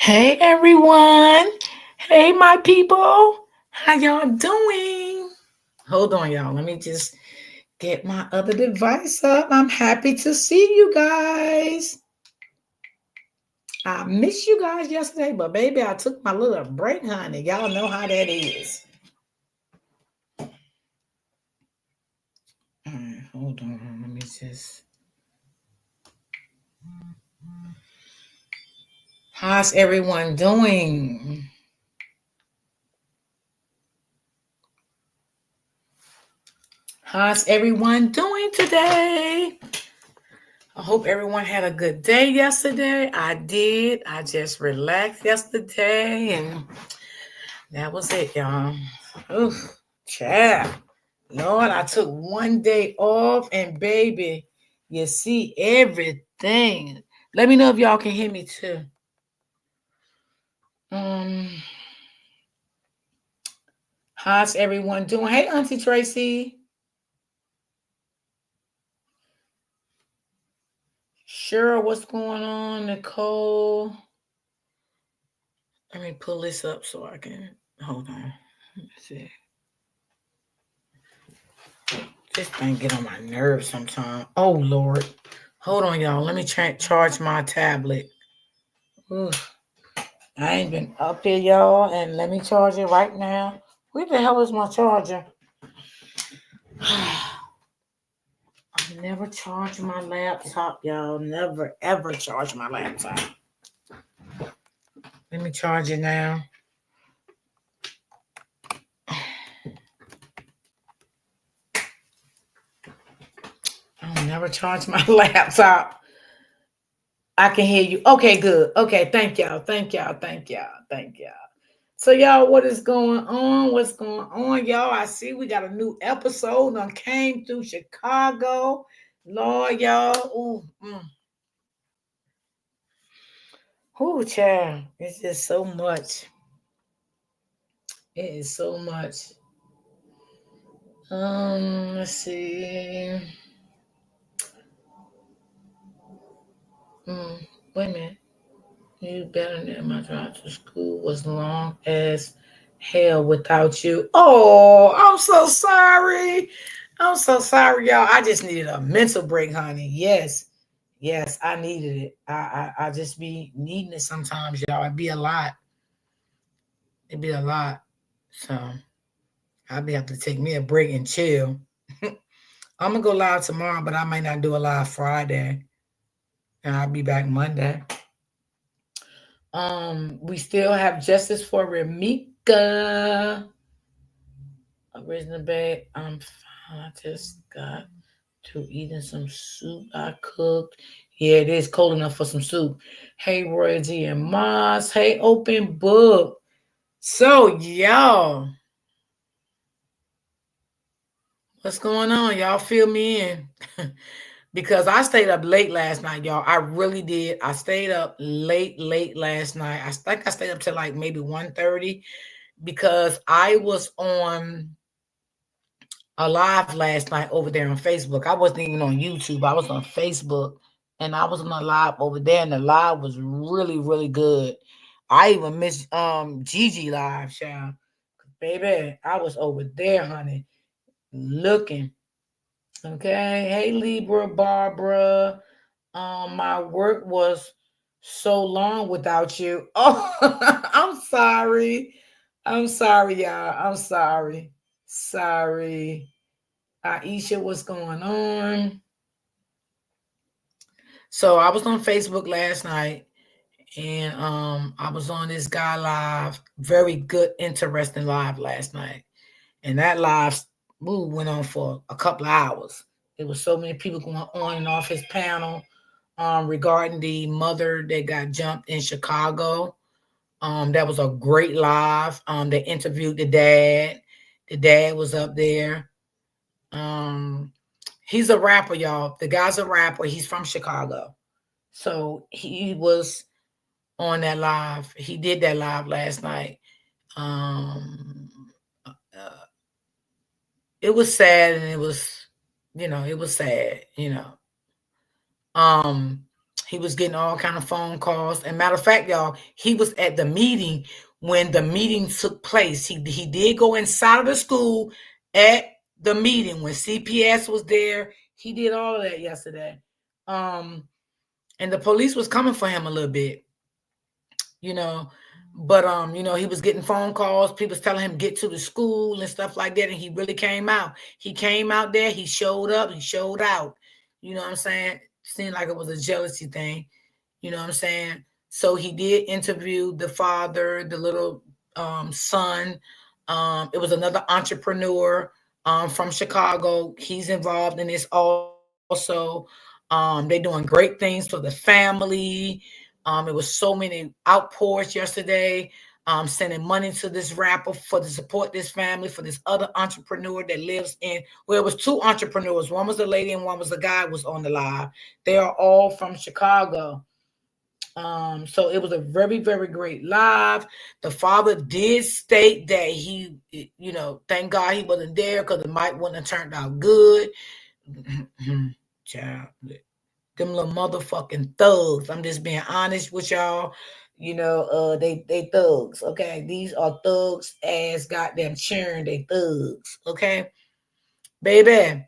Hey everyone. Hey my people. How y'all doing? Hold on, y'all. Let me just get my other device up. I'm happy to see you guys. I missed you guys yesterday, but baby, I took my little break, honey. Y'all know how that is. All right, hold on. Let me just. How's everyone doing? How's everyone doing today? I hope everyone had a good day yesterday. I did. I just relaxed yesterday, and that was it, y'all. Oof, child. Lord, I took one day off, and baby, you see everything. Let me know if y'all can hear me too. Um, how's everyone doing? Hey, Auntie Tracy. Sure, what's going on, Nicole? Let me pull this up so I can hold on. Let's see. This thing get on my nerves sometimes. Oh Lord. Hold on, y'all. Let me charge my tablet. Oof. I ain't been up here, y'all, and let me charge it right now. Where the hell is my charger? I never charge my laptop, y'all. Never ever charge my laptop. Let me charge it now. I'll never charge my laptop. I can hear you. Okay, good. Okay, thank y'all. Thank y'all. Thank y'all. Thank y'all. So, y'all, what is going on? What's going on, y'all? I see we got a new episode. Done came through Chicago. Lord, y'all. Ooh, Ooh, child. It's just so much. It is so much. Let's see. Wait a minute. You better than my drive to school was long as hell without you. Oh, I'm so sorry. I'm so sorry, y'all. I just needed a mental break, honey. Yes. Yes, I needed it. I just be needing it sometimes, y'all. It'd be a lot. It'd be a lot. So I'll be have to take me a break and chill. I'm gonna go live tomorrow, but I might not do a live Friday. And I'll be back Monday. We still have justice for Ramika. Original bag. I'm fine. I just got to eating some soup I cooked. Yeah, it is cold enough for some soup. Hey, Roy G and Moss. Hey, Open Book. So, y'all, what's going on? Y'all fill me in. Because I stayed up late last night, y'all. I really did. I stayed up late last night. I think I stayed up till like maybe 1:30 because I was on a live last night over there on Facebook. I wasn't even on YouTube. I was on Facebook and I was on a live over there, and the live was really good. I even missed Gigi live, child. Baby, I was over there, honey, looking. Okay. Hey Libra, Barbara. My work was so long without you. Oh, I'm sorry. I'm sorry, y'all. I'm sorry. Sorry. Aisha, what's going on? So I was on Facebook last night, and I was on this guy live. Very good, interesting live last night. And that live went on for a couple of hours. There was so many people going on and off his panel regarding the mother that got jumped in Chicago. That was a great live. They interviewed the dad. The dad was up there. Um, he's a rapper, y'all. The guy's a rapper. He's from Chicago. So he was on that live. He did that live last night. Um, uh, it was sad, and it was sad. Um, He was getting all kind of phone calls. And matter of fact, y'all, he was at the meeting when the meeting took place. He did go inside of the school at the meeting when CPS was there. He did all of that yesterday. And the police was coming for him a little bit, you know. But he was getting phone calls, people was telling him get to the school and stuff like that, and he really came out. He came out there, he showed up, he showed out. You know what I'm saying? Seemed like it was a jealousy thing. You know what I'm saying? So he did interview the father, the little son. It was another entrepreneur from Chicago. He's involved in this also. They're doing great things for the family. It was so many outpours yesterday. Sending money to this rapper for to support this family, for this other entrepreneur that lives in. Well, it was two entrepreneurs. One was a lady and one was a guy. Was on the live. They are all from Chicago. So it was a very, very great live. The father did state that he, thank God he wasn't there because it might wouldn't have turned out good. Child, them little motherfucking thugs. I'm just being honest with y'all. They thugs. Okay, these are thugs as goddamn churn. They thugs. Okay, baby.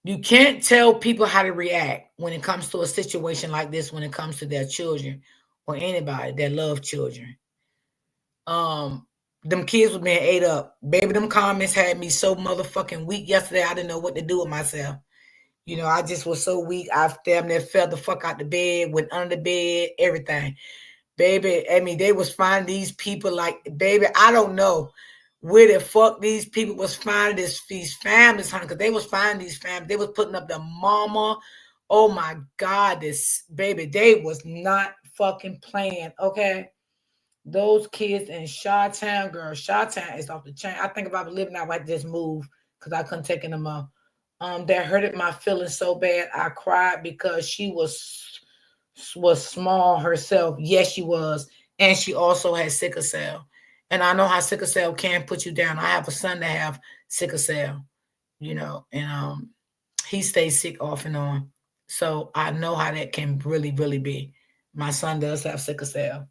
You can't tell people how to react when it comes to a situation like this, when it comes to their children or anybody that love children. Um, them kids were being ate up. Baby, them comments had me so motherfucking weak yesterday. I didn't know what to do with myself. I just was so weak. I damn near fell the fuck out the bed, went under the bed, everything. Baby, I mean, they was finding these people like, baby, I don't know where the fuck these people was finding these families, honey, because they was finding these families. They was putting up the mama. Oh my God, this baby, they was not fucking playing, okay? Those kids in Chi-Town, girl, Chi-Town is off the chain. I think if I was living out, I'd just move because I couldn't take them up. That hurted my feelings so bad. I cried because she was small herself. Yes, she was, and she also had sickle cell. And I know how sickle cell can put you down. I have a son that have sickle cell, and he stays sick off and on. So I know how that can really, really be. My son does have sickle cell.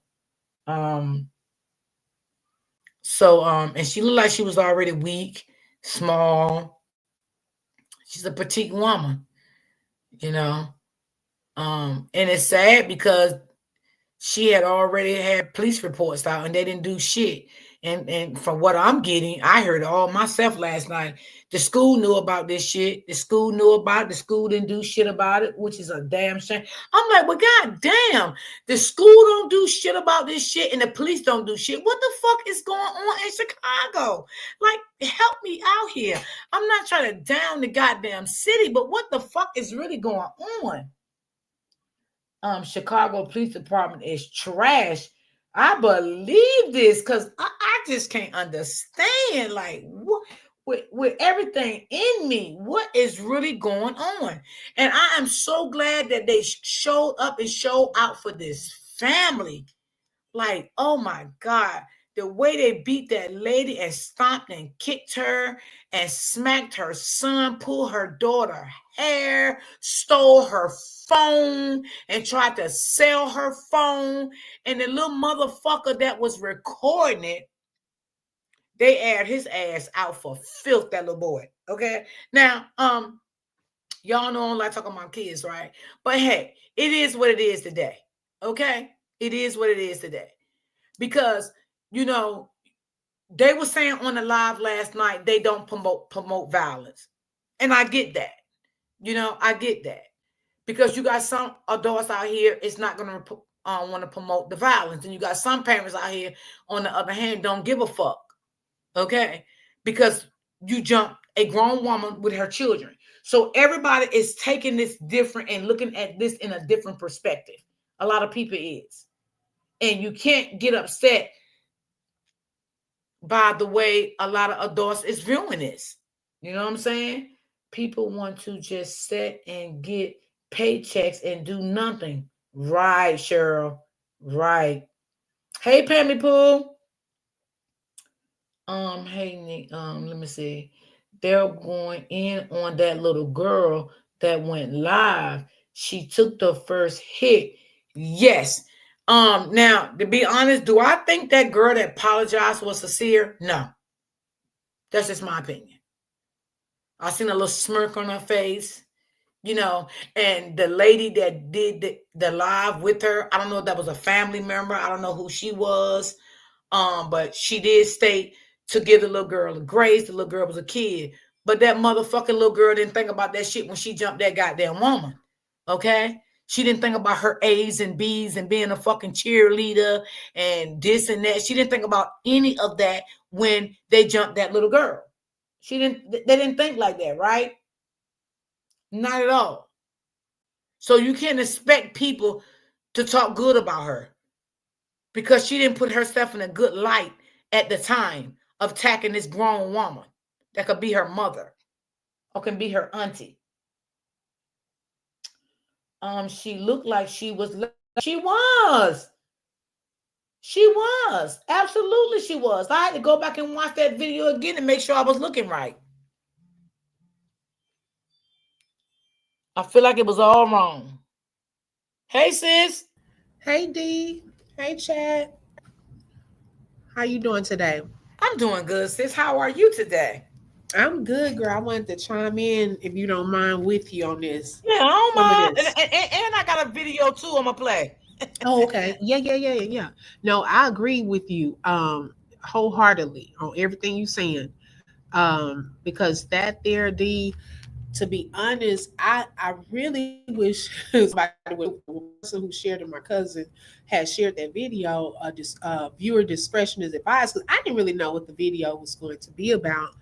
Um, and she looked like she was already weak, small. She's a petite woman, you know. And it's sad because she had already had police reports out and they didn't do shit. And from what I'm getting, I heard it all myself last night. The school knew about this shit. The school knew about it. The school didn't do shit about it, which is a damn shame. I'm like, well, god damn, the school don't do shit about this shit and the police don't do shit. What the fuck is going on in Chicago? Like, help me out here. I'm not trying to down the goddamn city, but what the fuck is really going on? Chicago Police Department is trash. I believe this because I just can't understand, like, what with everything in me, what is really going on? And I am so glad that they showed up and showed out for this family. Like, oh my God, the way they beat that lady and stomped and kicked her and smacked her son, pulled her daughter hair, stole her phone, and tried to sell her phone. And the little motherfucker that was recording it, they aired his ass out for filth, that little boy. Okay. Now, y'all know I don't like talking about kids, right? But hey, it is what it is today. Okay. It is what it is today. Because they were saying on the live last night they don't promote violence, and I get that. I get that because you got some adults out here it's not going to want to promote the violence, and you got some parents out here on the other hand don't give a fuck. Okay, because you jump a grown woman with her children, so everybody is taking this different and looking at this in a different perspective. A lot of people is, and you can't get upset by the way a lot of adults is viewing this. You know what I'm saying? People want to just sit and get paychecks and do nothing. Right, Cheryl. Right. Hey, Pammy Pooh. Hey Nick. Let me see. They're going in on that little girl that went live. She took the first hit. Yes. Now to be honest, do I think that girl that apologized was sincere? No. That's just my opinion. I seen a little smirk on her face, you know, and the lady that did the live with her, I don't know if that was a family member. I don't know who she was. But she did state to give the little girl a grace. The little girl was a kid. But that motherfucking little girl didn't think about that shit when she jumped that goddamn woman. Okay? She didn't think about her A's and B's and being a fucking cheerleader and this and that. She didn't think about any of that when they jumped that little girl. They didn't think like that, right? Not at all. So you can't expect people to talk good about her because she didn't put herself in a good light at the time of attacking this grown woman that could be her mother or can be her auntie. She looked like she was. She was. She was. Absolutely, she was. I had to go back and watch that video again and make sure I was looking right. I feel like it was all wrong. Hey, sis. Hey D. Hey Chad. How you doing today? I'm doing good, sis. How are you today? I'm good, girl. I wanted to chime in, if you don't mind, with you on this. Yeah, I don't Some of mind. this. And I got a video too I'm going to play. Oh, okay. Yeah. No, I agree with you wholeheartedly on everything you saying. Because that there, D, to be honest, I really wish somebody would, the person who shared it, my cousin, had shared that video. Viewer discretion is advised, because I didn't really know what the video was going to be about.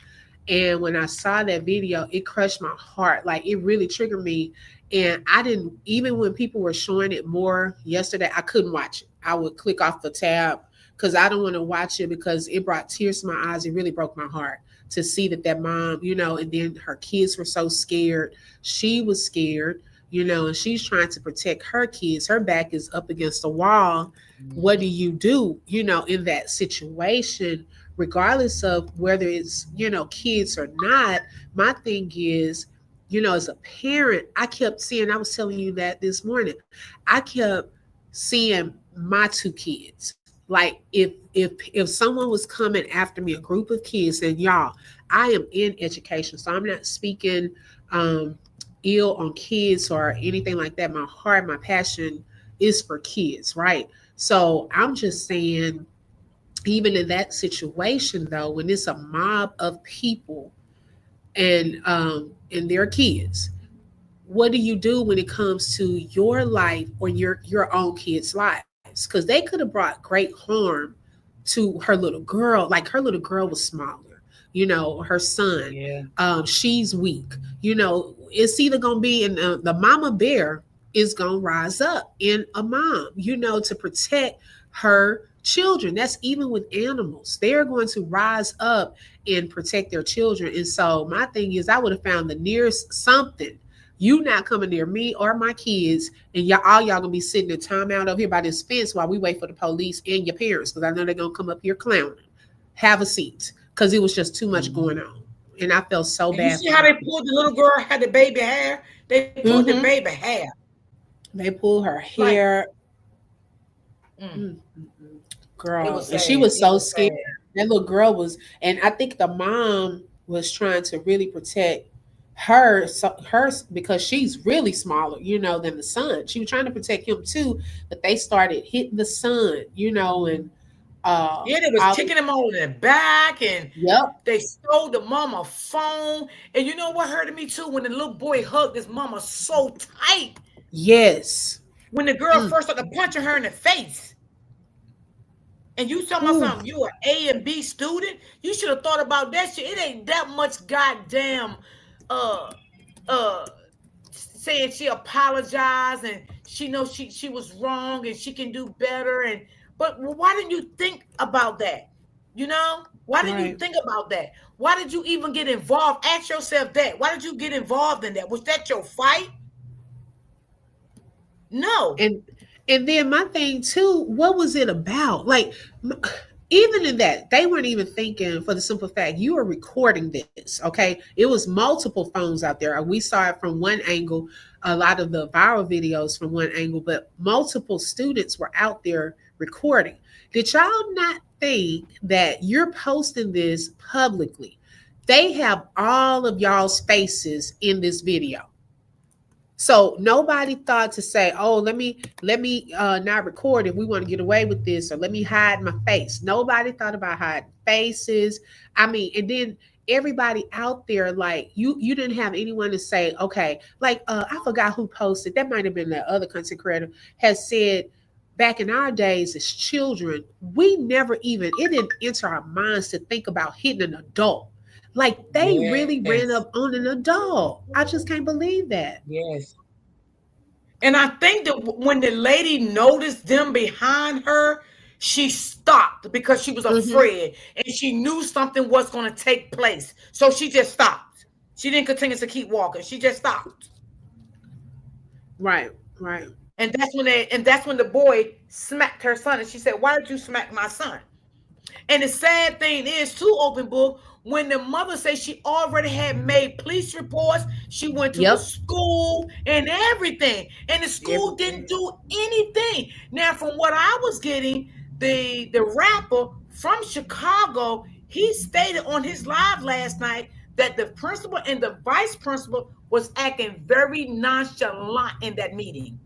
And when I saw that video, it crushed my heart. Like, it really triggered me. And I didn't, even when people were showing it more yesterday, I couldn't watch it. I would click off the tab because I don't want to watch it, because it brought tears to my eyes. It really broke my heart to see that mom, and then her kids were so scared. She was scared, and she's trying to protect her kids. Her back is up against the wall. What do you do, in that situation? Regardless of whether it's, kids or not, my thing is, as a parent, I kept seeing, I was telling you that this morning, I kept seeing my two kids. Like, if someone was coming after me, a group of kids, and y'all, I am in education, so I'm not speaking ill on kids or anything like that. My heart, my passion is for kids, right? So I'm just saying, even in that situation though, when it's a mob of people and their kids, what do you do when it comes to your life or your own kids' lives? Because they could have brought great harm to her little girl. Like, her little girl was smaller, her son, Yeah. she's weak. It's either gonna be, and the mama bear is gonna rise up in a mom, to protect her children. That's even with animals. They're going to rise up and protect their children. And so my thing is, I would have found the nearest something. You not coming near me or my kids, and y'all gonna be sitting in timeout over here by this fence while we wait for the police and your parents, because I know they're gonna come up here clowning. Have a seat, because it was just too much going on, and I felt so And you bad see for how her. they pulled the little girl had the baby hair? They pulled the Mm-hmm. baby hair. They pulled her Like, hair. mm, Mm-mm. it Girl, was and she sad. was It so was scared. sad. That little girl was, and I think the mom was trying to really protect her, so her, because she's really smaller, than the son. She was trying to protect him too, but they started hitting the son, and Yeah, they was all. kicking him all in the back and Yep. they stole the mama phone. And you know what hurted me too? When the little boy hugged his mama so tight. Yes. When the girl Mm. first started punching her in the face. And you talking about Ooh, something, you an A and B student? You should have thought about that shit. It ain't that much goddamn uh uh saying she apologized and she knows she was wrong and she can do better. And but why didn't you think about that? Why didn't you right. think about that? Why did you even get involved? Ask yourself that. Why did you get involved in that? Was that your fight? No. And then my thing too, what was it about? Like, Even in that, they weren't even thinking, for the simple fact you are recording this. Okay, it was multiple phones out there. We saw it from one angle, a lot of the viral videos from one angle, but multiple students were out there recording. Did y'all not think that you're posting this publicly? They have all of y'all's faces in this video. So nobody thought to say, "Oh, let me not record if we want to get away with this," or "Let me hide my face." Nobody thought about hiding faces. I mean, and then everybody out there, like you didn't have anyone to say, "Okay," like I forgot who posted. That might have been the other content creator has said. Back in our days as children, we never even it didn't enter our minds to think about hitting an adult. Like they really Yes. ran up on an adult. I just can't believe that. Yes. And I think that when the lady noticed them behind her, she stopped because she was Hmm. afraid and she knew something was going to take place. So she just stopped. She didn't continue to keep walking. She just stopped. Right, right. And that's when the boy smacked her son and she said, "Why did you smack my son?" And the sad thing is, too, open book, when the mother says she already had made police reports, she went to the Yep. school and everything, and the school didn't Everything. do anything. Now, from what I was getting, the rapper from Chicago, he stated on his live last night that the principal and the vice principal was acting very nonchalant in that meeting.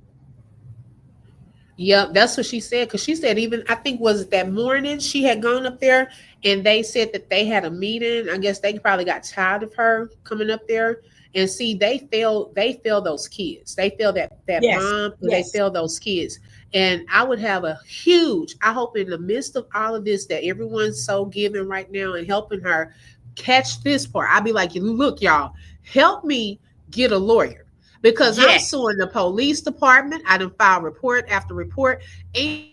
Yep, that's what she said. Because she said, even I think was it that morning she had gone up there, and they said that they had a meeting. I guess they probably got tired of her coming up there. And see, they failed those kids. They failed that Yes, mom, or they yes, failed those kids. And I would have a huge, I hope in the midst of all of this that everyone's so giving right now and helping her catch this part. I'd be like, look, y'all, help me get a lawyer because I'm yes, suing the police department. I done filed report after report, and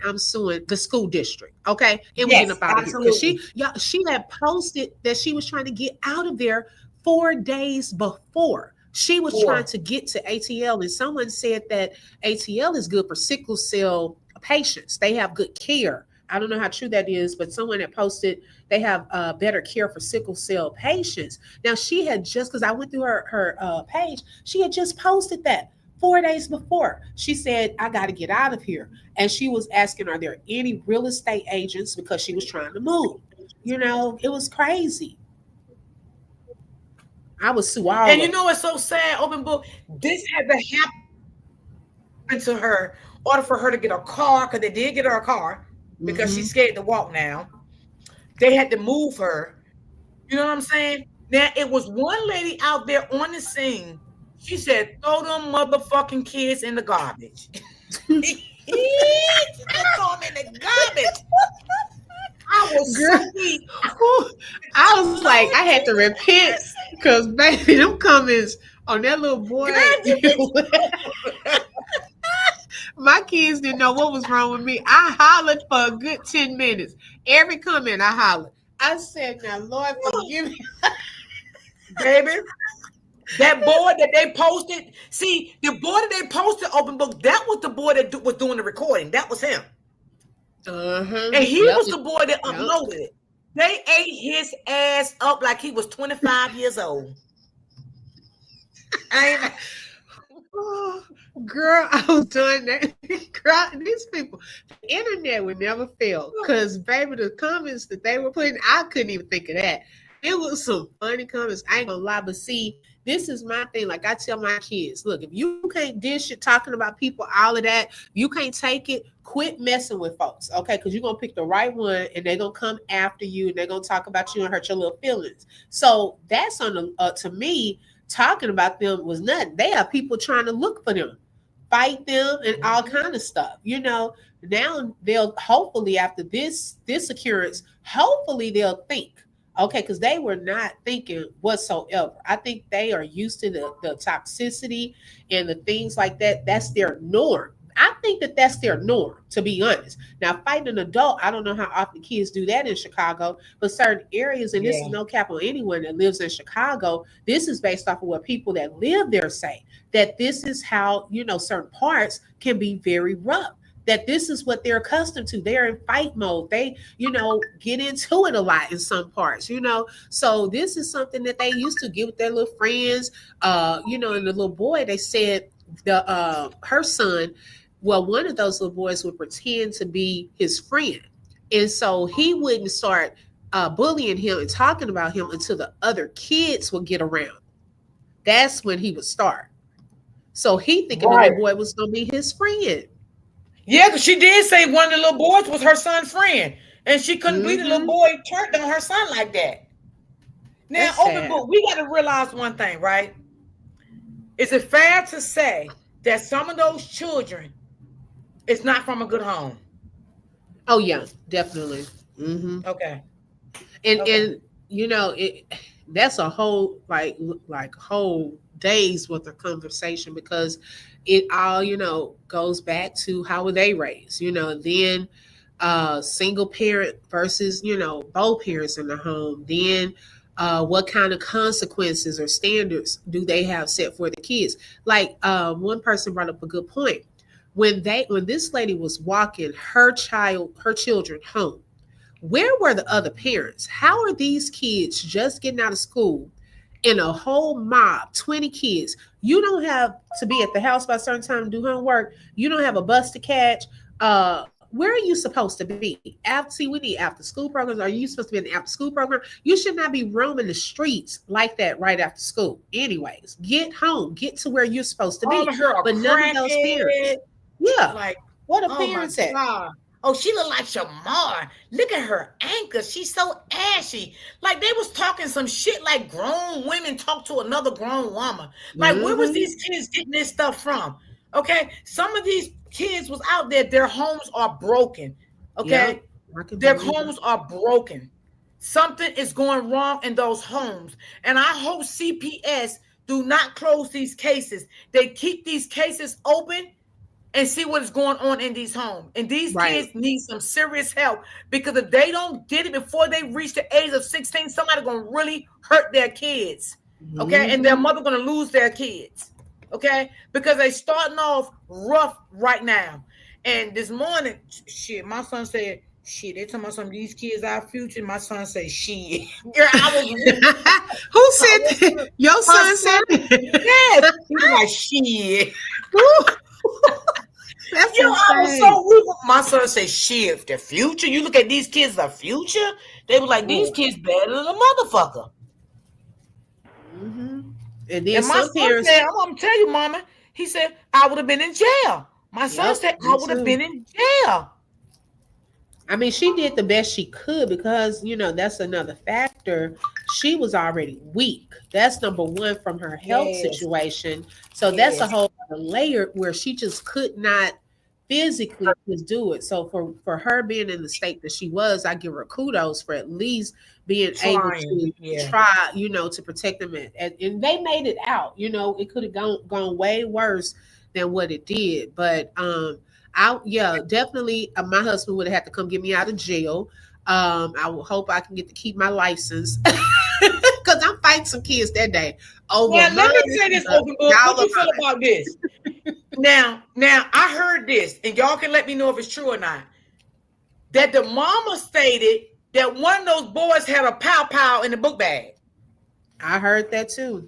I'm suing the school district. Okay, and we getting up out of here because yes, she absolutely. had posted that she was trying to get out of there 4 days before. She was trying to Four. get to ATL, and someone said that ATL is good for sickle cell patients. They have good care. I don't know how true that is, but someone had posted they have better care for sickle cell patients. Now she had just because I went through her page, she had just posted that 4 days before. She said, "I got to get out of here," and she was asking, "Are there any real estate agents?" Because she was trying to move. It was crazy. I would sue all And of you them. know what's so sad, open book? This had to happen to her in order for her to get a car, because they did get her a car because she's scared to walk Hmm. now. They had to move her. You know what I'm saying? Now it was one lady out there on the scene. She said, "Throw them motherfucking kids in the garbage." She said, "Throw them in the garbage." I was Girl, so weak. I was like, I Lord had to Jesus repent mercy. because baby, them comments on that little boy. God, you bitch. My kids didn't know what was wrong with me. I hollered for a good 10 minutes. Every comment I hollered. I said, "Now, Lord, forgive me." Baby, that boy that they posted. See, the boy that they posted open book. That was the boy that was doing the recording. That was him, Uh-huh. and he Yep. was the boy that Yep. uploaded it. They ate his ass up like he was 25 years old. I ain't. Oh, girl, I was doing that. Girl, these people, the internet would never fail. Cause baby, the comments that they were putting, I couldn't even think of that. It was some funny comments. I ain't gonna lie, but see, this is my thing. Like I tell my kids, look, if you can't dish it talking about people, all of that, you can't take it, quit messing with folks, okay? Because you're gonna pick the right one and they're gonna come after you and they're gonna talk about you and hurt your little feelings. So that's on the to me talking about them was nothing. They have people trying to look for them, fight them, and all kind of stuff. Now they'll hopefully after this occurrence, hopefully they'll think. Okay, because they were not thinking whatsoever. I think they are used to the toxicity and the things like that. That's their norm. I think that that's their norm, to be honest. Now, fighting an adult, I don't know how often kids do that in Chicago, but certain areas, and this is Yeah. no cap on anyone that lives in Chicago, this is based off of what people that live there say, that this is how, certain parts can be very rough. that this is what they're accustomed to. They're in fight mode. They, get into it a lot in some parts. So this is something that they used to get with their little friends. And the little boy, they said the her son, well, one of those little boys would pretend to be his friend. And so he wouldn't start bullying him and talking about him until the other kids would get around. That's when he would start. So he thinking the Right. little boy was gonna be his friend. Yeah, because she did say one of the little boys was her son's friend, and she couldn't believe the little Mm-hmm. boy turned on her son like that. Now, That's open sad. book, we got to realize one thing, right? Is it fair to say that some of those children is not from a good home? Oh yeah, definitely. Mm-hmm. Okay, okay. And it, that's a whole like whole days worth of conversation, because it all goes back to how were they raised, then single parent versus both parents in the home, then what kind of consequences or standards do they have set for the kids. Like one person brought up a good point. When this lady was walking her children home, where were the other parents? How are these kids just getting out of school in a whole mob, 20 kids? You don't have to be at the house by a certain time to do homework. You don't have a bus to catch. Where are you supposed to be? After, see, we need after school programs. Are you supposed to be in the after school program? You should not be roaming the streets like that right after school. Anyways, get home, get to where you're supposed to All be. of her are But none of those parents. crackhead. Yeah. Like, What are oh my parents at? God. Oh, she look like Shamar. Look at her ankles. She's so ashy. Like they was talking some shit like grown women talk to another grown woman. Like, where was Mm-hmm. these kids getting this stuff from? Okay. Some of these kids was out there, their homes are broken. Yep. Okay. I can Their believe it. homes are broken. Something is going wrong in those homes. And I hope CPS do not close these cases. They keep these cases open and see what is going on in these homes. And these Right. kids need some serious help, because if they don't get it before they reach the age of 16, somebody gonna really hurt their kids. Okay. And their Hmm. mother gonna lose their kids. Okay. Because they starting off rough right now. And this morning, shit, my son said, shit, they talking about some of these kids our future. My son said, shit. Girl, I was weak. Who I said was that? Your my son said son, yes. it? He was like, shit. That's Yo, I was insane. so weak. My son said, shit, the future. You look at these kids, the future. They were like, these Oh. kids better than a motherfucker. Hmm. And then And my some son parents, said, I'm gonna tell you, mama. He said, I would have been in jail. My son yep, said, I me would have too. been in jail. I mean, she did the best she could, because, that's another factor. She was already weak. That's number one, from her health Yes, situation. So that's a yes. whole other layer where she just could not physically just do it. So for her being in the state that she was, I give her kudos for at least being able Trying. to Yeah. try, to protect them. And they made it out. It could have gone way worse than what it did. But yeah, definitely. My husband would have had to come get me out of jail. I will hope I can get to keep my license because I'm fighting some kids that day over Now let money me say this, and open a book. What dollar you feel line. about this? Now I heard this, and y'all can let me know if it's true or not. That the mama stated that one of those boys had a pow pow in the book bag. I heard that too.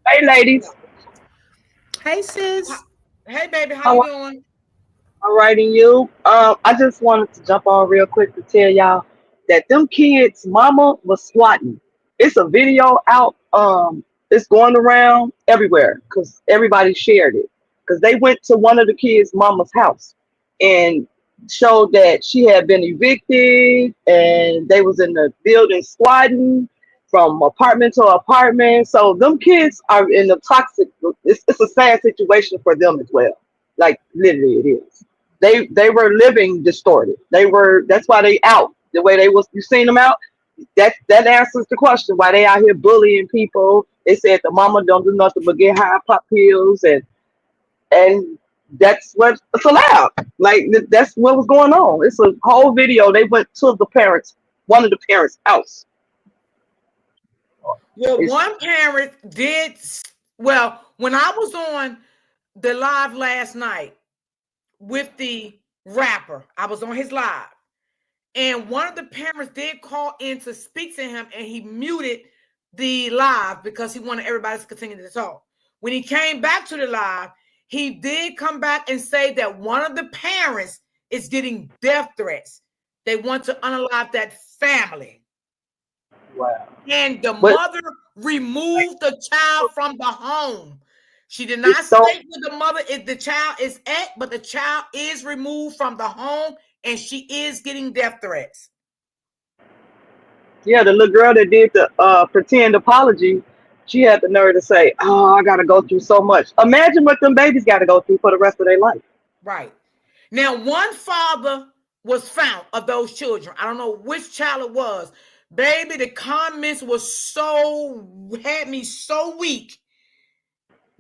Hey, ladies. Hey sis. Hey baby, how you How doing? I'm writing you. I just wanted to jump on real quick to tell y'all that them kids' mama was swatting. It's a video out. It's going around everywhere because everybody shared it. Because they went to one of the kids' mama's house and showed that she had been evicted and they was in the building squatting from apartment to apartment. So them kids are in a toxic. It's a sad situation for them as well. Like literally, it is. They were living distorted. They were. That's why they out the way they was. You seen them out. That answers the question why they out here bullying people. They said the mama don't do nothing but get high, pop pills, and that's what it's allowed. Like that's what was going on. It's a whole video. They went to the parents, one of the parents' house. Well, It's one parent did. Well, when I was on the live last night with the rapper. I was on his live. And one of the parents did call in to speak to him, and he muted the live because he wanted everybody to continue to talk. When he came back to the live, he did come back and say that one of the parents is getting death threats. They want to unalive that family. Wow. And the But mother removed the child from the home. She did not it's so state where the mother is, the child is at, but the child is removed from the home and she is getting death threats. yeah, the little girl that did the pretend apology, she had the nerve to say, "Oh, I gotta go through so much." Imagine what them babies got to go through for the rest of their life. Right. Now, one father was found of those children. I don't know which child it was. Baby, the comments was had me so weak.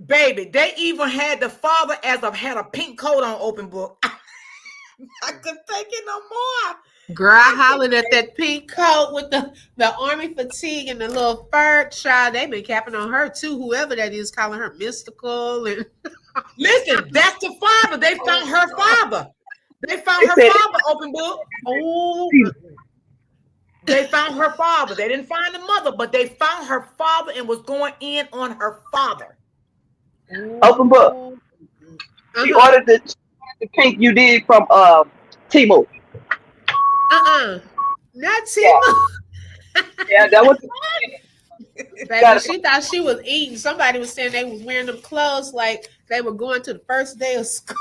Baby, they even had the father had a pink coat on open book. I couldn't take it no more. Girl, hollering at that pink coat with the army fatigue and the little fur child. They been capping on her too. Whoever that is, calling her mystical and Listen, that's the father. They found her father. They found They her said, father open book. oh, They found her father. They didn't find the mother, but they found her father and was going in on her father. "Open book." She ordered the pink you did from Timo. not Yeah, Tima. yeah, that was. Baby, she thought she was eating. Somebody was saying they was wearing them clothes like they were going to the first day of school.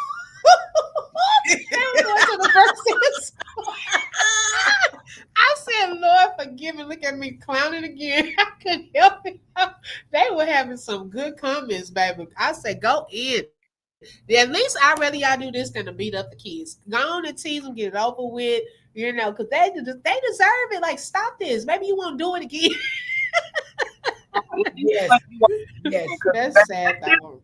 They were going to the first day of school. I said, Lord, forgive me. Look at me clowning again. I couldn't help it. They were having some good comments, baby. I said, go in. Yeah, at least I'd rather y'all do this than to beat up the kids. Go on and tease them, get it over with, because they deserve it. Like, stop this. Maybe you won't do it again. Yes. Yes. That's sad, though.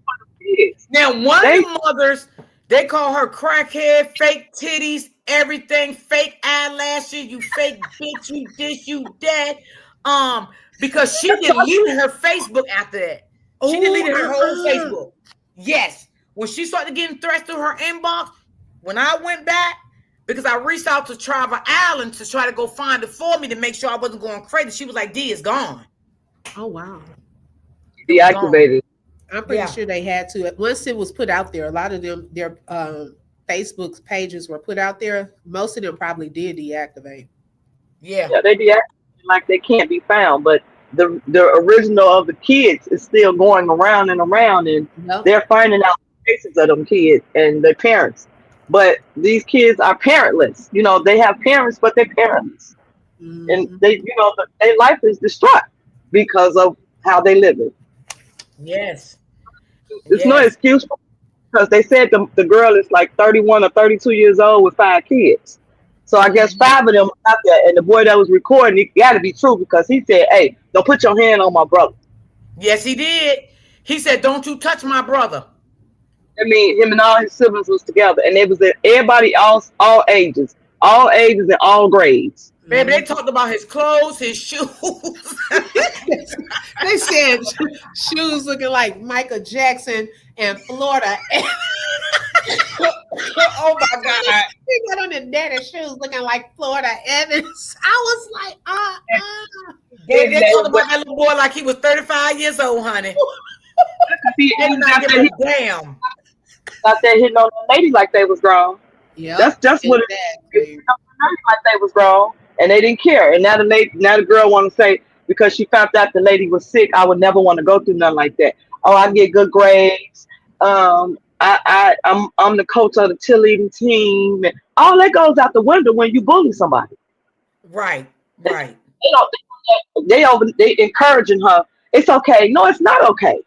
Now, one of the mothers, they call her crackhead, fake titties, everything, fake eyelashes, you fake bitch, you this, you that. Because she deleted her Facebook after that. She deleted her whole Facebook. Yes. When she started getting threats through her inbox, when I went back, because I reached out to Travel Island to try to go find it for me to make sure I wasn't going crazy. She was like, D, it's gone. Oh, wow. Deactivated. I'm pretty sure they had to. Once it was put out there, a lot of them, their Facebook pages were put out there. Most of them probably did deactivate. Yeah. Yeah, they deactivated like they can't be found, but the original of the kids is still going around and around, and they're finding out the faces of them kids and their parents. But these kids are parentless. You know, they have parents, but they're parentless, and they, their life is destroyed because of how they live it. Yes. It's no excuse because they said the girl is like 31 or 32 years old with 5 kids. So I guess 5 of them out there, and the boy that was recording, it got to be true because he said, "Hey, don't put your hand on my brother." Yes, he did. He said, "Don't you touch my brother." I mean, him and all his siblings was together, and they was everybody all ages and all grades. Baby, they talked about his clothes, his shoes. They said shoes looking like Michael Jackson and Florida. Oh my God. He got on his daddy shoes looking like Florida Evans. I was like, They talked about that little boy like he was 35 years old, honey. He They not give a damn. Out there hitting on the lady like they was grown. Yeah, that's what it like they was grown, and they didn't care. And now the girl want to say because she found out the lady was sick, I would never want to go through nothing like that. Oh, I get good grades. I'm the coach of the cheerleading team, and all that goes out the window when you bully somebody. Right. They encouraging her. It's okay. No, it's not okay.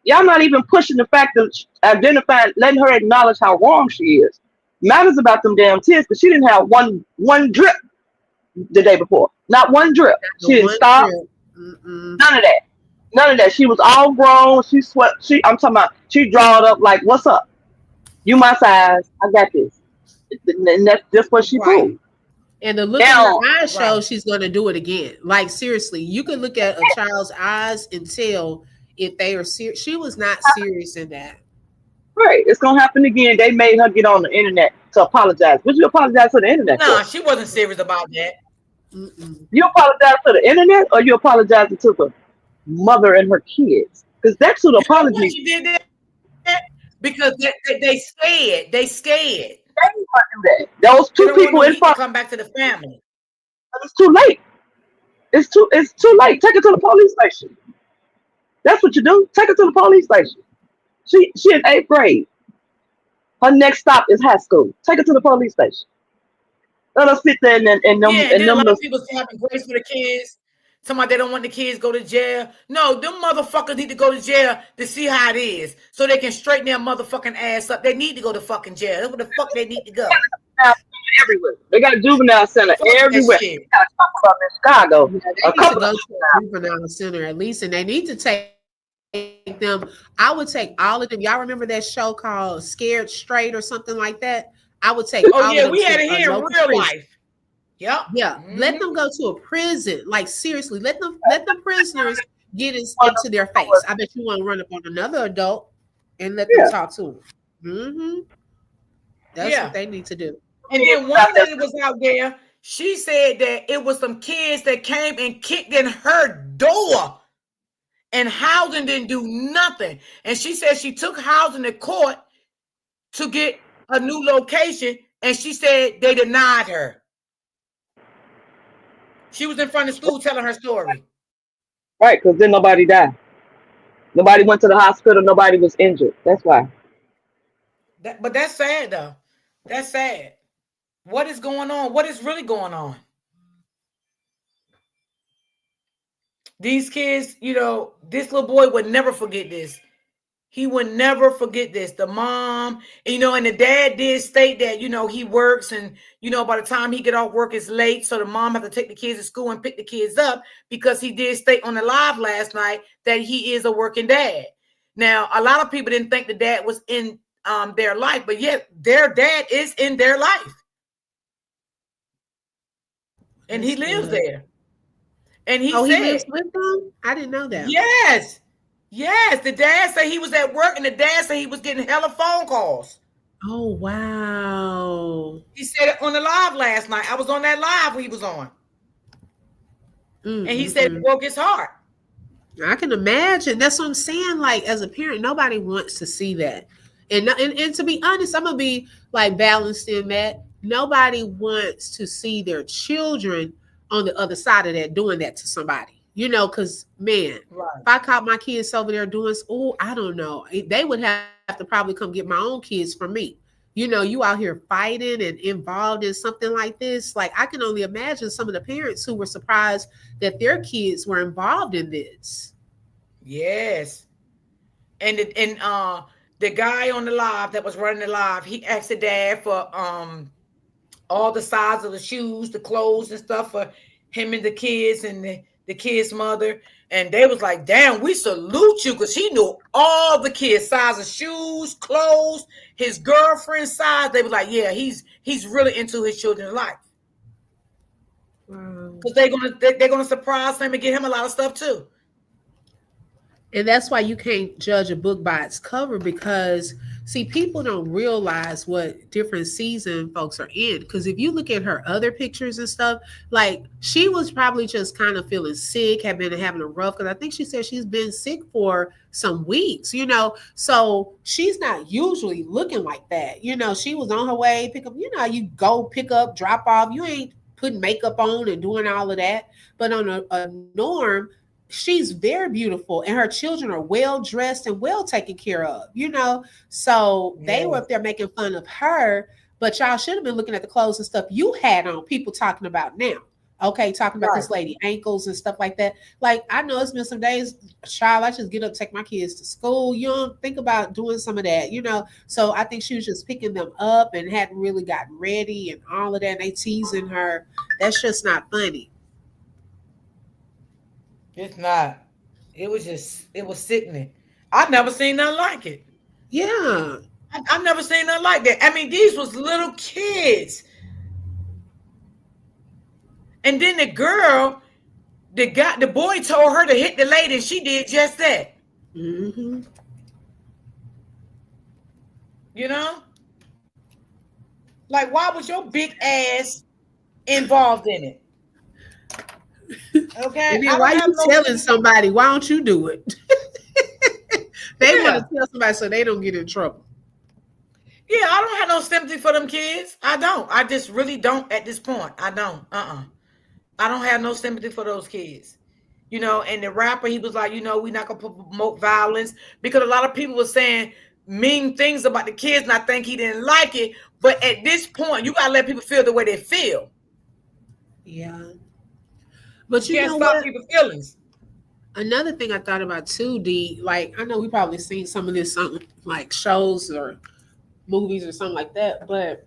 Y'all not even pushing the fact of identifying, letting her acknowledge how wrong she is. Matters about them damn tears because she didn't have one drip the day before. Not one drip. She didn't stop. None of that. None of that. She was all grown. She sweat. I'm talking about. She drawed up like, "What's up? You my size. I got this." And that's just what she proved. And the look in her eyes shows she's going to do it again. Like, seriously, you can look at a child's eyes and tell if they are serious. She was not serious in that. Right. It's going to happen again. They made her get on the internet to apologize. Would you apologize to the internet Nah, for? she wasn't serious about that. Mm-mm. You apologize to the internet, or you apologize to the mother and her kids? Because that's who the You know apology. what she did that? Because they scared. They scared. They ain't gonna do that. Those They two don't want people no in heat to front. come back to the family. It's too late. It's too late. Take her to the police station. That's what you do. Take her to the police station. She in eighth grade. Her next stop is high school. Take her to the police station. Let her sit there and them Yeah, and and then a them lot little of people still having grace for the kids. Somebody they don't want the kids go to jail. No, them motherfuckers need to go to jail to see how it is, so they can straighten their motherfucking ass up. They need to go to fucking jail. That's where the fuck they need to go. juvenile center everywhere. They got a juvenile center Fuck that everywhere. shit. Got a couple of them in Chicago. Yeah, A they need to couple of go to a juvenile center at least, and they need to take them. I would take all of them. Y'all remember that show called Scared Straight or something like that? I would take all of them to Oh a yeah, we had local it here in prison. real life. Yep. Yeah, let them go to a prison. Like seriously, let the prisoners get one of into their face. them. I bet you want to run up on another adult and let them Yeah, talk to them. Hmm. That's what Yeah. they need to do. And kids then out one there. lady was out there. She said that it was some kids that came and kicked in her door, and housing didn't do nothing. And she said she took housing to court to get a new location, and she said they denied her. She was in front of school telling her story. Right, because then nobody died. Nobody went to the hospital. Nobody was injured. That's why. But that's sad though. That's sad. What is going on? What is really going on? These kids, this little boy would never forget this. He would never forget this. The mom, and the dad did state that, he works and, by the time he get off work, it's late. So the mom had to take the kids to school and pick the kids up because he did state on the live last night that he is a working dad. Now, a lot of people didn't think the dad was in their life, but yet their dad is in their life and he That's lives good. there. And he Oh, he said, lives with them? I didn't know that. yes, yes. The dad said he was at work and the dad said he was getting hella phone calls. Oh, wow. He said it on the live last night. I was on that live he was on. And he said it Mm-mm-mm. broke his heart. I can imagine. That's what I'm saying. Like, as a parent, nobody wants to see that. And to be honest, I'm gonna be like balanced in that. Nobody wants to see their children on the other side of that doing that to somebody. Because man, Right. if I caught my kids over there doing, oh, I don't know, they would have to probably come get my own kids from me. You out here fighting and involved in something like this. Like I can only imagine some of the parents who were surprised that their kids were involved in this. Yes. And the guy on the live that was running the live, he asked the dad for all the size of the shoes, the clothes and stuff for him and the kids and the kids' mother. And they was like, damn, we salute you because he knew all the kids' size of shoes, clothes, his girlfriend's size. They was like, yeah, he's really into his children's life. Wow. Because they're gonna surprise him and get him a lot of stuff too. And that's why you can't judge a book by its cover because see, people don't realize what different season folks are in. Because if you look at her other pictures and stuff, like she was probably just kind of feeling sick, had been having a rough. Because I think she said she's been sick for some weeks. So she's not usually looking like that. She was on her way pick up. You go pick up, drop off. You ain't putting makeup on and doing all of that. But on a norm, she's very beautiful and her children are well dressed and well taken care of. So they were up Yes. there making fun of her, but y'all should have been looking at the clothes and stuff you had on, people talking about now. Okay, talking about Right. this lady ankles and stuff like that. Like I know it's been some days, child, I just get up, take my kids to school. You don't think about doing some of that. So I think she was just picking them up and hadn't really gotten ready and all of that. And they teasing her. That's just not funny. It's not. It was sickening. I've never seen nothing like it. Yeah. I've never seen nothing like that. I mean, these was little kids. And then the boy told her to hit the lady, and she did just that. Hmm. You know? Like, why was your big ass involved in it? Okay, And then I why don't have you no telling sympathy. somebody? Why don't you do it? They want to Yeah, tell somebody so they don't get in trouble. yeah, I don't have no sympathy for them kids. I don't. I just really don't at this point. I don't. I don't have no sympathy for those kids. And the rapper, he was like, we're not gonna promote violence because a lot of people were saying mean things about the kids, and I think he didn't like it. But at this point, you gotta let people feel the way they feel. Yeah. You But you can't know stop what? people's feelings. Another thing I thought about too, D, like I know we probably seen some of this something like shows or movies or something like that, but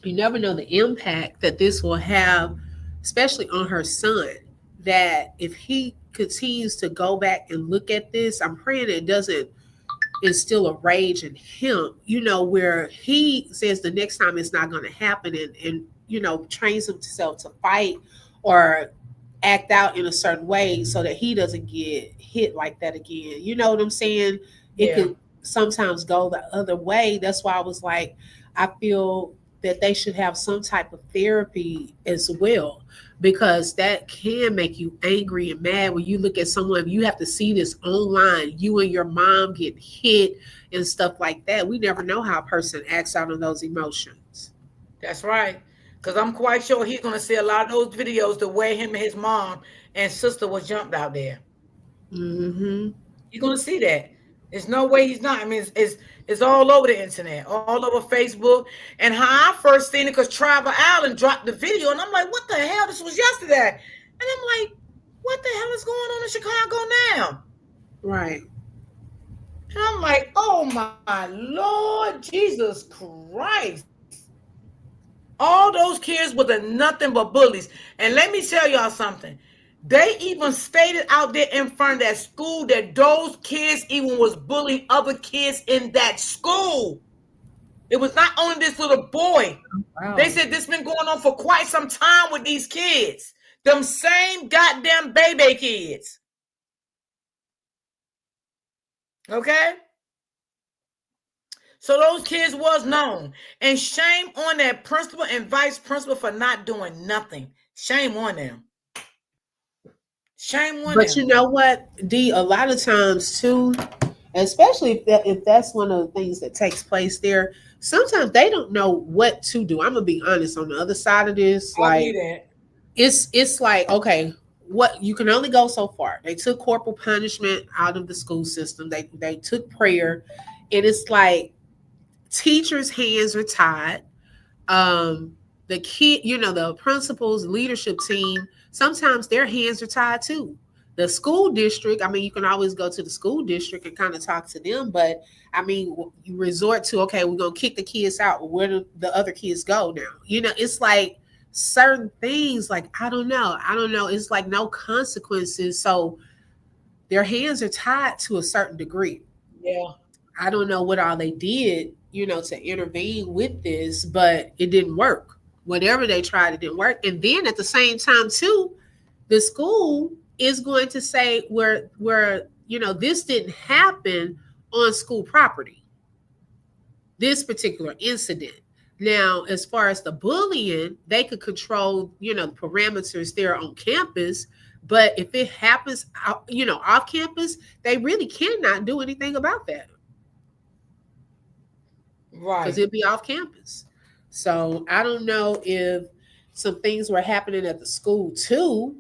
you never know the impact that this will have, especially on her son. That if he continues to go back and look at this, I'm praying it doesn't instill a rage in him, where he says the next time it's not going to happen and trains himself to fight or act out in a certain way so that he doesn't get hit like that again. You know what I'm saying? It Yeah, could sometimes go the other way. That's why I was like, I feel that they should have some type of therapy as well, because that can make you angry and mad when you look at someone. You have to see this online, you and your mom get hit and stuff like that. We never know how a person acts out on those emotions. that's right. Because I'm quite sure he's gonna see a lot of those videos the way him and his mom and sister was jumped out there. Hmm. You're gonna see that. There's no way he's not. I mean, it's all over the internet, all over Facebook. And how I first seen it, because Travel Allen dropped the video, and I'm like, what the hell? This was yesterday. And I'm like, what the hell is going on in Chicago now? Right. And I'm like, oh my Lord Jesus Christ. All those kids were the nothing but bullies. And let me tell y'all something. They even stated out there in front of that school that those kids even was bullying other kids in that school. It was not only this little boy. They Wow. said this been going on for quite some time with these kids. Them same goddamn baby kids. Okay? So those kids was known. And shame on that principal and vice principal for not doing nothing. Shame on them. Shame on But you them. know what, D, a lot of times too, especially if that's one of the things that takes place there, sometimes they don't know what to do. I'm gonna be honest, on the other side of this, I believe like that. it's like, okay, what, you can only go so far. They took corporal punishment out of the school system. They took prayer, and it's like teachers' hands are tied. um the kid, the principals, leadership team, sometimes their hands are tied too. The school district, I mean, you can always go to the school district and kind of talk to them, but I mean, you resort to, okay, we're gonna kick the kids out. Where do the other kids go now? It's like certain things, like I don't know, it's like no consequences, so their hands are tied to a certain degree. Yeah. I don't know what all they did, to intervene with this, but it didn't work. Whatever they tried, it didn't work. And then at the same time, too, the school is going to say where this didn't happen on school property, this particular incident. Now, as far as the bullying, they could control, the parameters there on campus. But if it happens off campus, they really cannot do anything about that because Right. it'd be off campus. So I don't know if some things were happening at the school too,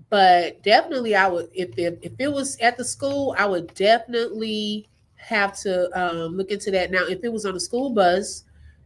but definitely I would, if it was at the school, I would definitely have to look into that. Now, if it was on a school bus,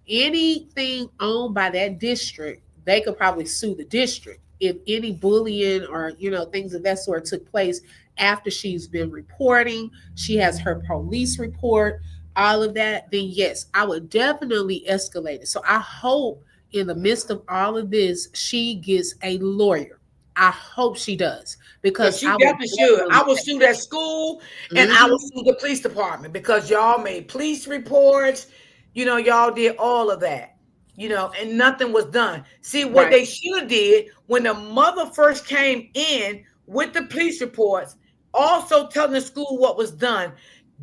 anything owned by that district, they could probably sue the district if any bullying or things of that sort took place after she's been reporting. She has her police report, all of that, then yes, I would definitely escalate it. So I hope in the midst of all of this, she gets a lawyer. I hope she does, Yeah, because she I would definitely should. I definitely will take sue that school, and I will it. sue the police department because y'all made police reports. Y'all did all of that. And nothing was done. See what Right. they should have did when the mother first came in with the police reports, also telling the school what was done.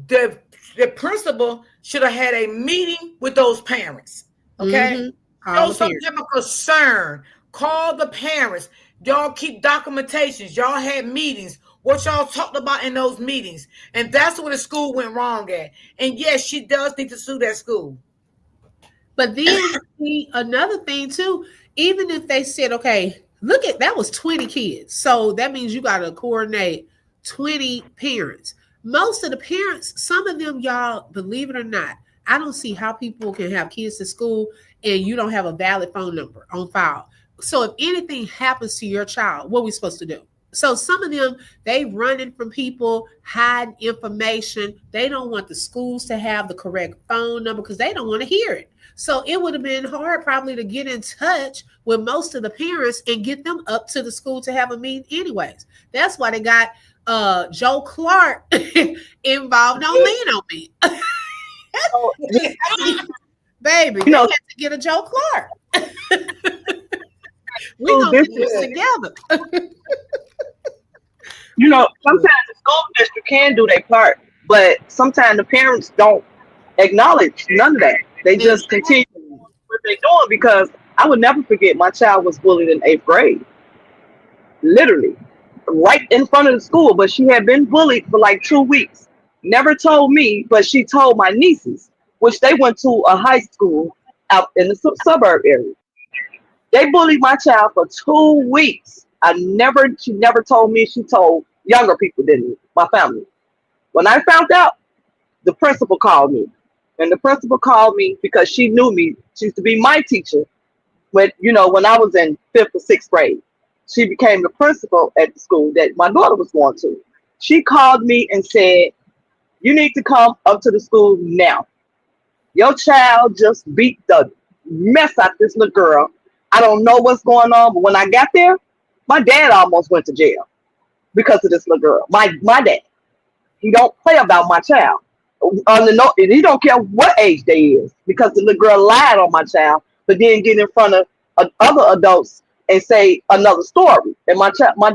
The the principal should have had a meeting with those parents. Okay, Mm-hmm. All Show the some parents. type of concern. Call the parents. Y'all keep documentations. Y'all had meetings. What y'all talked about in those meetings. And that's where the school went wrong at. And yes, she does need to sue that school. But then see, another thing too, even if they said, okay, look at that was 20 kids. So that means you gotta coordinate 20 parents. Most of the parents, some of them, y'all, believe it or not, I don't see how people can have kids to school and you don't have a valid phone number on file. So if anything happens to your child, what are we supposed to do? So some of them, they running from people, hiding information. They don't want the schools to have the correct phone number because they don't want to hear it. So it would have been hard probably to get in touch with most of the parents and get them up to the school to have a meeting anyways. That's why they got Joe Clark involved on Lean on Me. So, Baby, you they know, had to get a Joe Clark. We so gonna this do this is, together. sometimes the school district can do their part, but sometimes the parents don't acknowledge none of that. They just continue what they're doing because I would never forget my child was bullied in eighth grade, literally, right in front of the school. But she had been bullied for like 2 weeks. Never told me, but she told my nieces, which they went to a high school out in the suburb area. They bullied my child for 2 weeks. She never told me. She told younger people, didn't my family. When I found out, the principal called me. And the principal called me because she knew me. She used to be my teacher when I was in fifth or sixth grade. She became the principal at the school that my daughter was going to. She called me and said, "You need to come up to the school now. Your child just beat the mess out this little girl. I don't know what's going on, but when I got there, my dad almost went to jail because of this little girl. My dad. He don't play about my child. On the note, and he don't care what age they is because the little girl lied on my child, but then get in front of other adults and say another story. And my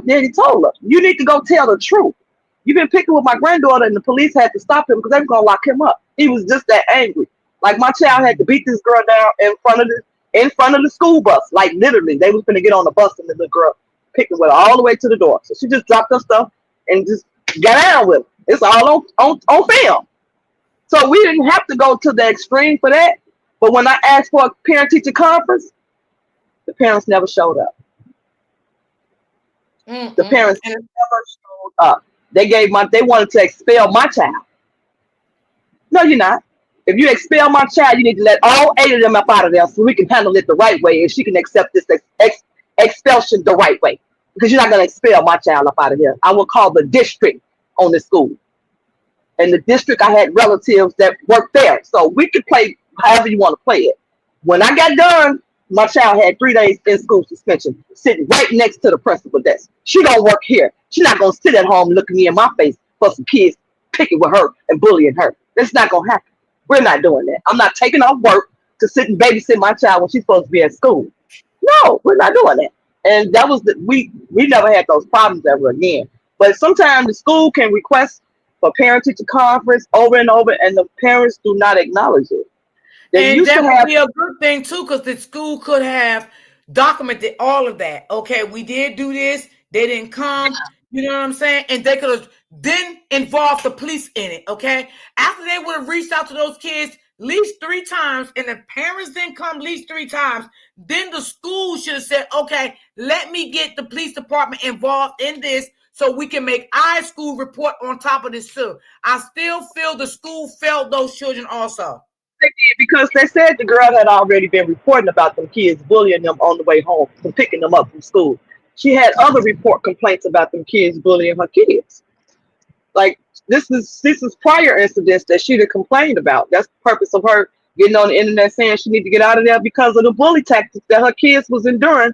daddy told her, "You need to go tell the truth. You've been picking with my granddaughter, and the police had to stop him because they were gonna lock him up." He was just that angry. Like my child had to beat this girl down in front of the school bus. Like literally, they was gonna get on the bus and the little girl picked her with her all the way to the door. So she just dropped her stuff and just got down with it. It's all on film. So we didn't have to go to the extreme for that. But when I asked for a parent teacher conference, the parents never showed up. The Mm-mm. parents never showed up. They wanted to expel my child. No, you're not. If you expel my child, you need to let all 8 of them up out of there so we can handle it the right way and she can accept this expulsion the right way. Because you're not going to expel my child up out of here. I will call the district on the school. And the district, I had relatives that worked there. So we could play however you want to play it. When I got done, my child had 3 days in school suspension, sitting right next to the principal desk. She don't work here. She's not going to sit at home looking me in my face for some kids picking with her and bullying her. That's not going to happen. We're not doing that. I'm not taking off work to sit and babysit my child when she's supposed to be at school. No, we're not doing that. And that was we never had those problems ever again. But sometimes the school can request for parent teacher conference over and over, and the parents do not acknowledge it. They And used to that would have be a good thing too, because the school could have documented all of that. Okay, we did do this, they didn't come, you know what I'm saying? And they could have then involved the police in it. Okay. After they would have reached out to those kids at least 3 times, and the parents didn't come at least 3 times, then the school should have said, okay, let me get the police department involved in this so we can make our school report on top of this too. I still feel the school failed those children also. they did because they said the girl had already been reporting about them kids bullying them on the way home from picking them up from school. She had other report complaints about them kids bullying her kids. Like this is prior incidents that she'd have complained about. That's the purpose of her getting on the internet saying she need to get out of there because of the bully tactics that her kids was enduring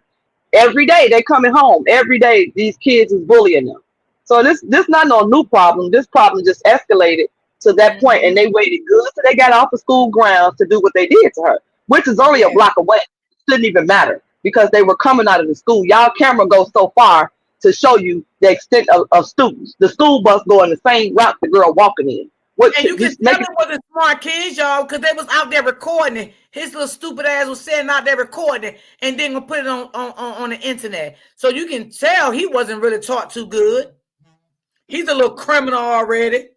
every day. They coming home every day. These kids is bullying them. So this not no new problem. This problem just escalated to that point, and Mhm. they waited good till they got off of school grounds to do what they did to her, which is only a Yeah. block away. It shouldn't even matter because they were coming out of the school. Y'all camera goes so far to show you the extent of students. The school bus going the same route the girl walking in. What And you can just tell make it? it wasn't smart kids, y'all, because they was out there recording it. His little stupid ass was sitting out there recording it and then gonna put it on the internet. So you can tell he wasn't really taught too good. He's a little criminal already.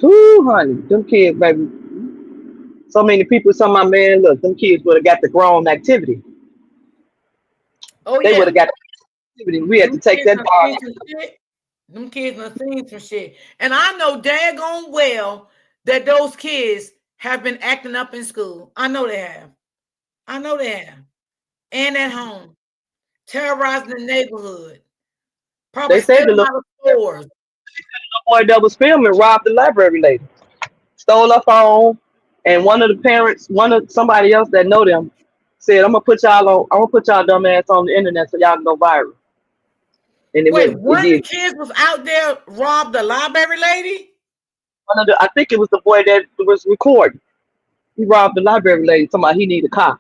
Whoo, honey, them kids, baby. So many people. Some of my man, look, them kids would have got the grown activity. Oh They would have yeah. got the activity. We had to Them take kids that done dog. seen some shit. Them kids done seen some shit. And I know daggone well that those kids have been acting up in school. I know they have. I know they have. And at home. Terrorizing the neighborhood. Probably They say the stealing little out of stores. boy that was filming robbed the library lady, stole her phone, and one of the parents, one of somebody else that know them, said, I'm gonna put y'all dumb ass on the internet so y'all can go viral." And Wait, it one of the did. kids was out there robbed the library lady? I think it was the boy that was recording. He robbed the library lady. Talking about he need a car.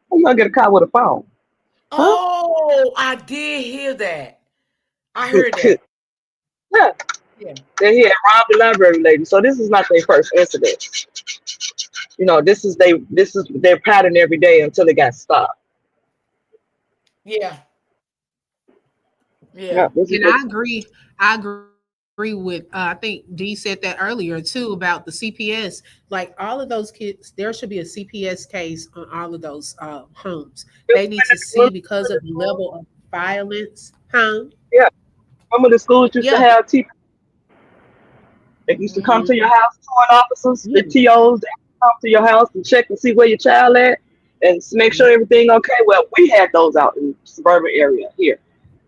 How you gonna get a car with a phone? Huh? Oh, I did hear that. I heard that. Yeah. Yeah. Then he had robbed the library lady. So this is not their first incident. This is their pattern every day until it got stopped. Yeah. Yeah. Yeah, this is And what I agree with. I think D said that earlier too about the CPS. Like all of those kids, there should be a CPS case on all of those homes. They need to see because of the level of violence. Huh? yeah. Some of the schools used to Yeah. have they used to come to Hmm. your house, touring officers, the Yeah. TOs, they would come to your house and check and see where your child at and make sure Yeah. everything okay. Well, we had those out in the suburban area here.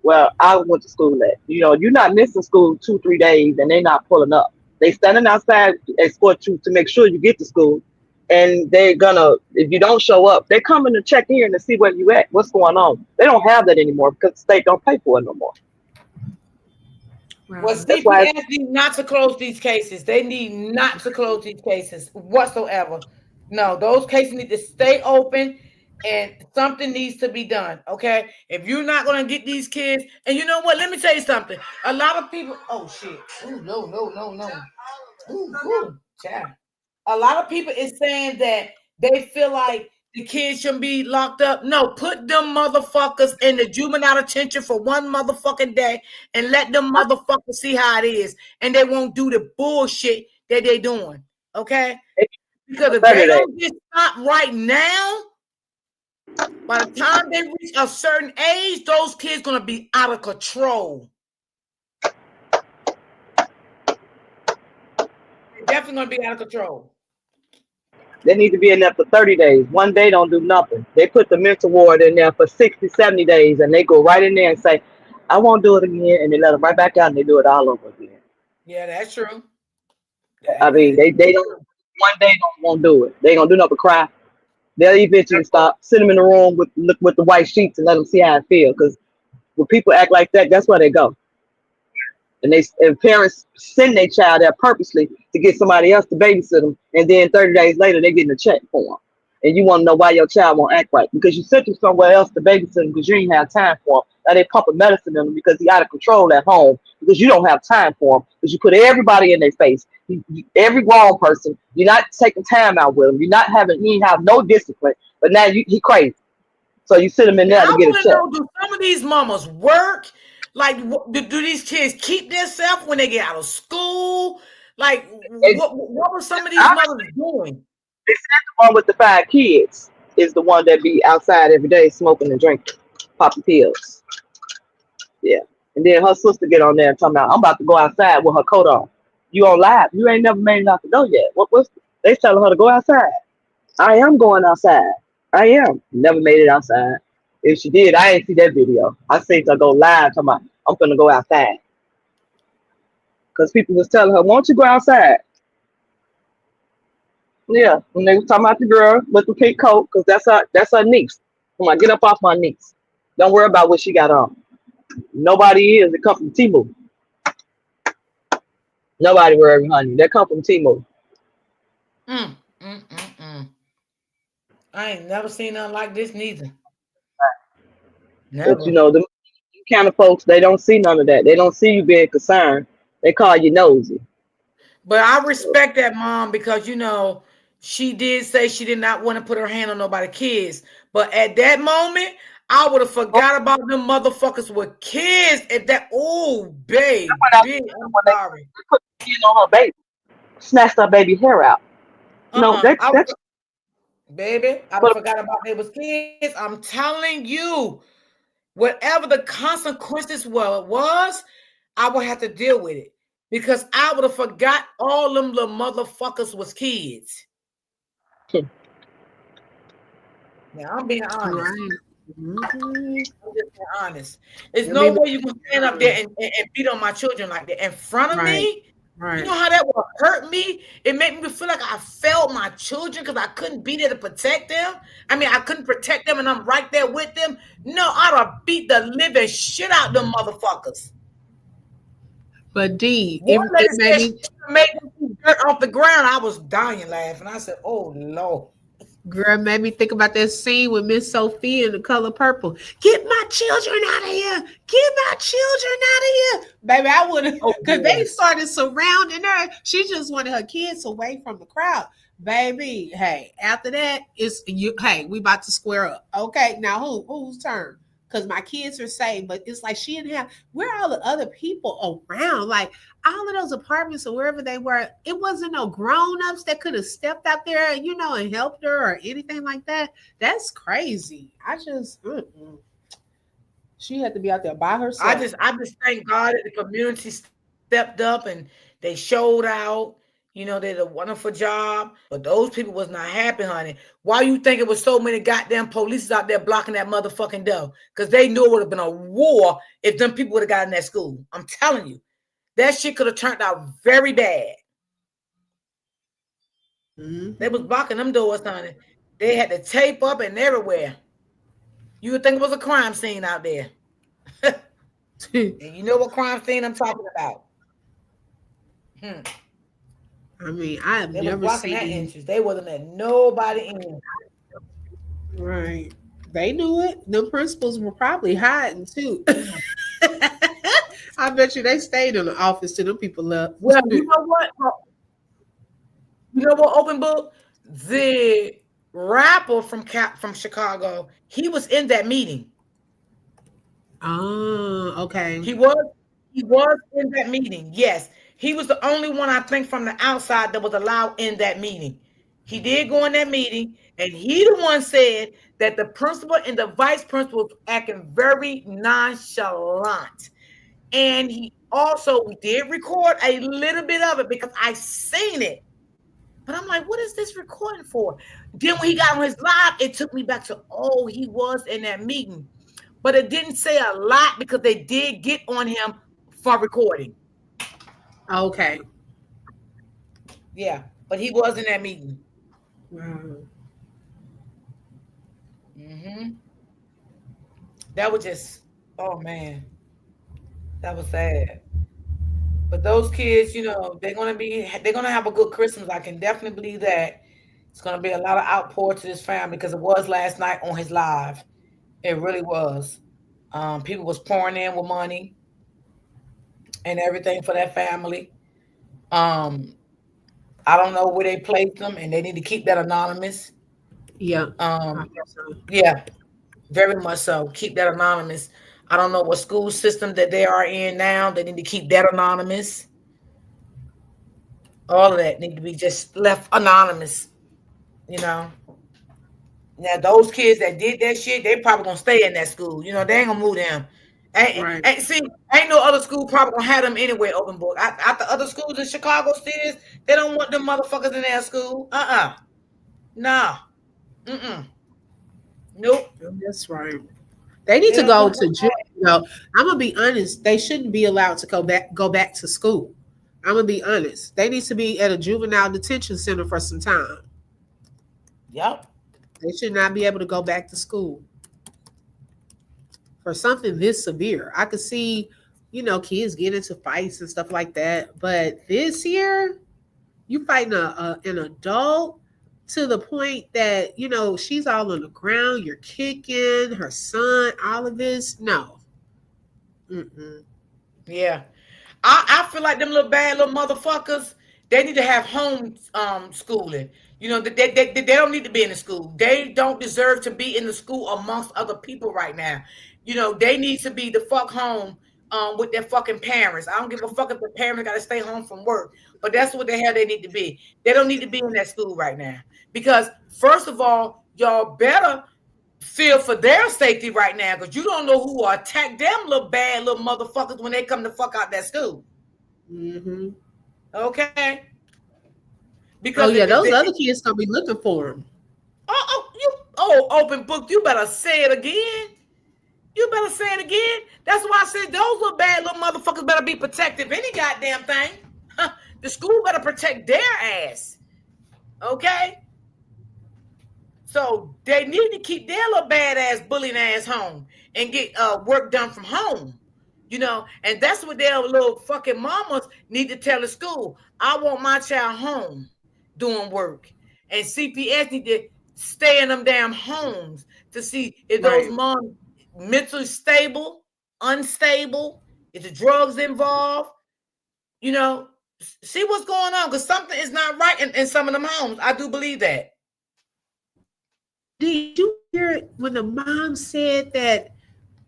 Well, I went to school at. You're not missing school 2, 3 days and they're not pulling up. They standing outside escort you to make sure you get to school. And they're gonna, if you don't show up, they're coming to check in and see where you at, what's going on. They don't have that anymore because the state don't pay for it no more. Well, Wow. That's why CPS need not to close these cases. They need not to close these cases whatsoever. No, those cases need to stay open and something needs to be done. Okay. If you're not going to get these kids, and you know what? Let me tell you something. A lot of people, oh shit. Ooh, no, no, no, no. Ooh, child. A lot of people is saying that they feel like the kids shouldn't be locked up. No, put them motherfuckers in the juvenile detention for one motherfucking day and let them motherfuckers see how it is. And they won't do the bullshit that they doing. Okay? Because if they Saturday. don't get stopped right now, by the time they reach a certain age, those kids gonna be out of control. They're definitely gonna be out of control. They need to be in there for 30 days. One day don't do nothing. They put the mental ward in there for 60, 70 days and they go right in there and say, I won't do it again. And they let them right back out and they do it all over again. Yeah, that's true. I mean, they don't, True. one day don't won't do it. They ain't gonna do nothing but cry. They'll eventually stop. Sit them in the room with the white sheets and let them see how it feels. Because when people act like that, that's where they go. And parents send their child there purposely to get somebody else to babysit them, and then 30 days later they getting a check for them. And you want to know why your child won't act right because you sent him somewhere else to babysit them because you ain't have time for him. Now they pumping medicine in him because he out of control at home because you don't have time for him because you put everybody in their face. Every grown person, you're not taking time out with him. You're not having he have no discipline. But now he crazy, so you sit him in And there I to get a want to check. know, do some of these mamas work? Like, do these kids keep themselves when they get out of school? Like, And what were some of these I mothers doing? They said the one with the 5 kids is the one that be outside every day smoking and drinking, popping pills. Yeah. And then her sister get on there and talking about, I'm about to go outside with her coat on. You on live. You ain't never made it out the door yet. They telling her to go outside. I am going outside. I am. Never made it outside. If she did, I ain't see that video. I seen her go live talking about, I'm gonna go outside. Because people was telling her, won't you go outside? Yeah, when they was talking about the girl with the pink coat, because that's her niece. Come on, get up off my niece. Don't worry about what she got on. Nobody is. It come from Timu. Nobody worry, honey. They come from Timu. Mm, mm, mm, mm. I ain't never seen nothing like this neither. But Never. the kind of folks, they don't see none of that. They don't see you being concerned. They call you nosy. But I respect that mom because she did say she did not want to put her hand on nobody's kids. But at that moment, I would have Oh, forgot about them motherfuckers with kids. If that, oh baby, when I I'm when sorry. they put the skin on her baby, snatched her baby hair out. No, I would, that's baby, I would but forgot about they was kids. I'm telling you, whatever the consequences was, I would have to deal with it because I would have forgot all them little motherfuckers was kids. Now I'm being honest. Right. Hmm. I'm just being honest. There's Let me no be way you can stand up there honest. and beat on my children like that in front of Right. me. You know Right. how that would hurt me? It made me feel like I failed my children because I couldn't be there to protect them. I mean, I couldn't protect them and I'm right there with them. No, I'd have beat the living shit out them motherfuckers. But D, One lady it made said she me, made them keep dirt off the ground. I was dying laughing. I said, "Oh Lord." girl, made me think about that scene with Miss Sophia in The Color Purple. Get my children out of here. Get my children out of here. Baby, I would have, Oh because they yes. started surrounding her. She just wanted her kids away from the crowd. Baby, hey, after that, it's you. Hey, we about to square up. Okay, now whose turn? Because my kids are safe, but it's like she didn't have. Where are all the other people around? Like all of those apartments or wherever they were, it wasn't no grown ups that could have stepped out there, and helped her or anything like that. That's crazy. She had to be out there by herself. I just thank God that the community stepped up and they showed out. They did a wonderful job, but those people was not happy, honey. Why you think it was so many goddamn police out there blocking that motherfucking door? Because they knew it would have been a war if them people would have got in that school. I'm telling you, that shit could have turned out very bad. They was Hmm. blocking them doors, honey. They had the tape up and everywhere. You would think it was a crime scene out there. And you know what crime scene I'm talking about. Hmm. I mean, I have They was never blocking that seen. entrance. They wasn't letting nobody in. Right. They knew it. The principals were probably hiding too. Mm. I bet you they stayed in the office till them people left. Well, you know what? You know what? Open book. The rapper from Chicago. He was in that meeting. Oh, okay. He was he was in that meeting. Yes, he was the only one I think from the outside that was allowed in that meeting. He did go in that meeting, and he the one said that the principal and the vice principal was acting very nonchalant. And he also did record a little bit of it because I seen it. But I'm like, what is this recording for? Then when he got on his live, it took me back to, oh, he was in that meeting. But it didn't say a lot because they did get on him for recording. Okay. Yeah, but he was in that meeting. Wow. Hmm. That was just, oh man, that was sad. But those kids, they're gonna have a good Christmas. I can definitely believe that. It's gonna be a lot of outpour to this family because it was last night on his live. It really was. People was pouring in with money and everything for that family. Um, I don't know where they placed them, and they need to keep that anonymous. Yeah. I Um, guess so. yeah, very much so. Keep that anonymous. I don't know what school system that they are in now. They need to keep that anonymous. All of that need to be just left anonymous. You know. Now those kids that did that shit, they probably gonna stay in that school. They ain't gonna move them. Right. See, ain't no other school probably gonna have them anyway. Open book. At the other schools in Chicago cities, they don't want them motherfuckers in their school. Nah. Mm-mm. Nope. That's right. They need They to don't go want to them. jail. I'm gonna be honest. They shouldn't be allowed to go back to school. I'm gonna be honest. They need to be at a juvenile detention center for some time. Yep. They should not be able to go back to school for something this severe. I could see, kids get into fights and stuff like that, but this year, you fighting an adult to the point that she's all on the ground. You're kicking her son. All of this, no. Mm-mm. Yeah. I feel like them little bad little motherfuckers. They need to have home schooling. They don't need to be in the school. They don't deserve to be in the school amongst other people right now. They need to be the fuck home with their fucking parents. I don't give a fuck if the parents got to stay home from work, but that's what the hell they need to be. They don't need to be in that school right now because first of all, y'all better feel for their safety right now because you don't know who will attack them little bad little motherfuckers when they come to fuck out that school. Mm-hmm. Okay, Oh because yeah, if those they, other kids gonna be looking for him. open book, you better say it again. You better say it again. That's why I said those little bad little motherfuckers better be protected. Any goddamn thing. The school better protect their ass. Okay? So they need to keep their little badass bullying ass home and get work done from home. And that's what their little fucking mamas need to tell the school. I want my child home doing work. And CPS need to stay in them damn homes to see if those Right. moms mentally stable, unstable, if the drugs involved, you know, see what's going on because something is not right in some of them homes. I do believe that. Did you hear it when the mom said that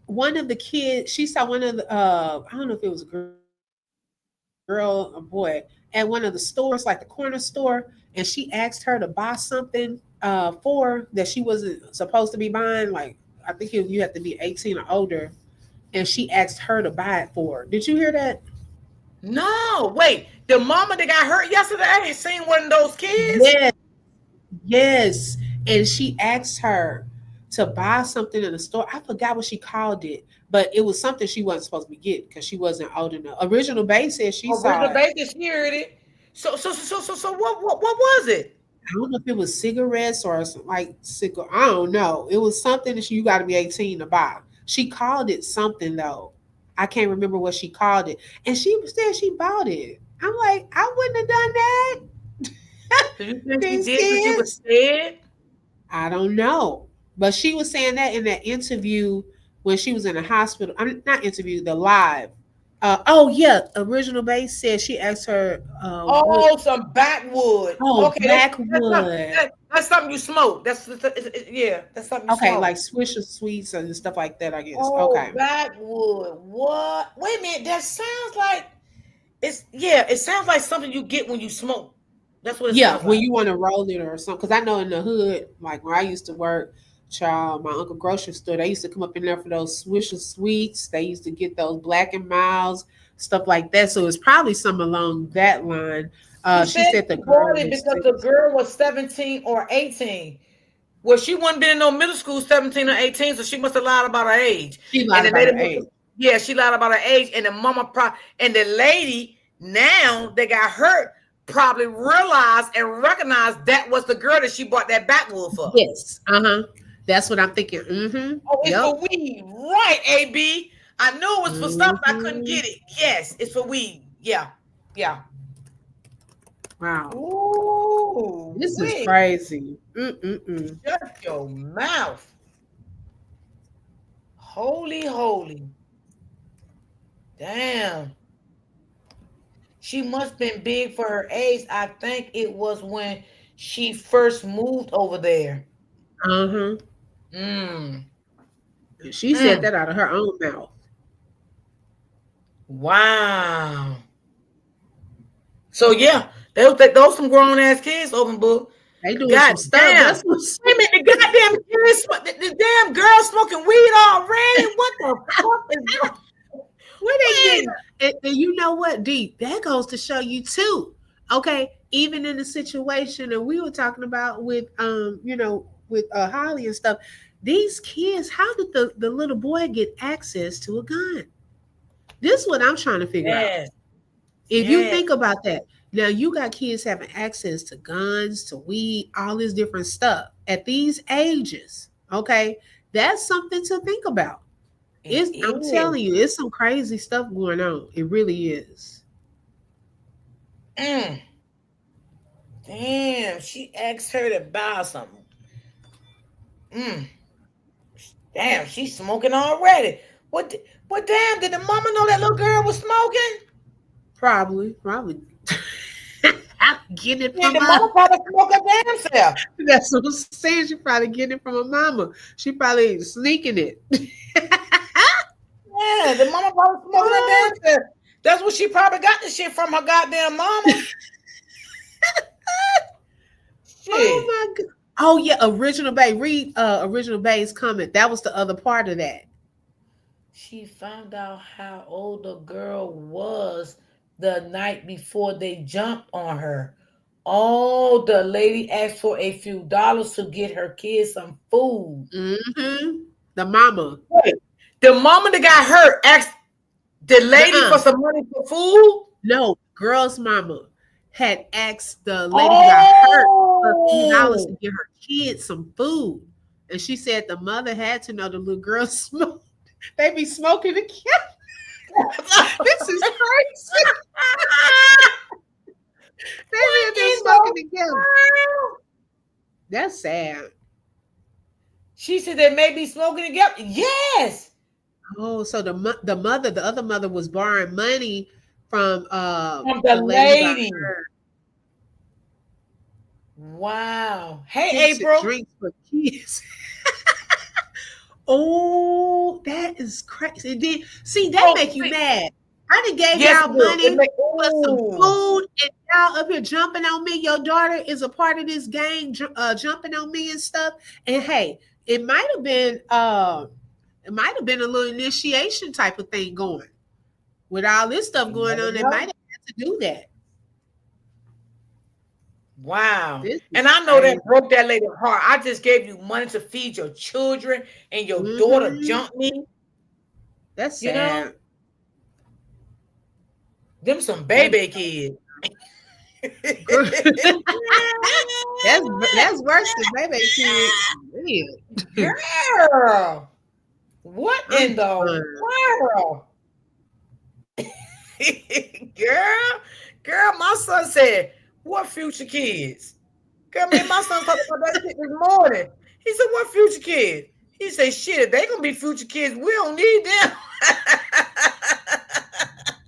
one of the kids, she saw one of the, I don't know if it was a girl or boy, at one of the stores, like the corner store, and she asked her to buy something for that she wasn't supposed to be buying. Like, I think you have to be 18 or older, and she asked her to buy it for her. Did you hear that? No, wait. The mama that got hurt yesterday, I ain't seen one of those kids. Yes, yes. And she asked her to buy something in the store. I forgot what she called it, but it was something she wasn't supposed to be getting because she wasn't old enough. Original Base said she saw Original it. Bacon, she heard it. So what was it? I don't know if it was cigarettes or like cigar. I don't know. It was something that you got to be 18 to buy. She called it something though. I can't remember what she called it, and she said she bought it. I'm like, I wouldn't have done that. Do you think she These did because she was kids. scared? I don't know. But she was saying that in that interview when she was in the hospital. I mean, not interview, the live. Oh yeah, Original Base said she asked her what. Oh, some backwood. Oh, Okay, Blackwood. that's something you smoke. Yeah, that's something you Okay, like smoke. Swisher Sweets and stuff like that. I guess. Oh, Okay. backwood. What? Wait a minute. That sounds like it sounds like something you get when you smoke. That's what it Yeah, sounds when like. you want to roll it or something. Because I know in the hood, like where I used to work, child, my uncle grocery store, they used to come up in there for those Swisher Sweets. They used to get those Black and Miles, stuff like that. So it's probably some along that line. She She said said the she bought girl it was because the 16. girl was 17 or 18. Well, she wasn't been in no middle school 17 or 18, so she must have lied about her age. She And lied the about lady her must age. have, yeah, she lied about her age. And the and the lady now that got hurt probably realized and recognized that was the girl that she bought that backwood for. Yes. Uh-huh. That's what I'm thinking. Mm-hmm. Oh, it's Yep. for weed. Right, AB. I knew it was for something. I couldn't Hmm. get it. Yes, it's for weed. Yeah. Yeah. Wow. Ooh, This is wait. crazy. Mm-mm-mm. Shut your mouth. Holy, holy. Damn. She must have been big for her age. I think it was when she first moved over there. Uh-huh. Mm. She said Mm. that out of her own mouth. Wow. So yeah, those some grown ass kids open book. They doing God some stuff. damn. That's what Wait a minute, the goddamn kids, the damn girl smoking weed already. What the fuck is going? where they Wait. getting. And you know what, Deep? That goes to show you too. Okay, even in the situation that we were talking about with with Holly and stuff, these kids, how did the little boy get access to a gun? This is what I'm trying to figure out. Yes, If you yes. think about that, now you got kids having access to guns, to weed, all this different stuff at these ages. Okay, that's something to think about. It It's, I'm is. telling you, it's some crazy stuff going on. It really is. Mm. Damn, she asked her to buy something. Mm. Damn, she's smoking already. What damn, did the mama know that little girl was smoking? Probably, probably. getting it Yeah, from the her. mama probably smoke her damn self. That's what I'm saying. She probably getting it from her mama. She probably sneaking it. Yeah, the mama probably smoking her Oh, damn self. That's what she probably got the shit from her goddamn mama. oh Shit. my god. Oh yeah, original Bay. Read original Bay's comment. That was the other part of that. She found out how old the girl was the night before they jumped on her. Oh, the lady asked for a few dollars to get her kids some food. Mm-hmm. The mama. Wait, the mama that got hurt asked the lady Nuh-uh. for some money for food? No, girl's mama had asked the lady who got hurt for a few dollars to Oh, get her kids some food. And she said the mother had to know the little girl smoke. They be smoking together. This is crazy. They be what in there in smoking the together. world? That's sad. She said they may be smoking together. Yes. Oh, so the mother, the other mother was borrowing money from From the the lady who got lady. hurt. Wow. Hey, Fix it, April. drinks for kids. Oh, that is crazy. Then see that Oh, make you mad. I done gave yes, y'all it do. It money make, for some ooh. food, and y'all up here jumping on me. Your daughter is a part of this gang, jumping on me and stuff. And hey, it might have been a little initiation type of thing going with all this stuff You going never on. It might know. have had to do that. Wow. This And is I know crazy. that broke that lady's heart. I just gave you money to feed your children and your daughter Hmm. jumped me. That's You know, sad. them some That baby kids. girl, that's worse than baby kids. Man. Girl, what I'm in the done. world? girl, girl, my son said, what future kids? Girl, me and my son talked about that shit this morning. He said, what future kids? He said, shit, they gonna be future kids. We don't need them.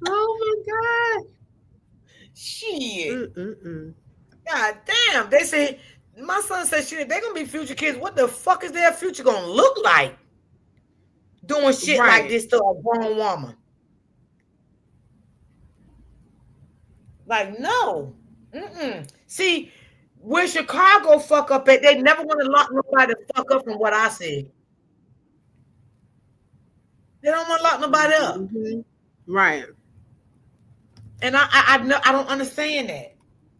Oh my Shit. god. Mm-mm-mm. God damn. They say, my son said, shit, they gonna be future kids. What the fuck is their future gonna look like? Doing shit like Right. this to a grown woman. Like, no. Mm-mm. See, where Chicago fuck up at, they never want to lock nobody the fuck up from what I said. They don't want to lock nobody up. Mhm. Right. And I know I don't understand that.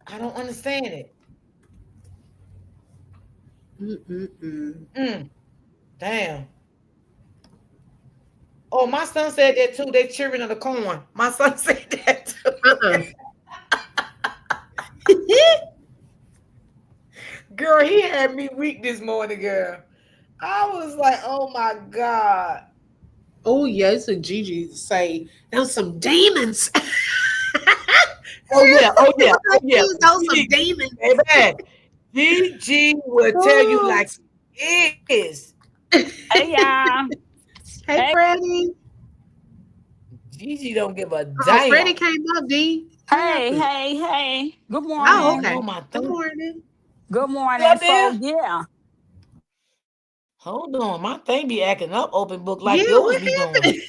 I don't understand it. Mm-mm-mm. Mm, damn. Oh, my son said that too. They cheering on the corn. My son said that Uh-uh. too. Girl, he had me weak this morning, girl. I was like, oh my God. Oh yes, and Gigi say those some demons. Oh yeah, oh yeah, oh Like yeah. you, those some Gigi, demons. baby. Gigi will tell you Oh. like it is. Hey y'all. Hey Hey, Freddie. Gigi don't give a Oh, Freddie damn. came up, D. What hey, happened? hey, hey. Good Oh, Oh morning. no, okay. my Good thing. morning. Good You morning. up there? So yeah. Hold on, my thing be acting up open book like Yeah, yours what be doing. happened?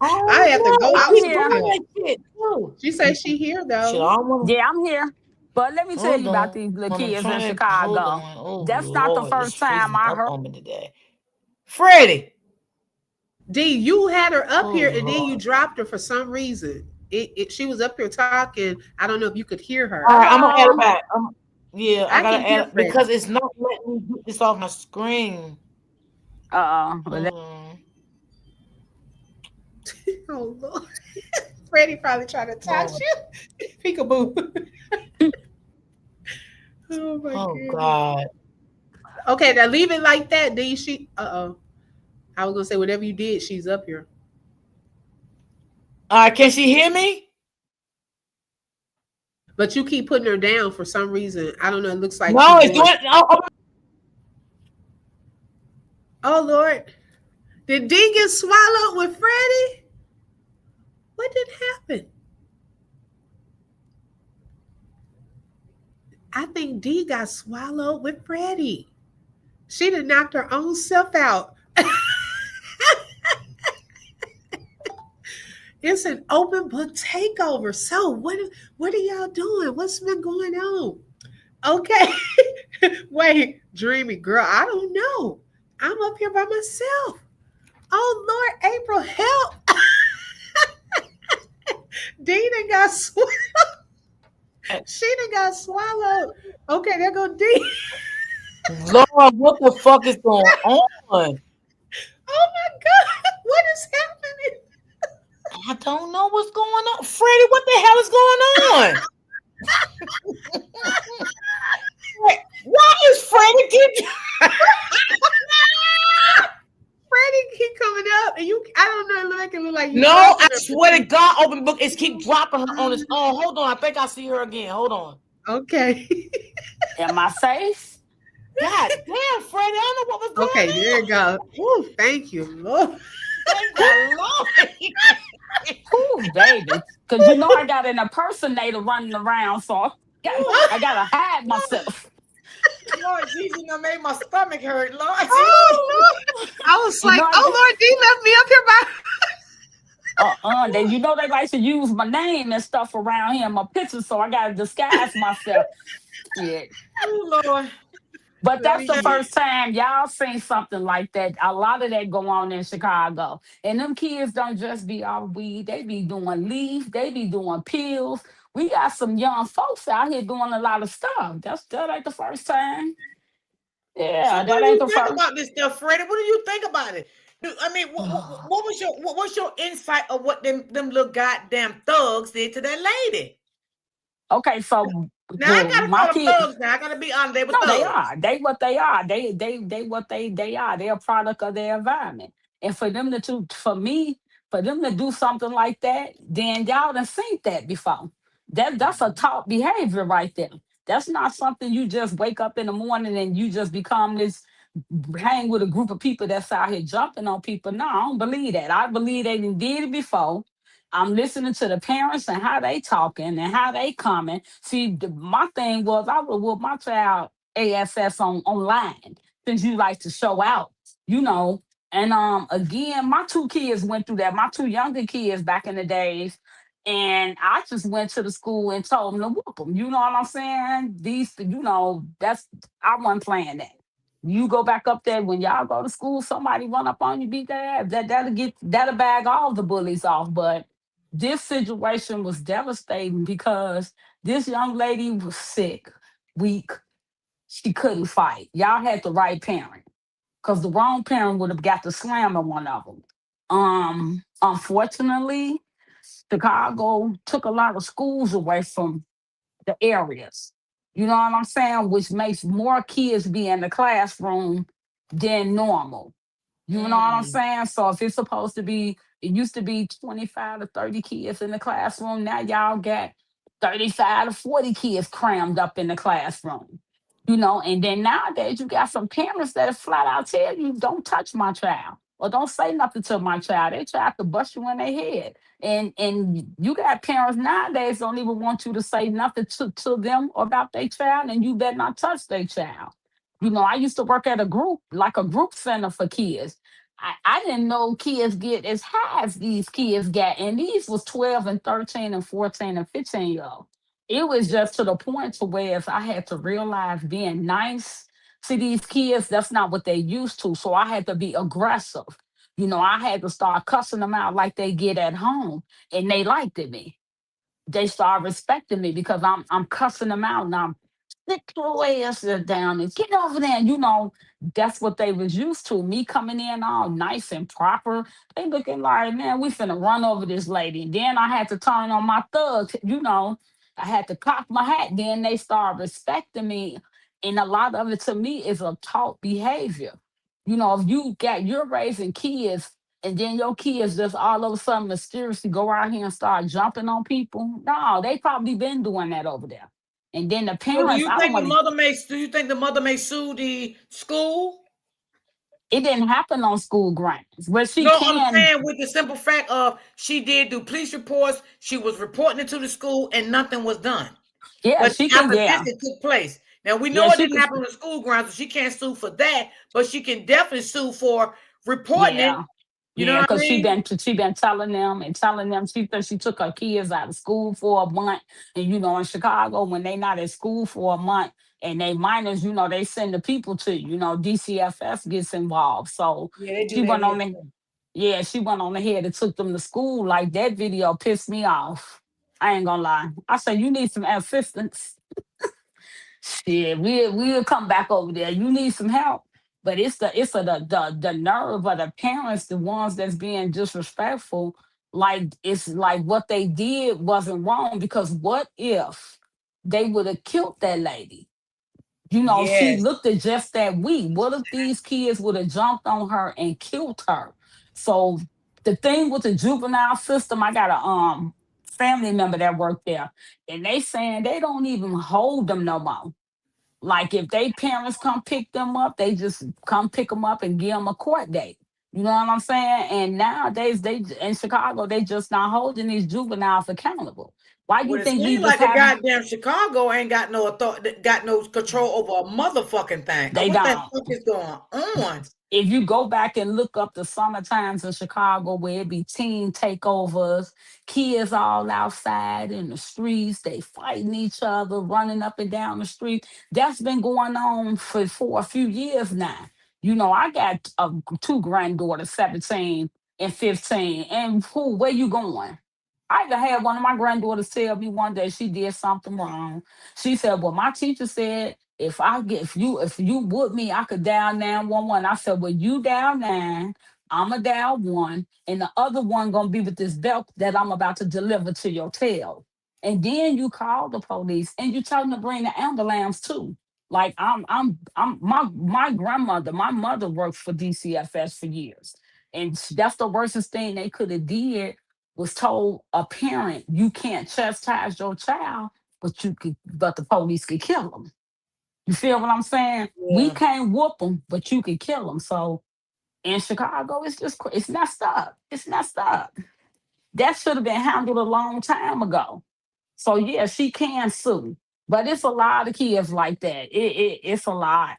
I I don't have to know. go It I'm out keep here. doing again. that shit too. She says she here Shit, though. I don't want Yeah, I'm here. But let me to tell hold you about on. these little I'm kids in trying to hold Chicago. on. Oh That's not the Lord, it's first time freezing I up heard. on me today. Freddie. D, you had her up Oh here and then you Lord. dropped her for some reason. She was up here talking. I don't know if you could hear her. All right, I'm gonna add it Hello. back. Yeah, I I can gotta hear add it because Freddie. it's not letting me get this off my screen. Well, Hold on. Oh Lord. Freddie probably trying to touch Oh, you. Peekaboo. Oh my oh goodness. God. Okay, now leave it like that. Then she I was gonna say whatever you did, she's up here. All right, can she hear me? But you keep putting her down for some reason. I don't know. It looks like No, she's it's doing. doing. Oh, Oh Lord. Did D get swallowed with Freddie? What did happen? I think D got swallowed with Freddie. She done knocked her own self out. It's an open book takeover. So what are y'all doing? What's been going on? Okay. Wait, dreamy girl. I don't know. I'm up here by myself. Oh Lord, April, help. Dee done got she done got swallowed. Okay, there go D. Lord, what the fuck is going on? Oh my God, what is happening? I don't know what's going on. Freddie, what the hell is going on? Why is Freddie keep Freddie keep coming up, and I don't know, it look like you. No, I swear to God, open book is keep dropping her on its own. Hold on, I think I see her again. Hold on. Okay. Am I safe? God damn, Freddie, I don't know what was going Okay, on. there you go. Woo, thank you, Lord. Thank the Lord. Ooh, baby. Because you know I got an impersonator running around, so I gotta hide myself. Lord Jesus, that made my stomach hurt. Lord Jesus. Oh Lord. I was You like, know oh Lord, D left me up here by. then you know they like to use my name and stuff around here, my picture, so I gotta disguise myself. Yeah. Oh Lord. But Let that's me the get. first time y'all seen something like that. A lot of that go on in Chicago. And them kids don't just be off weed. They be doing leaf. They be doing pills. We got some young folks out here doing a lot of stuff. That ain't the first time. So Yeah, what that do ain't you the think first. about this stuff, Freddie? What do you think about it? I mean, what was what's your insight of what them little goddamn thugs did to that lady? Okay, so Now I gotta my call them kid. thugs. Now I gotta be honest, they were No, they thugs. are. They what they are. They what they are. They're a product of their environment. And for them for me, for them to do something like that, then y'all done seen that before. That's a taught behavior right there. That's not something you just wake up in the morning and you just become this hang with a group of people that's out here jumping on people. No, I don't believe that. I believe they done did it before. I'm listening to the parents and how they talking and how they coming. See, my thing was I would whoop my child ASS online since you like to show out, you know. And again, my two kids went through that. My two younger kids back in the days, and I just went to the school and told them to whoop them. You know what I'm saying? That's I wasn't playing that. You go back up there when y'all go to school, somebody run up on you, beat their ass. That'll bag all the bullies off. But this situation was devastating because this young lady was sick, weak. She couldn't fight. Y'all had the right parent because the wrong parent would have got the slam on one of them. Unfortunately, Chicago took a lot of schools away from the areas. You know what I'm saying? Which makes more kids be in the classroom than normal. You know what I'm Mm. saying? So if it's supposed to be, it used to be 25 to 30 kids in the classroom. Now y'all got 35 to 40 kids crammed up in the classroom. And then nowadays you got some parents that flat out tell you, don't touch my child or don't say nothing to my child. They try to bust you in their head. And you got parents nowadays don't even want you to say nothing to them about their child, and you better not touch their child. I used to work at a group center for kids. I didn't know kids get as high as these kids get. And these was 12 and 13 and 14 and 15-year old. It was just to the point to where if I had to realize being nice to these kids, that's not what they used to. So I had to be aggressive. I had to start cussing them out like they get at home. And they liked it me. They start respecting me because I'm cussing them out and I'm sit your ass down and get over there. And that's what they was used to. Me coming in all nice and proper. They looking like, man, we finna run over this lady. And then I had to turn on my thugs. I had to cock my hat. Then they start respecting me. And a lot of it to me is a taught behavior. If you're raising kids and then your kids just all of a sudden mysteriously go out here and start jumping on people. No, they probably been doing that over there. And then the So parents, I don't want to. do you think the mother may sue the school? It didn't happen on school grounds, but she No, I'm can. saying with the simple fact of she did do police reports, she was reporting it to the school, and nothing was done. Yeah, But she can. after this, Yeah, it took place. Now we yeah, know it she didn't could. happen on the school grounds, so she can't sue for that. But she can definitely sue for reporting it. Yeah, You know yeah, what I because mean? she been telling them and telling them she said she took her kids out of school for a month, and in Chicago when they not at school for a month and they minors, they send the people to DCFS gets involved. So Yeah, they do she that went here on the too. yeah she went on ahead and took them to school. Like that video pissed me off. I ain't gonna lie. I said you need some assistance. Shit, we'll come back over there. You need some help. But it's the nerve of the parents, the ones that's being disrespectful. Like it's like what they did wasn't wrong because what if they would have killed that lady? She Yes. looked at just that week. What if these kids would have jumped on her and killed her? So the thing with the juvenile system, I got a family member that worked there, and they saying they don't even hold them no more. Like if they parents come pick them up, they just come pick them up and give them a court date. You know what I'm saying? And nowadays, they in Chicago, they just not holding these juveniles accountable. Why you Well, it think we seems was like the having? goddamn Chicago ain't got no authority, got no control over a motherfucking thing. They What the don't. fuck is going on? If you go back and look up the summer times in Chicago where it be teen takeovers, kids all outside in the streets, they fighting each other, running up and down the street. That's been going on for a few years now. I got two granddaughters, 17 and 15. And where you going? I even had one of my granddaughters tell me one day she did something wrong. She said, "Well, my teacher said if you with me, I could dial 911." I said, "Well, you dial nine, I'ma dial one, and the other one gonna be with this belt that I'm about to deliver to your tail. And then you call the police and you tell them to bring the ambulance too." Like I'm my grandmother, my mother worked for DCFS for years. And that's the worstest thing they could have did was told a parent you can't chastise your child, but the police could kill them. You feel what I'm saying? We Yeah. can't whoop them, but you can kill them. So in Chicago, it's messed up. It's messed up. That should have been handled a long time ago. So yeah, she can sue, but it's a lot of kids like that. It's a lot.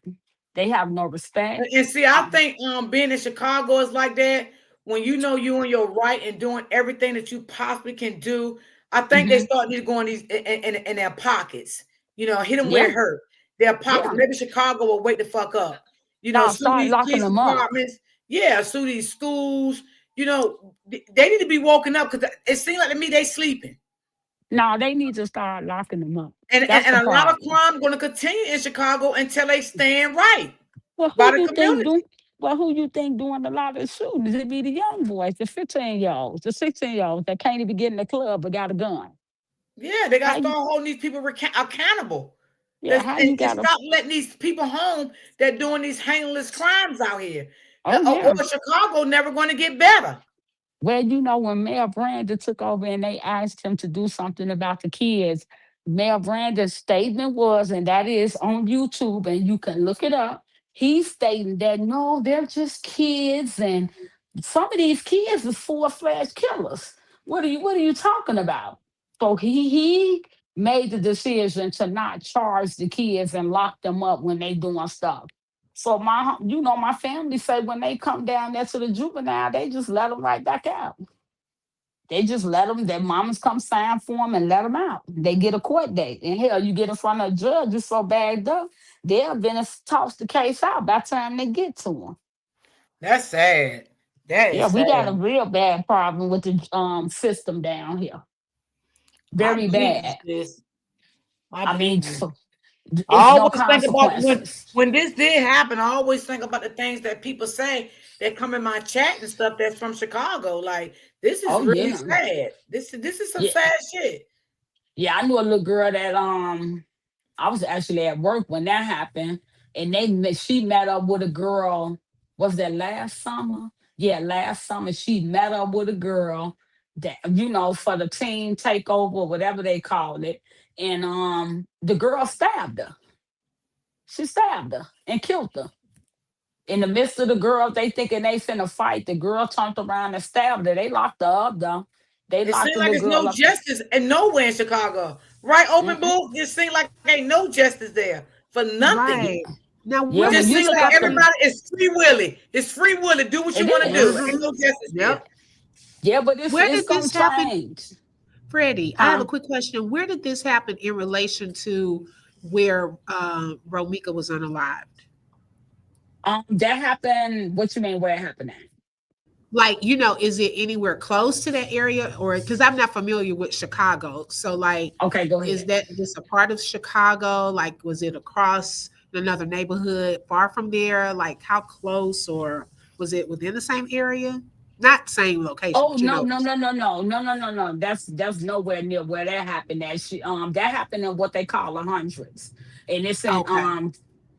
They have no respect. And see, I Um, think being in Chicago is like that. When you know you in your right and doing everything that you possibly can do, I think they mhm. start need to go in these in their pockets. Hit them where Yeah, it hurt. Their pockets. yeah. Maybe Chicago will wake the fuck up. No, Sue start these locking police them up. departments. Yeah, sue these schools. They need to be woken up because it seems like to me they sleeping. No, they need to start locking them up. And, and, That's and the a lot of problem. crime going to continue in Chicago until they stand right Well, by who the you think community. do? Well, who you think doing a lot of the shootings? It be the young boys, the 15-year-olds, the 16-year-olds that can't even get in the club but got a gun. Yeah, they got How to you? start holding these people accountable. Yeah, Let's, how and, you and got a? stop letting these people home that doing these heinous crimes out here. Oh Or yeah. Chicago never going to get better. Well, when Mayor Brandon took over and they asked him to do something about the kids, Mayor Brandon's statement was, and that is on YouTube, and you can look it up. He's stating that no, they're just kids, and some of these kids is full-fledged killers. What are you talking about? So he made the decision to not charge the kids and lock them up when they doing stuff. So my family say when they come down there to the juvenile, they just let them right back out. They just let them. Their mamas come sign for them and let them out. They get a court date, and hell, you get in front of a judge, it's so bagged up, they'll then toss the case out by the time they get to them. That's sad. That Yeah, is we got a sad. real bad problem with the system down here. I Very believe you, bad. sis. I I mean, believe you. it's I no always think about when consequences. when this did happen. I always think about the things that people say that come in my chat and stuff that's from Chicago. Like this is Oh really yeah, sad. This is some yeah, sad shit. yeah. I knew a little girl that I was actually at work when that happened, and she met up with a girl. Was that last summer? Yeah, last summer she met up with a girl that for the team takeover, whatever they called it, and the girl stabbed her. She stabbed her and killed her. In the midst of the girls, they thinking they finna fight. The girl turned around and stabbed her. They locked her up though. They It locked seems the like little it's no girl up. justice and nowhere in Chicago. Right, open Mm-mm. book. Just seem like ain't no justice there for nothing. Yeah, Right. Now, It yeah. where When did just you seems this look like up the, happen? everybody is free willy. It's free willy. Do what you it want to do. is. Ain't Mm-hmm. no justice there. Yep. Yeah, but Where it's did gonna this happen, change, Freddie? I have a huh? quick question. Where did this happen in relation to where Romika was unalived? That happened. What you mean? Where it happened at? Like, is it anywhere close to that area? Or because I'm not familiar with Chicago. So, like, Okay, go is ahead. that just a part of Chicago? Like, was it across another neighborhood far from there? Like, how close, or was it within the same area? Not same location, Oh but you no, know. no, no, no, no, no, no, no, no. That's nowhere near where that happened. That happened in what they call the hundreds, and it's in Okay.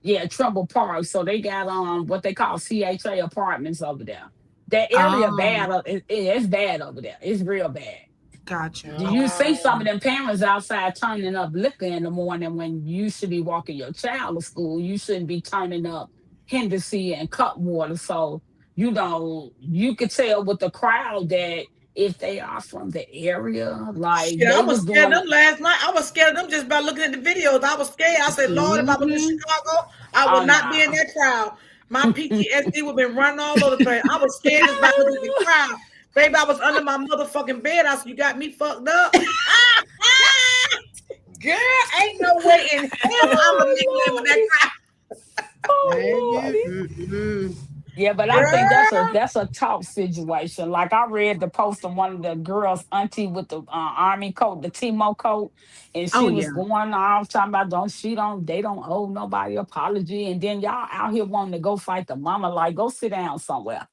yeah, Trumbull Park. So they got what they call CHA apartments over there. That area Oh, bad. It's bad over there. It's real bad. gotcha. Do you Okay. see some of Um, them parents outside turning up liquor in the morning when you should be walking your child to school? You shouldn't be turning up Hennessy and cut water. So, you could tell with the crowd that if they are from the area, like shit, I they was was scared of doing, them last night. I was scared of them just by looking at the videos. I was scared. I said, Lord, if I was in Hmm. Chicago, I would oh not be in no. that crowd. My PTSD would have been running all over the place. I was scared just by looking at the crowd. Baby, I was under my motherfucking bed. I said, you got me fucked up. Girl, ain't no way in hell I'm a mingle in with Oh that Lordy. Oh Baby. Lordy. Mm-mm. Yeah, but I think that's a crowd. that's a tough situation. Like I read the post of one of the girls' auntie with the army coat, the Timo coat, and Oh, she was yeah. going off talking about they don't owe nobody apology, and then y'all out here wanting to go fight the mama. Like go sit down somewhere.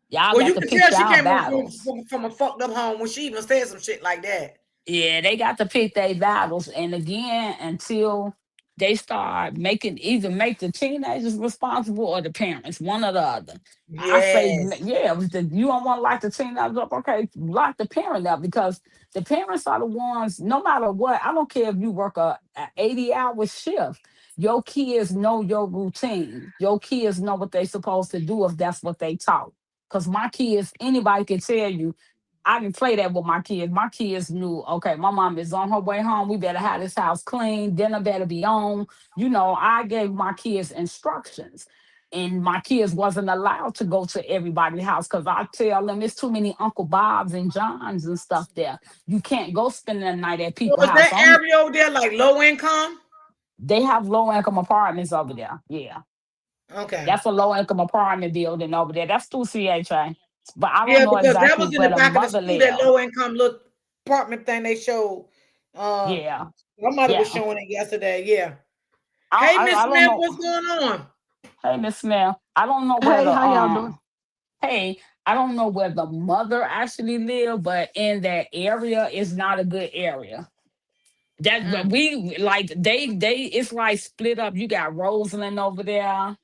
Y'all Well, got you to can pick tell she y'all came battles. from a fucked up home when she even said some shit like that. Yeah, they got to pick their battles. And again, until they start make the teenagers responsible or the parents, one or the other. I say, Yes. yeah, you don't want to lock the teenagers up. Okay, lock the parent up because the parents are the ones, no matter what, I don't care if you work a 80-hour shift. Your kids know your routine. Your kids know what they're supposed to do if that's what they taught. Because my kids, anybody can tell you, I didn't play that with my kids. My kids knew, okay, my mom is on her way home. We better have this house clean. Dinner better be on. I gave my kids instructions. And my kids wasn't allowed to go to everybody's house because I tell them it's too many Uncle Bobs and Johns and stuff there. You can't go spend the night at So people's is house. that Only area over there like low income? they have low income apartments over there. Yeah. Okay. That's a low income apartment building over there. That's through CHA. But I don't Yeah, know because that exactly was in the where the back of the mother school, that live. low income little apartment thing they showed. Uh, Yeah. somebody was Yeah. showing it yesterday. Yeah. I, Hey, I Miss I don't Smith, know. what's going on? Hey, Miss Smith, I don't know where Hey, the how y'all doing? hey, I don't know where the mother actually live, but in that area is not a good area. That but Mm, we like they it's like split up. You got Roseland over there.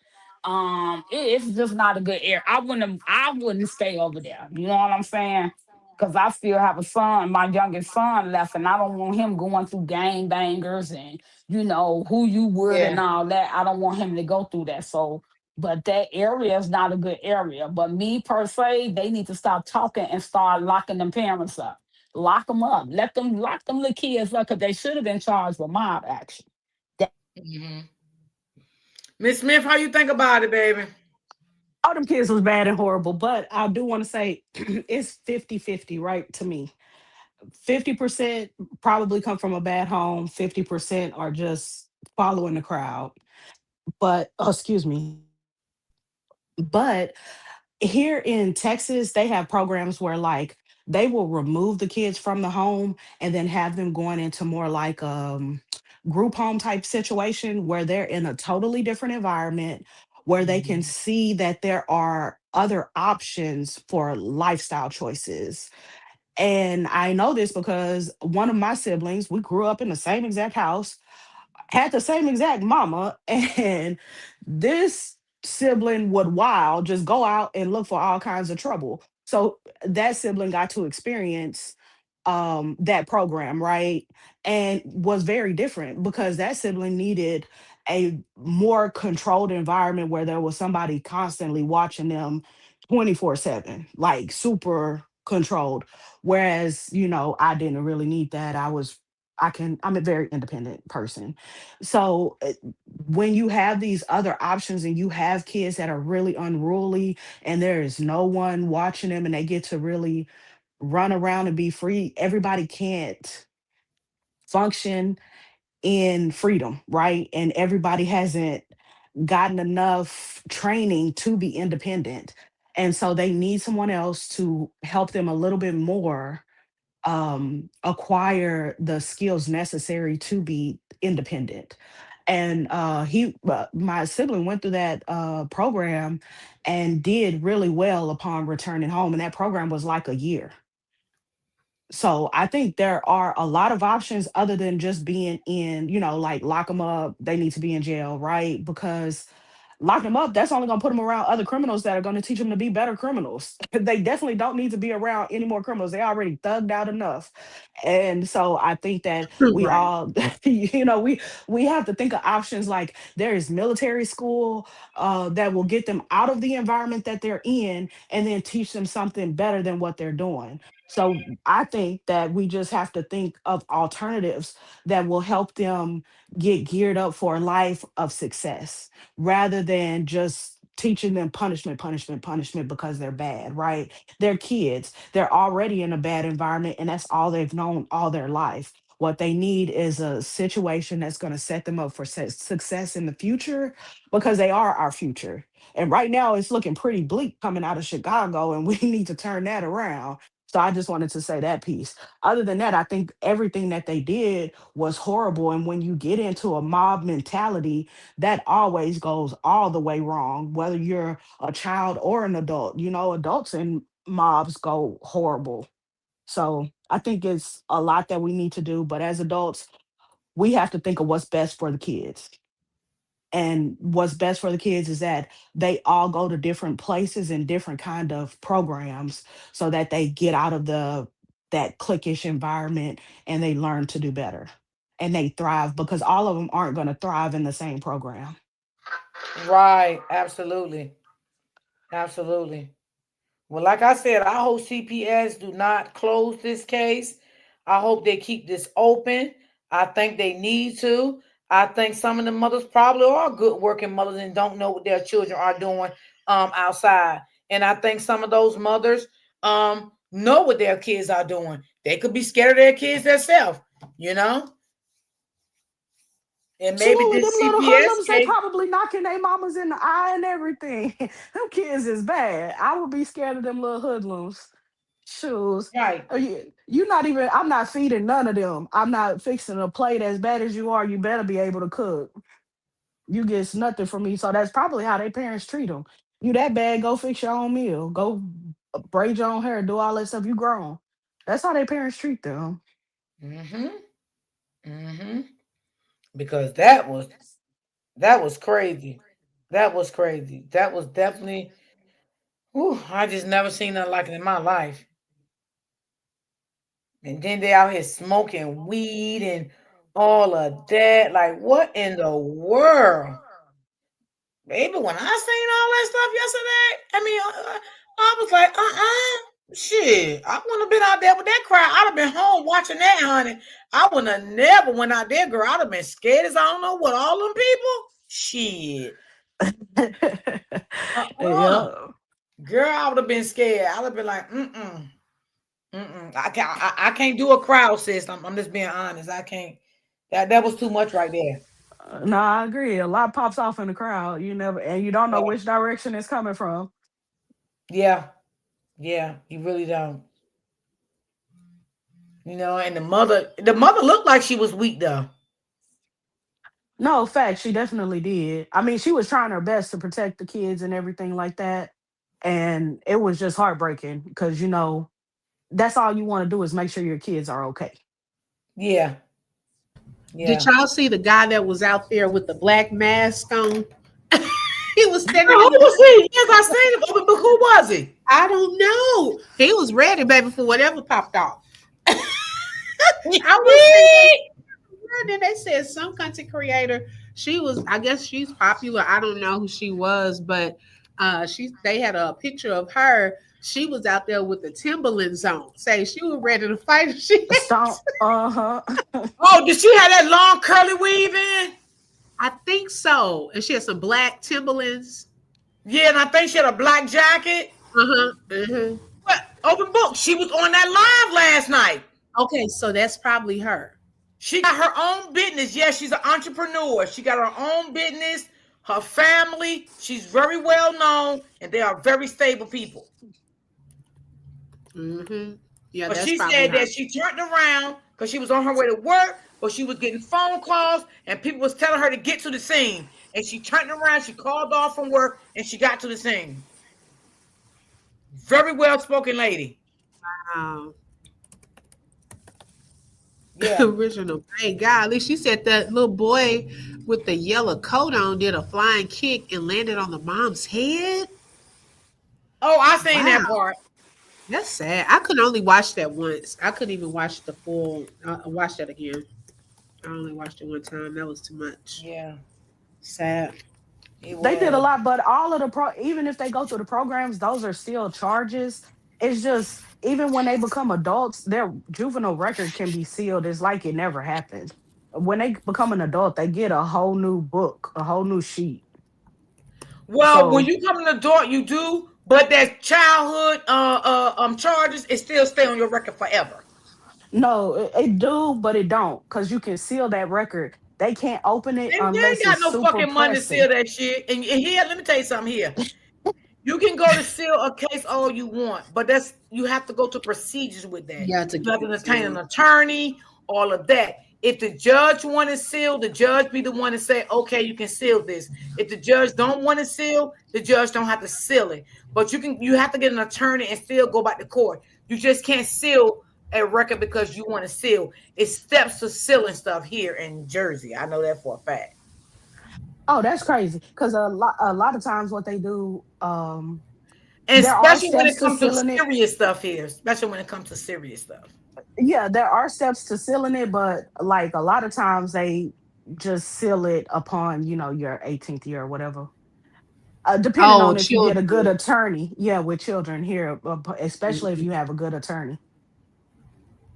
It's just not a good area. I wouldn't stay over there. You know what I'm saying? Because I still have a son, my youngest son left, and I don't want him going through gang bangers and who you would yeah. and all that. I don't want him to go through that. So, but that area is not a good area. But me per se, they need to stop talking and start locking them parents up. Lock them up. Let them lock them little kids up because they should have been charged with mob action. Hmm. Miss Smith, how you think about it, baby? All them kids was bad and horrible, but I do want to say it's 50-50, right? To me, 50% probably come from a bad home, 50% are just following the crowd. But, oh, excuse me. But here in Texas, they have programs where like they will remove the kids from the home and then have them going into more like group home type situation where they're in a totally different environment where they can Hmm. see that there are other options for lifestyle choices. And I know this because one of my siblings, we grew up in the same exact house, had the same exact mama, and this sibling would wild just go out and look for all kinds of trouble. So that sibling got to experience that program, right? And was very different because that sibling needed a more controlled environment where there was somebody constantly watching them 24/7, like super controlled. Whereas, I didn't really need that. I'm a very independent person. So when you have these other options and you have kids that are really unruly and there is no one watching them and they get to really run around and be free, everybody can't function in freedom, right? And everybody hasn't gotten enough training to be independent. And so they need someone else to help them a little bit more acquire the skills necessary to be independent. And my sibling went through that program and did really well upon returning home. And that program was like a year. So I think there are a lot of options other than just being in, like lock them up, they need to be in jail, right? Because lock them up, that's only going to put them around other criminals that are going to teach them to be better criminals. They definitely don't need to be around any more criminals. They already thugged out enough. And so I think that we Right. all, we have to think of options like there is military school that will get them out of the environment that they're in and then teach them something better than what they're doing. So I think that we just have to think of alternatives that will help them get geared up for a life of success rather than just teaching them punishment, punishment, punishment because they're bad, right? They're kids. They're already in a bad environment, and that's all they've known all their life. What they need is a situation that's going to set them up for success in the future because they are our future. And right now, it's looking pretty bleak coming out of Chicago, and we need to turn that around. So I just wanted to say that piece. Other than that, I think everything that they did was horrible. And when you get into a mob mentality, that always goes all the way wrong, whether you're a child or an adult. Adults and mobs go horrible. So I think it's a lot that we need to do. But as adults, we have to think of what's best for the kids. And what's best for the kids is that they all go to different places and different kind of programs so that they get out of the that cliquish environment and they learn to do better and they thrive because all of them aren't going to thrive in the same program. Right. Absolutely. Absolutely. Well, like I said, I hope CPS do not close this case. I hope they keep this open. I think they need to. I think some of the mothers probably are good working mothers and don't know what their children are doing outside. And I think some of those mothers know what their kids are doing. They could be scared of their kids themselves, you know? And maybe Absolutely, them this little CPS hoodlums, they case, probably knocking their mamas in the eye and everything. Them kids is bad. I would be scared of them little hoodlums. Shoes. right. You not even, I'm not feeding none of them. I'm not fixing a plate as bad as you are. You better be able to cook. You get nothing from me. So that's probably how their parents treat them. You that bad, go fix your own meal. Go braid your own hair, do all that stuff. You grown. That's how their parents treat them. Mm-hmm. Mm-hmm. Because that was crazy. That was crazy. That was definitely. Whew, I just never seen nothing like it in my life. And then they out here smoking weed and all of that. Like, what in the world, baby? When I seen all that stuff yesterday, I was like, shit. I wouldn't have been out there with that crowd. I'd have been home watching that, honey. I would have never went out there, girl. I'd have been scared as I don't know what. All them people, shit. Uh-uh. Yeah. Girl, I would have been scared. I would have been like, mm-mm. Mm-mm. I can't do a crowd system. I'm just being honest. I can't. That was too much right there. No, I agree. A lot pops off in the crowd. You never, and you don't know Yeah. which direction it's coming from. Yeah. Yeah. You really don't. And the mother looked like she was weak though. No, fact, she definitely did. I mean, she was trying her best to protect the kids and everything like that. And it was just heartbreaking because, that's all you want to do is make sure your kids are okay. Yeah. Did Yeah. y'all see the guy that was out there with the black mask on? He was Girl, standing in who the was he? Yes, I seen him, but who was he? I don't know. He was ready, baby, for whatever popped off. I was saying, and then they said some content creator. She was, I guess she's popular. I don't know who she was, but they had a picture of her She was out there with the Timberlands on. Say she was ready to fight if she had Stomp. to. Uh-huh. Oh, did she have that long curly weave in? I think so. And she had some black Timberlands. Yeah, and I think she had a black jacket. Uh-huh. Uh-huh. What? Open book. She was on that live last night. Okay, so that's probably her. She got her own business. Yes, she's an entrepreneur. She got her own business, her family. She's very well known, and they are very stable people. Mm-hmm. Yeah, But that's she probably said her. that she turned around because she was on her way to work, but she was getting phone calls, and people was telling her to get to the scene. And she turned around, she called off from work, and she got to the scene. Very well spoken lady. Um, Yeah. original. Hey, golly, she said that little boy with the yellow coat on did a flying kick and landed on the mom's head. Oh, I seen that Wow, part. that's sad. I could only watch that once. I couldn't even watch the full. Watch that again. I only watched it one time. That was too much. Yeah, Sad. it They did a was. lot, but all of the even if they go through the programs, those are still charges. It's just even when they become adults, their juvenile record can be sealed. It's like it never happened. When they become an adult, they get a whole new book, a whole new sheet. Well, when So you come an adult, you do, but that childhood charges, it still stay on your record forever. no, it do, but it don't, because you can seal that record. They can't open it They ain't unless got it's no super fucking money to seal pressing. that shit. And here, let me tell you something here. You can go to seal a case all you want, but that's you have to go to procedures with that. You got to You have get to it obtain an sealed. attorney, all of that. If the judge want to seal, the judge be the one to say, okay, you can seal this. If the judge don't want to seal, the judge don't have to seal it. But you have to get an attorney and still go back to court. You just can't seal a record because you want to seal. It's steps to sealing stuff here in Jersey. I know that for a fact. Oh, that's crazy. Because a lot of times what they do, And there are especially when steps it to comes to sealing it. serious stuff here, especially when it comes to serious stuff. Yeah, there are steps to sealing it, but like a lot of times they just seal it upon, your 18th year or whatever. Depending Oh, on if you get a good children. attorney, yeah, with children here, especially if Mhm. you have a good attorney.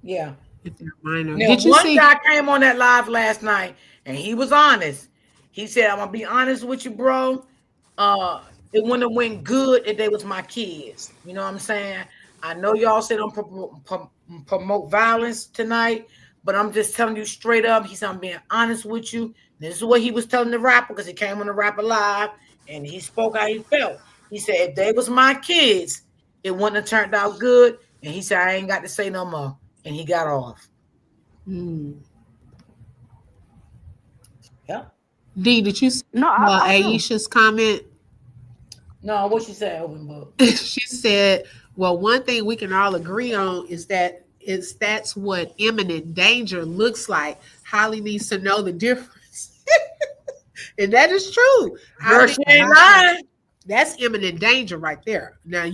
Yeah. If they're minor. Now, Did you one see? guy came on that live last night and he was honest. He said, I'm gonna be honest with you, bro. It wouldn't have went good if they was my kids. You know what I'm saying? I know y'all said don't promote violence tonight, but I'm just telling you straight up. He said, I'm being honest with you. This is what he was telling the rapper because he came on the rapper live and he spoke how he felt. He said, if they was my kids, it wouldn't have turned out good. And he said, I ain't got to say no more. And he got off. Hmm. Yep. D, did you see No, I do. Aisha's comment? No, what you say, open book? She said, "Well, one thing we can all agree on is that's what imminent danger looks like. Holly needs to know the difference, and that is true. Girl, she ain't lying. That's imminent danger right there. Now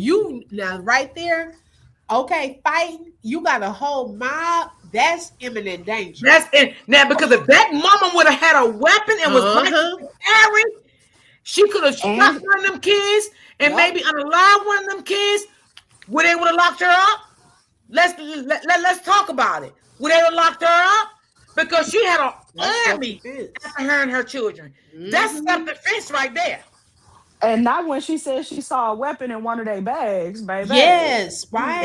right there, okay, fighting. You got a whole mob. That's imminent danger. That's it. Now, because if that mama would have had a weapon and was Uh licensed huh. to carry, she could have shot And one of them kids and Yep. maybe unalive one of them kids. Would they would have locked her up? Let's talk about it. Would they have locked her up? Because she had an That's self army defense. after her and her children. That's Hmm. self-defense right there. and not when she said she saw a weapon in one of their bags, baby. Yes. Nope, Right.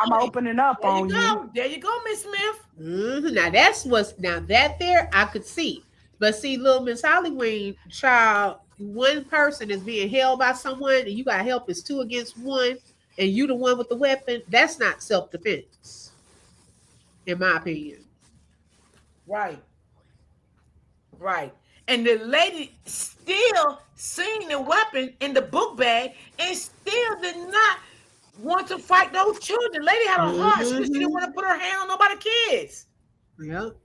I'm Exactly. opening up There you on you. go. There you go, Miss Smith. Now that's what's now that there I could see, but see, little Miss Hollywood child, one person is being held by someone, and you got help is two against one, and you the one with the weapon. That's not self defense, in my opinion. Right. Right. And the lady still seen the weapon in the book bag and still did not want to fight those children. The lady had a heart. She didn't Mm-hmm. want to put her hand on nobody's kids. Yep.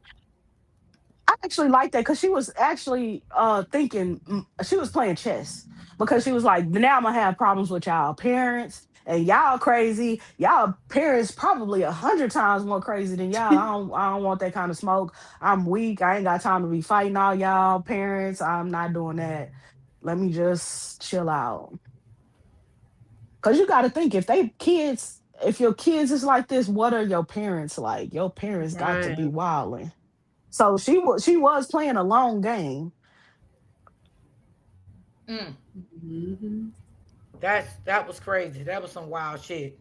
I actually like that because she was actually thinking she was playing chess because she was like, now I'm gonna have problems with y'all parents and y'all crazy. Y'all parents probably 100 times more crazy than y'all. I don't want that kind of smoke. I'm weak. I ain't got time to be fighting all y'all parents. I'm not doing that. Let me just chill out. Cause you got to think if your kids is like this, what are your parents like? Your parents got to Right. be wilding. So she was playing a long game. Mm, Hmm. that was crazy. That was some wild shit.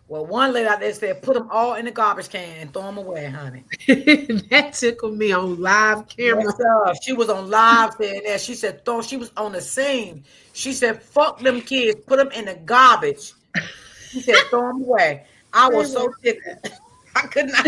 Well, one lady out there said, put them all in the garbage can and throw them away, honey. That tickled me on live Yes, camera. sir. She was on live saying that. She said, throw, she was on the scene. She said, fuck them kids, put them in the garbage. She said, throw them away. I was so tickled. I could not.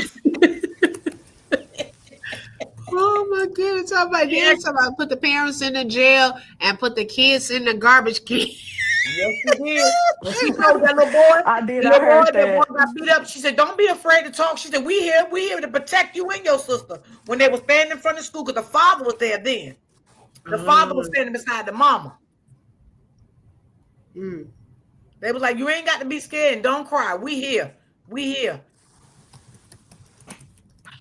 Oh my goodness! Somebody put the parents in the jail and put the kids in the garbage can. Yes, she did. When she told that little boy, I did. the I little boy, heard that boy that. got beat up. She said, "Don't be afraid to talk." She said, we here to protect you and your sister." When they were standing in front of school, because the father was there then. The father was Mm, standing beside the mama. mm, They was like, "You ain't got to be scared and don't cry. We here. We here."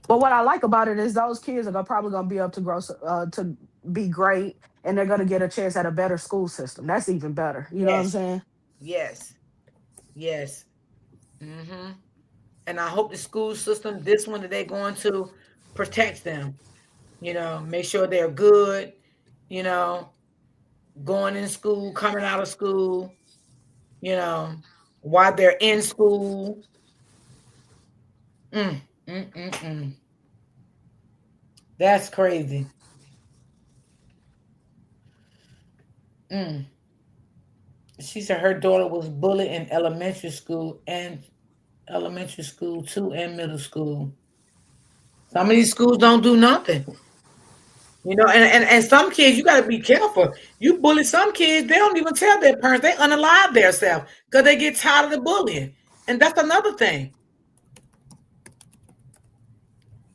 But what I like about it is those kids are probably gonna be up to to be great, and they're gonna get a chance at a better school system. That's even better. You know what I'm Yes, saying? yes, yes. Hmm. And I hope the school system, this one that they're going to, protects them. Make sure they're good. You know, going in school, coming out of school, you know, while they're in school. Mm, mm, mm, mm. That's crazy. Mm. She said her daughter was bullied in elementary school too, and middle school. Some of these schools don't do nothing. And some kids, you got to be careful. You bully some kids, they don't even tell their parents. They unalive themselves because they get tired of the bullying. And that's another thing.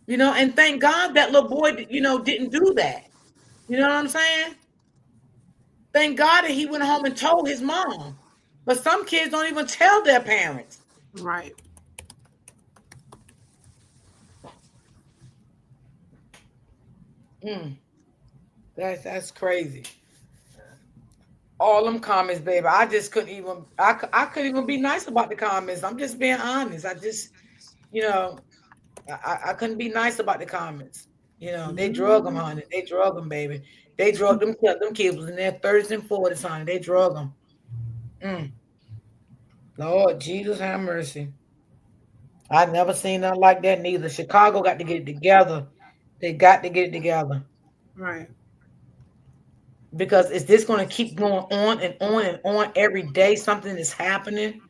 And thank God that little boy, didn't do that. You know what I'm saying? Thank God that he went home and told his mom. But some kids don't even tell their parents. right. Mm, that's crazy. All them comments, baby. I just couldn't even. I couldn't even be nice about the comments. I'm just being honest. You know, I couldn't be nice about the comments. They drug them, Mm, honey. They drug them, baby. They drug them. Them kids was in their 30s and 40s, honey. They drug them. Mm, Lord Jesus, have mercy. I never seen nothing like that neither. Chicago got to get it together. They got to get it together right. because is this going to keep going on and on and on every day? Something is happening.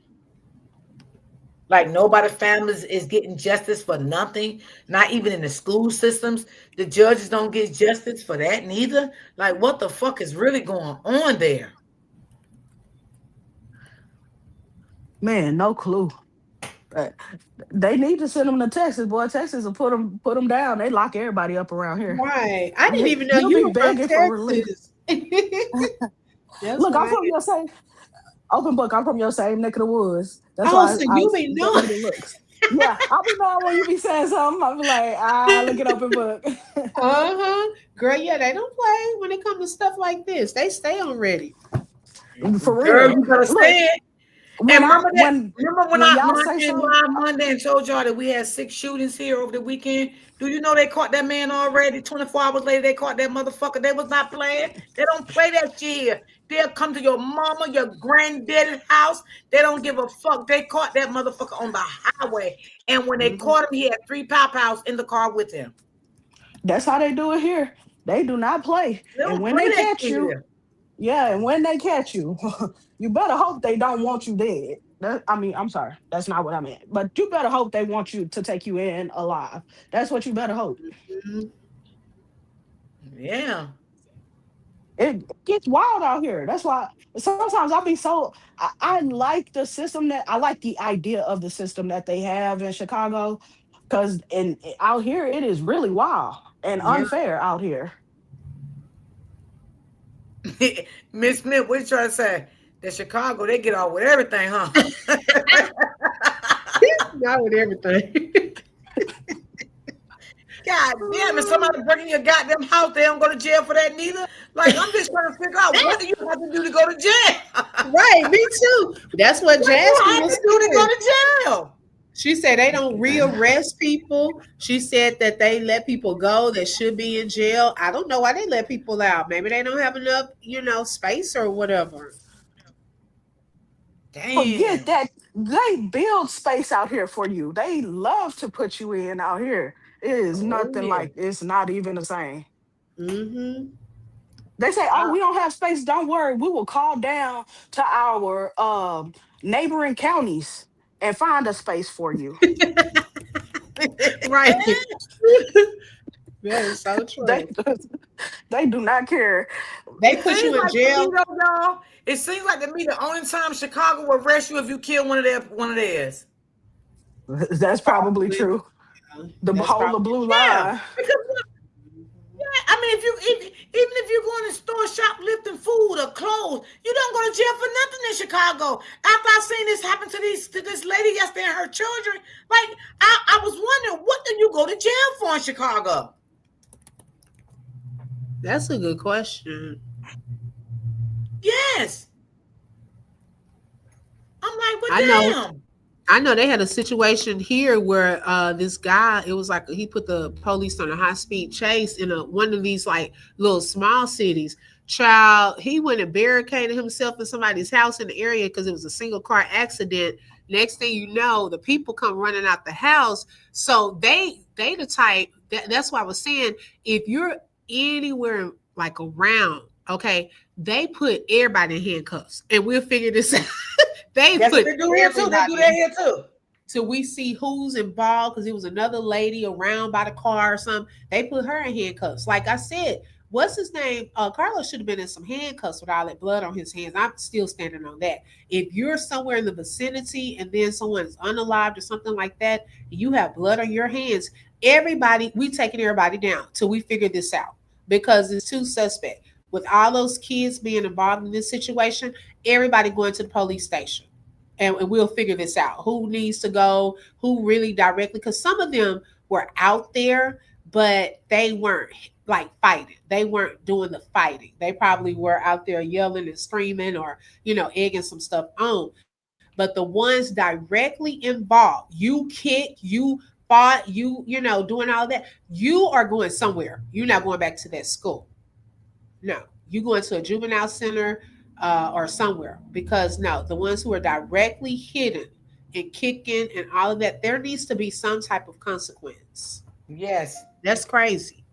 Like nobody families is getting justice for nothing. Not even in the school systems. The judges don't get justice for that neither. Like what the fuck is really going on there? Man, no clue. Uh, They need to send them to Texas, boy. Texas will put them down. They lock everybody up around here. Right. I didn't You, even know you'll you be were from begging for relief. Texas. That's Look, I'm right. from your same open book. I'm from your same neck of the woods. That's Oh, why so I you be gave knowing. you the looks. Yeah, I'll be knowing when you be saying something. I'll be like, look it open book. Uh-huh. Girl, yeah, they don't play when it comes to stuff like this. They stay on ready. For Girl, real. you better Look, say it. And when I remember that? when Remember when when y'all I say did something, live Monday and told y'all that we had 6 shootings here over the weekend? Do you know they caught that man already? 24 hours later, they caught that motherfucker. They was not playing. They don't play that shit here. They'll come to your mama, your granddaddy's house. They don't give a fuck. They caught that motherfucker on the highway. And when they Mhm. caught him, he had 3 pow in the car with him. that's how they do it here. They do not play. They And don't when play they that catch shit you, here. yeah, and when they catch you, you better hope they don't want you dead. I mean, I'm sorry, that's not what I meant. But you better hope they want you to take you in alive. That's what you better hope. Mhm. Yeah. It gets wild out here. That's why sometimes I'll be so I like the system that I like the idea of the system that they have in Chicago. Cause out here it is really wild and Yeah. unfair out here. Miss Smith, what you trying to say? That Chicago, they get off with everything, huh? Not with everything. God damn, if somebody breaking your goddamn house, they don't go to jail for that neither. Like, I'm just trying to figure out what do you have to do to go to jail? Right, me too. That's what What you Jasmine have was to do to go saying. to jail? She said they don't rearrest people. She said that they let people go that should be in jail. I don't know why they let people out. Maybe they don't have enough, space or whatever. Forget Damn. that. They build space out here for you. They love to put you in out here. It is Oh nothing yeah. like, it's not even the same. Mm-hmm. They say, "Oh, Uh, we don't have space. Don't worry. We will call down to our neighboring counties and find a space for you." right. That is so They true. they do not care. They It put seems you in like to me jail. though, y'all. It seems like to me the only time Chicago will arrest you if you kill one of theirs. That's probably Probably. true. Yeah, The that's whole of probably blue Yeah, line. because I mean, even if you go in the store shoplifting food or clothes, you don't go to jail for nothing in Chicago. After I seen this happen to this lady yesterday and her children, like I was wondering, what do you go to jail for in Chicago? That's a good question. Yes, I'm like, well, I know damn. I know they had a situation here where this guy, it was like he put the police on a high speed chase in one of these like little small cities. Child, he went and barricaded himself in somebody's house in the area because it was a single car accident. Next thing you know, the people come running out the house. So they the type that's why I was saying if you're anywhere like around, okay, they put everybody in handcuffs and we'll figure this out. They That's what put they do here too. They do everybody that in here too. till we see who's involved because it was another lady around by the car or something. They put her in handcuffs. Like I said, what's his name? Carlos should have been in some handcuffs with all that blood on his hands. I'm still standing on that. If you're somewhere in the vicinity and then someone is unalived or something like that, and you have blood on your hands, we taking everybody down till we figure this out because it's too suspect. With all those kids being involved in this situation, everybody going to the police station and we'll figure this out. Who needs to go? Who really directly? Because some of them were out there, but they weren't like fighting. They weren't doing the fighting. They probably were out there yelling and screaming or egging some stuff on. But the ones directly involved, you kicked, you fought, doing all that. You are going somewhere. You're not going back to that school. No, you go into a juvenile center or somewhere because no, the ones who are directly hidden and kicking and all of that, there needs to be some type of consequence. Yes, That's crazy.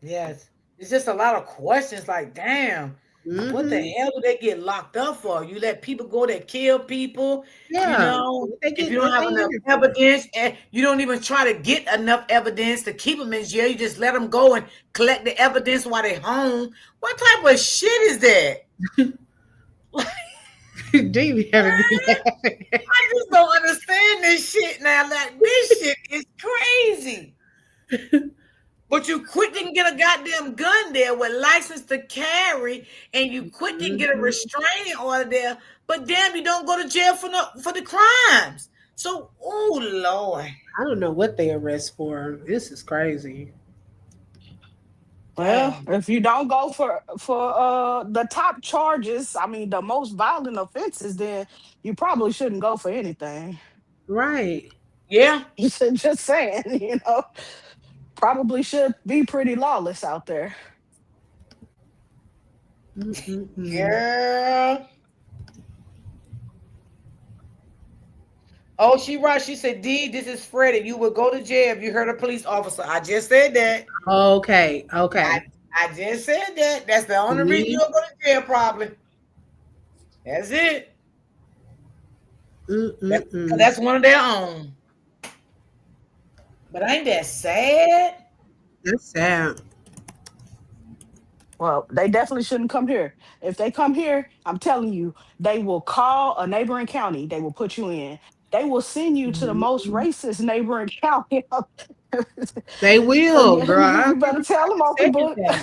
yes. It's just a lot of questions. Like, damn, what the Hmm. hell do they get locked up for? You let people go that kill people, you Yeah, know, what they if get, you don't what have they in enough there for? evidence and you don't even try to get enough evidence to keep them in jail, you just let them go and collect the evidence while they're home. What type of shit is that? Do you having me laughing? I just don't understand this shit now. Like, this shit is crazy. But you quit and get a goddamn gun there with license to carry, and you quit and get a Mhm. restraining order there. But damn, you don't go to jail for the crimes. So, oh Lord, I don't know what they arrest for. This is crazy. Well, damn. if you don't go for the top charges, I mean the most violent offenses, then you probably shouldn't go for anything. Right. Yeah, Just saying, probably should be pretty lawless out there. Mm-mm-mm. girl. Oh, she right. She said, "D, this is Freddie. You will go to jail if you hurt a police officer." I just said that. Okay. I Okay. I just said that. That's the only reason See? you'll go to jail, probably. That's it. That's because Mm-mm-mm. that's one of their own. But ain't that sad? That's sad. Well, they definitely shouldn't come here. If they come here, I'm telling you, they will call a neighboring county. They will put you in. They will send you to the most Mhm. racist neighboring county. They So will, yeah, girl. you better tell I them can off the second book. that.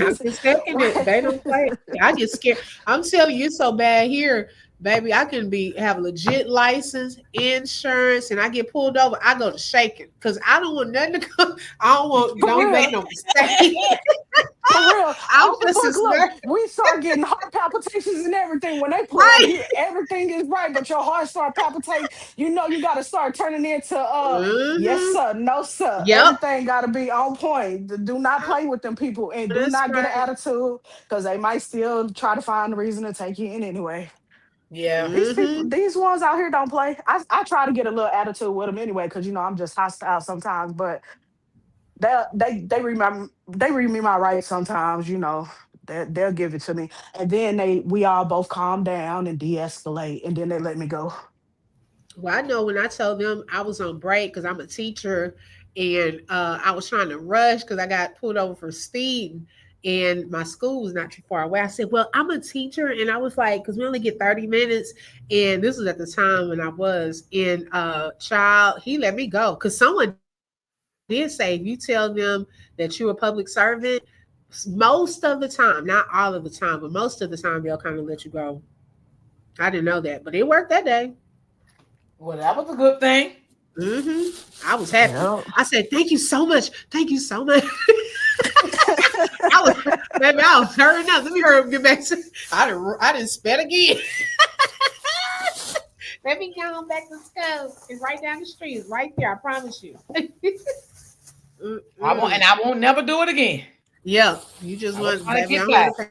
I can second it. Right. They don't play. I get scared. I'm telling you, it's so bad here. Baby, I can be have legit license, insurance, and I get pulled over. I go to shaking because I don't want nothing to come. I don't want. For Don't real. make no mistake. For real, I'm off the just book. as Look, nervous. we start getting heart palpitations and everything when they pull up. Right. You everything is right, but your heart start palpitating. You know you got to start turning into yes Hmm. sir, no sir. Yep. Everything got to be on point. Do not I play with them people and know do that's not get an right. attitude because they might still try to find a reason to take you in anyway. Yeah. These people, Hmm. these ones out here don't play. I try to get a little attitude with them anyway because I'm just hostile sometimes, but they remember they read me my rights sometimes, they'll give it to me, and then we all both calm down and de-escalate, and then they let me go. Well, I know when I told them I was on break because I'm a teacher, and I was trying to rush because I got pulled over for speeding, and my school was not too far away. I said, "Well, I'm a teacher," and I was like, "Because we only get 30 minutes," and this was at the time when I was in child. He let me go because someone did say if you tell them that you're a public servant, most of the time, not all of the time, but most of the time they'll kind of let you go. I didn't know that, but it worked that day. Well, that was a good thing. Hmm. I was happy. Yeah. I said, "Thank you so much. Thank you so much." I was, baby, I was hurrying up. Let me hurry up and get back to. I didn't spit again. Let me go on back to school. It's right down the street. It's right there. I promise you. I won't, Mm-mm. and I won't never do it again. Yeah, you just I was want, trying to baby. get I'm here to back. pay.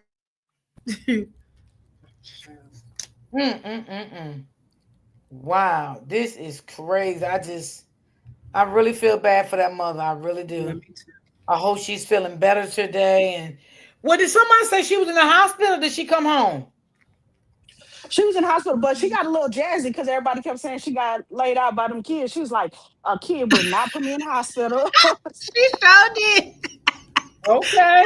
Mm-mm-mm-mm. Wow, this is crazy. I really feel bad for that mother. I really Yeah, do. me too. I hope she's feeling better today. And what did somebody say she was in the hospital? Did she come home? She was in the hospital, but she got a little jazzy because everybody kept saying she got laid out by them kids. She was like, a kid would not put me in the hospital. She sure did. Okay.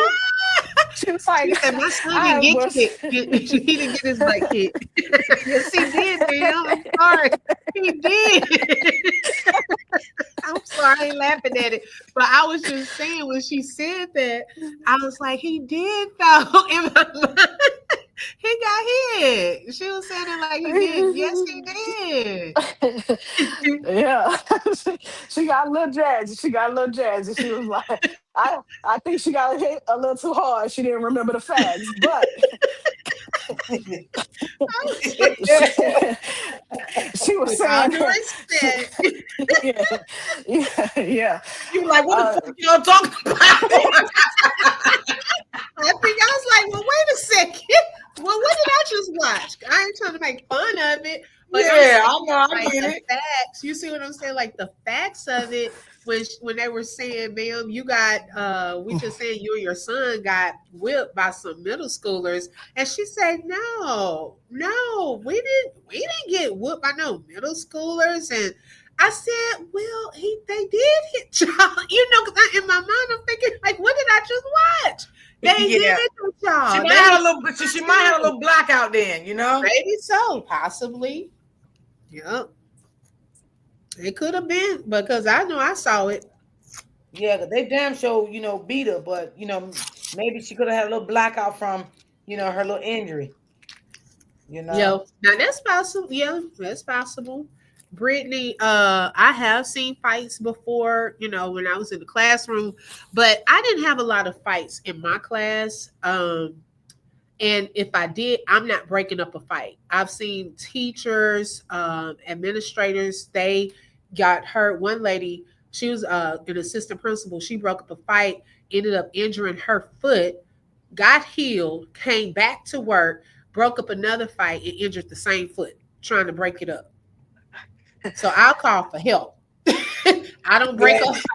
She was She like, said, "My son I didn't get was kicked. He didn't get his butt kicked." Yes, he did, ma'am. I'm sorry. He did. I'm sorry, I ain't laughing at it. But I was just saying when she said that, I was like, he did though. In my mind, he got hit. She was saying it like he did. Yes, he did. yeah. She got a little jazzy. She got a little jazzy. She was like, I think she got hit a little too hard. She didn't remember the facts, but she, she was With all saying due she, respect. yeah, yeah, yeah. You like, what the Uh, fuck y'all talking about? I think I was like, well, wait a second. Well, what did I just watch? I ain't trying to make fun of it, but I'm Yeah, saying I know, I like get the it. facts. You see what I'm saying? Like the facts of it. When they were saying, "Ma'am, you got we just saying you and your son got whipped by some middle schoolers," and she said, "No, no, we didn't get whipped by no middle schoolers." And I said, "Well, they did hit y'all, because in my mind I'm thinking like, what did I just watch?" They did Yeah. hit She y'all. might They have a was little she might have a little blackout then, you know? maybe so, possibly. Yep, it could have been because I know I saw it. Yeah, 'cause they damn sure, beat her, but maybe she could have had a little blackout from, her little injury, you Yeah, know? now that's possible. Yeah, that's possible. Brittany, I have seen fights before, when I was in the classroom, but I didn't have a lot of fights in my class. And if I did, I'm not breaking up a fight. I've seen teachers, administrators, they got hurt. One lady, she was an assistant principal. She broke up a fight, ended up injuring her foot, got healed, came back to work, broke up another fight, and injured the same foot, trying to break it up. So I'll call for help. I don't break Yeah. up fights.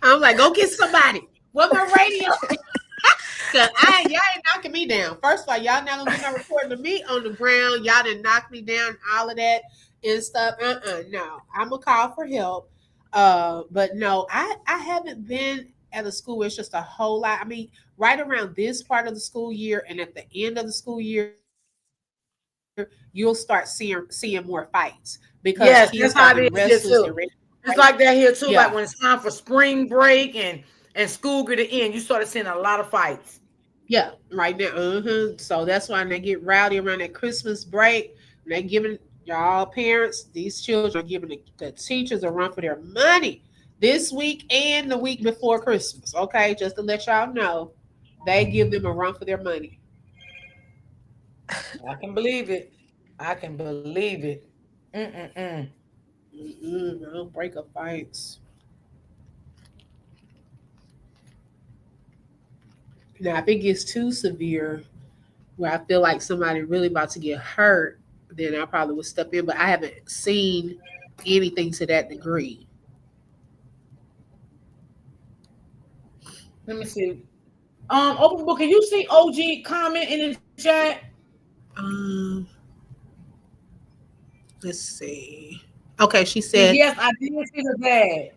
I'm like, go get somebody. What my radio? Cause y'all ain't knocking me down. First of all, y'all not gonna get no recording of me on the ground. Y'all didn't knock me down, all of that and stuff. No. I'm gonna call for help. But no, I haven't been at a school where it's just a whole lot. I mean, right around this part of the school year and at the end of the school year, you'll start seeing more fights because kids start getting Yes, restless. that's They're how ready it to is here break. too. It's like that here too, Yeah. like when it's time for spring break and school get to end, you started seeing a lot of fights. Yeah, right now. So that's why when they get rowdy around that Christmas break, and they giving y'all parents, these children are giving the teachers a run for their money this week and the week before Christmas. Okay, just to let y'all know, they give them a run for their money. I can believe it. I can believe it. Mm-mm-mm. I don't break up fights. Now, if it gets too severe, where I feel like somebody really about to get hurt, then I probably would step in. But I haven't seen anything to that degree. Let me see. Open book. Can you see OG comment in the chat? Um, let's see. Okay, she said Yes, I did see the dad.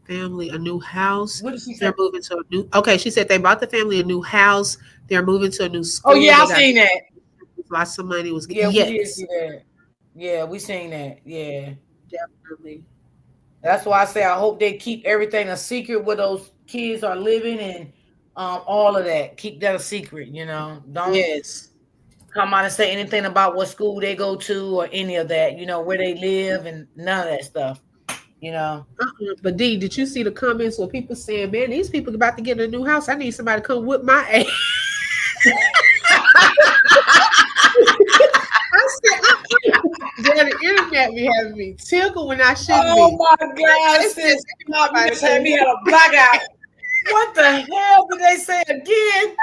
family a new house. What did she say? They're moving to a new. Okay, she said they bought the family a new house. They're moving to a new Oh school. yeah, I They got seen that. lots of money. Was Yeah, we did yes, see that. Yeah, we seen that. Yeah. definitely That's why I say I hope they keep everything a secret where those kids are living and all of that. Keep that a secret, you know. Don't yes. come out and say anything about what school they go to or any of that, you know, where they live and none of that stuff, you know. But D, did you see the comments where people saying, "Man, these people about to get a new house. I need somebody to come whip my ass." I said, yeah, the internet be having me tickle when I shouldn't Oh be. my They God, said sis. Stop. You somebody just had come me whip had a blackout. What the hell did they say again?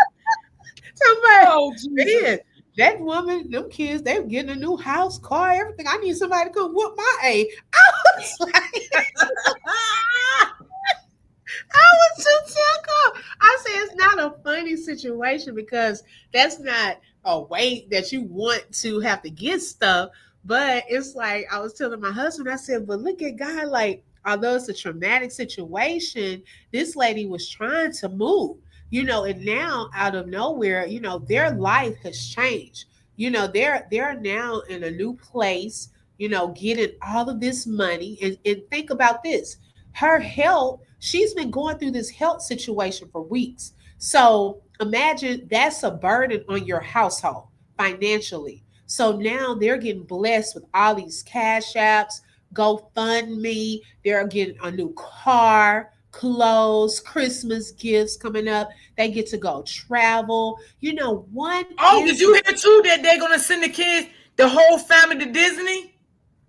somebody. Oh Jesus. Man, that woman, them kids, they were getting a new house, car, everything. I need somebody to come whoop my ass. I was like, I was too tickled. I say it's not a funny situation because that's not a way that you want to have to get stuff. But it's like I was telling my husband, I said, but look at God, like, although it's a traumatic situation, this lady was trying to move, and now out of nowhere, their life has changed. They're now in a new place, getting all of this money. And think about this, her health, she's been going through this health situation for weeks. So imagine that's a burden on your household financially. So now they're getting blessed with all these cash apps, GoFundMe, they're getting a new car, clothes, Christmas gifts coming up. They get to go travel. One Oh, did you incident. hear too that they're gonna send the kids, the whole family to Disney?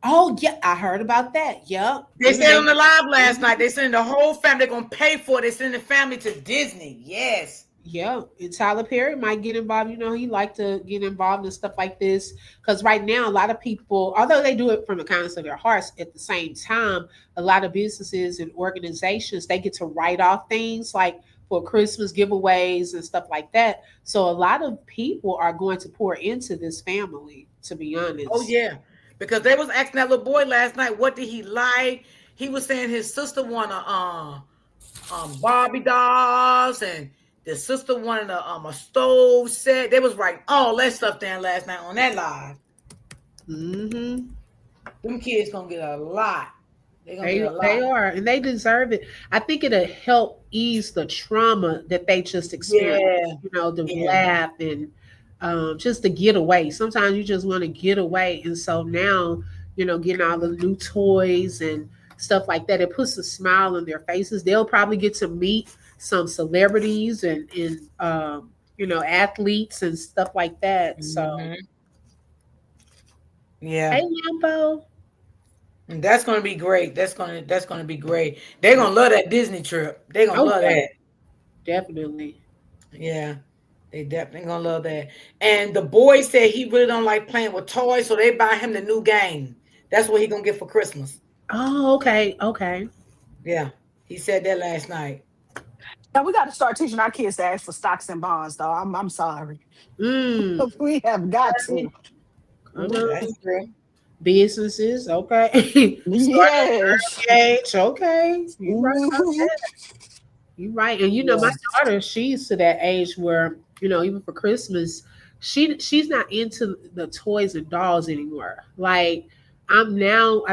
Oh, yeah, I heard about that. Yep. They said on the live last Mhm. night, they sending the whole family, they're gonna pay for it. They sending the family to Disney. Yes. Yeah, and Tyler Perry might get involved. He like to get involved in stuff like this because right now a lot of people, although they do it from the kindness of their hearts, at the same time, a lot of businesses and organizations they get to write off things like for Christmas giveaways and stuff like that. So a lot of people are going to pour into this family. To be Oh honest. yeah. Because they was asking that little boy last night, what did he like? He was saying his sister wanted Barbie dolls and the sister wanted a stove set. They was writing all that stuff down last night on that live. Hmm. Them kids gonna get a lot. They're gonna get They a they lot. are, and they deserve it. I think it'll help ease the trauma that they just experienced. Yeah. The Yeah. laugh and just to get away. Sometimes you just want to get away, and so now getting all the new toys and stuff like that. It puts a smile on their faces. They'll probably get to meet some celebrities and athletes and stuff like that. So Hmm. Yeah. hey, Lampo. And that's gonna be great. That's gonna be great. They're gonna love that Disney trip. They're gonna Oh love yeah, that. definitely. Yeah. They definitely gonna love that. And the boy said he really don't like playing with toys, so they buy him the new game. That's what he gonna get for Christmas. Oh, okay, okay. Yeah. He said that last night. Now we got to start teaching our kids to ask for stocks and bonds, though. I'm sorry. Mm. We have got to. Come on. That's true. Businesses, okay. Start at Yes. an early age, okay. You right about Mhm. that. You right. And my Yeah. daughter, she's to that age where, even for Christmas, she's not into the toys and dolls anymore. Like I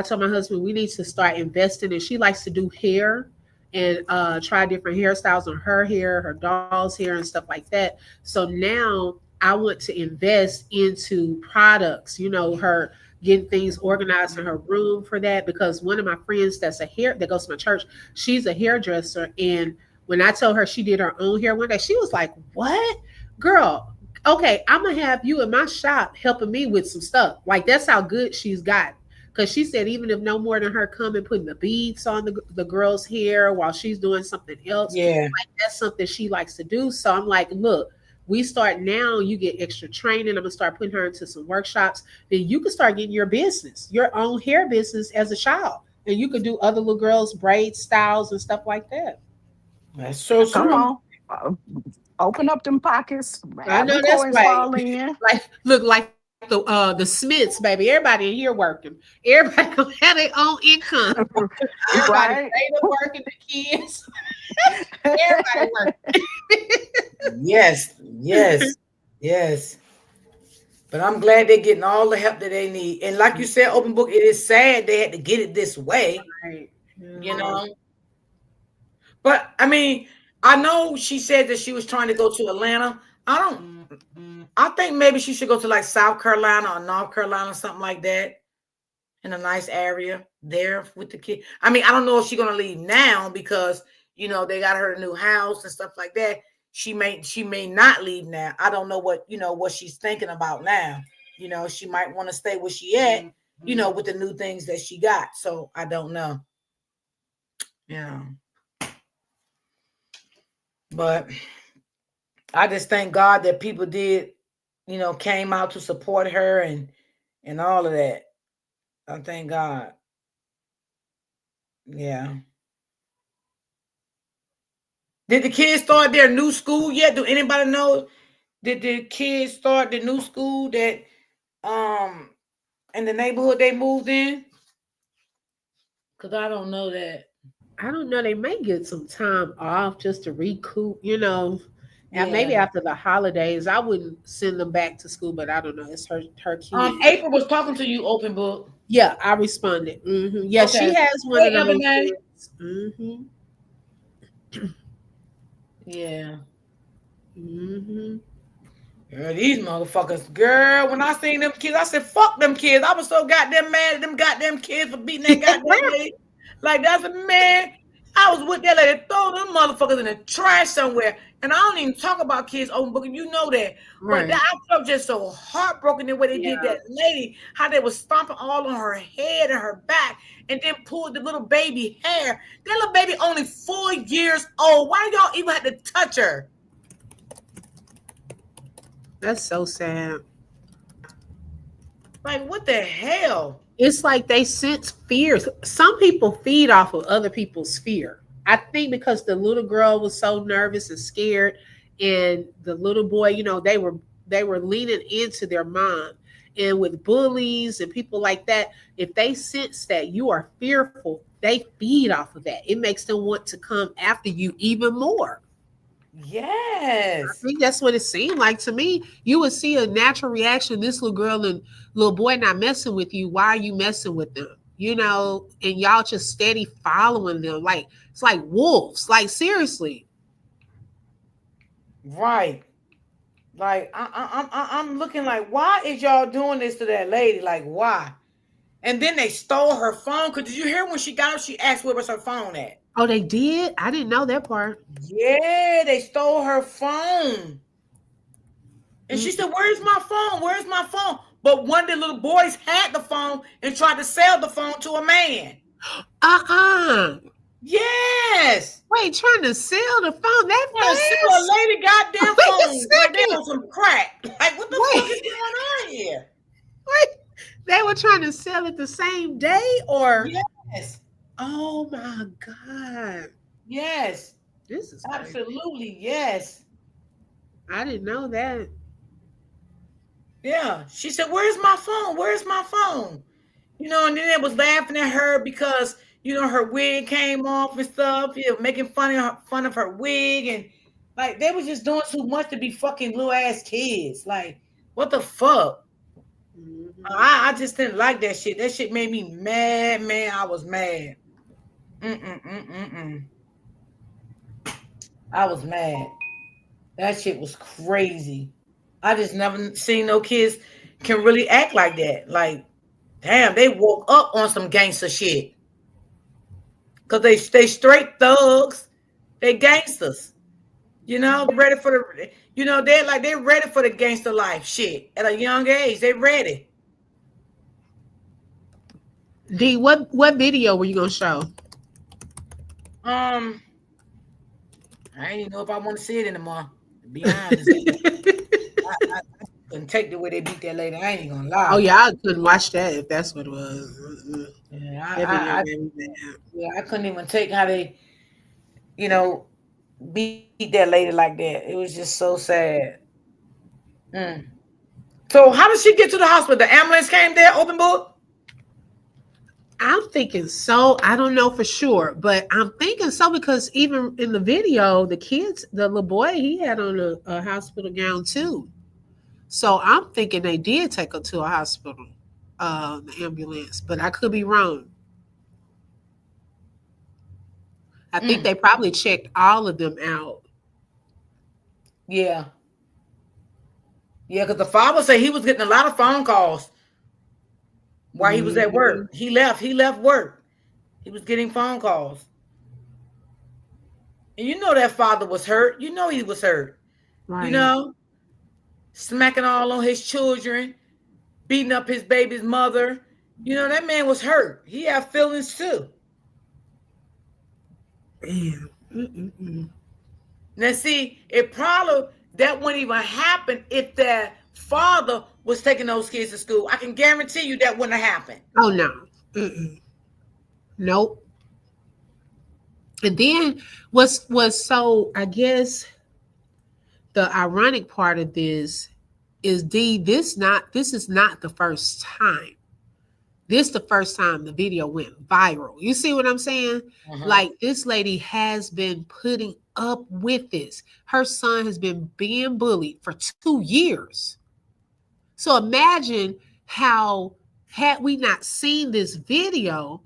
told my husband we need to start investing and she likes to do hair and try different hairstyles on her hair, her doll's hair, and stuff like that. So now I want to invest into products, her getting things organized in her room for that, because one of my friends that goes to my church, she's a hairdresser. And when I told her she did her own hair one day, she was like, "What? Girl, okay, I'm gonna have you in my shop helping me with some stuff." Like, that's how good she's got. Because she said even if no more than her coming putting the beads on the girl's hair while she's doing something else, Yeah, like that's something she likes to do. So I'm like, look, we start now, you get extra training. I'm gonna start putting her into some workshops. Then you can start getting your business, your own hair business as a child. And you could do other little girls' braid styles and stuff like that. that's so Come true. on. Open up them pockets, I have know them that's coins right. fall in. Like, look, like the Smiths, baby. Everybody in here working. Everybody gonna have their own income. Everybody Right? straight up working, the kids. Everybody working. Yes, yes, yes. But I'm glad they're getting all the help that they need. And like you said, open book, it is sad they had to get it this way, Right. you Yeah. know. But I mean, I know she said that she was trying to go to Atlanta. I don't. I think maybe she should go to like South Carolina or North Carolina, something like that, in a nice area there with the kid. I mean, I don't know if she's gonna leave now because they got her a new house and stuff like that. She may not leave now. I don't know what she's thinking about now. She might want to stay where she at. With the new things that she got. So I don't know. Yeah, but I just thank God that people did, came out to support her and all of that. I thank God. Yeah. Did the kids start their new school yet? Do anybody know? Did the kids start the new school that um in the neighborhood they moved in? Cause I don't know that. I don't know. They may get some time off just to recoup, and Yeah. maybe after the holidays. I wouldn't send them back to school, but I don't know. It's her kid. April was talking to you, open book. Yeah, I responded. Yeah, she Okay. has one of Hey, those Ebony. kids. Yeah. Hmm. Girl, these motherfuckers, girl. When I seen them kids, I said, "Fuck them kids." I was so goddamn mad at them goddamn kids for beating that goddamn lady. Like that's a man. I was with that lady, throw them motherfuckers in the trash somewhere. And I don't even talk about kids open book, and you know that. But Right. that I felt just so heartbroken the way they did Yeah. that lady, how they was stomping all on her head and her back, and then pulled the little baby hair. That little baby only 4 years old. Why y'all even had to touch her? That's so sad. Like what the hell? It's like they sense fears. Some people feed off of other people's fear. I think because the little girl was so nervous and scared, and the little boy, they were leaning into their mom. And with bullies and people like that, if they sense that you are fearful, they feed off of that. It makes them want to come after you even more. I Yes. think that's what it seemed like to me. You would see a natural reaction. This little girl and little boy not messing with you. Why are you messing with them? And y'all just steady following them. Like it's like wolves. Like seriously. Right. Like I'm looking like, why is y'all doing this to that lady? Like why? And then they stole her phone. Cause did you hear when she got up? She asked where was her phone at. Oh, they did? I didn't know that part. Yeah, they stole her phone. And she Mm. said, "Where's my phone? Where's my phone?" But one of the little boys had the phone and tried to sell the phone to a man. Uh-uh. Yes. Wait, trying to sell the phone that Trying to sell a fast? lady goddamn Wait a phone like they second. on some crack. Like what the fuck is Wait, going on here? wait. They were trying to sell it the same day or Yes. oh my God. Yes. This is crazy. Absolutely. Yes. I didn't know that. Yeah. She said, "Where's my phone? Where's my phone?" And then it was laughing at her because, her wig came off and stuff, making fun of her wig. And like, they was just doing too much to be fucking little ass kids. Like, what the fuck? Mhm. I just didn't like that shit. That shit made me mad, man. I was mad. Mm-mm-mm-mm-mm. I was mad. That shit was crazy. I just never seen no kids can really act like that. Like, damn, they woke up on some gangster shit. Cause they straight thugs. They gangsters. You know, ready for the they're like they ready for the gangster life shit at a young age. They ready. D, what video were you gonna show? Um, I ain't even know if I want to see it anymore. To be honest, I couldn't take the way they beat that lady. I ain't even gonna Oh lie. yeah, I couldn't watch that if that's what it was. Mm-mm. Yeah, That video made me mad. yeah, I couldn't even take how they, you know, beat that lady like that. It was just so sad. Mm. So how did she get to the hospital? The ambulance came there, open book. I'm thinking so. I don't know for sure, but I'm thinking so because even in the video, the little boy, he had on a hospital gown too. So I'm thinking they did take her to a hospital, the ambulance, but I could be wrong. I think Mm. they probably checked all of them out. Yeah, yeah, because the father said he was getting a lot of phone calls while he was at Hmm. work. He left work. He was getting phone calls. And you know that father was hurt. You know he was hurt. You Right. know, smacking all on his children, beating up his baby's mother. You know, that man was hurt. He had feelings too. Man. Mm-mm-mm. Now, see, it probably that wouldn't even happen if that father was taking those kids to school. I can guarantee you that wouldn't have happened. Oh no. Mm-mm. Nope. And then what's so I guess the ironic part of this is this is not the first time. This the first time the video went viral. You see what I'm saying? Uh-huh. Like this lady has been putting up with this. Her son has been being bullied for 2 years. So imagine how had we not seen this video,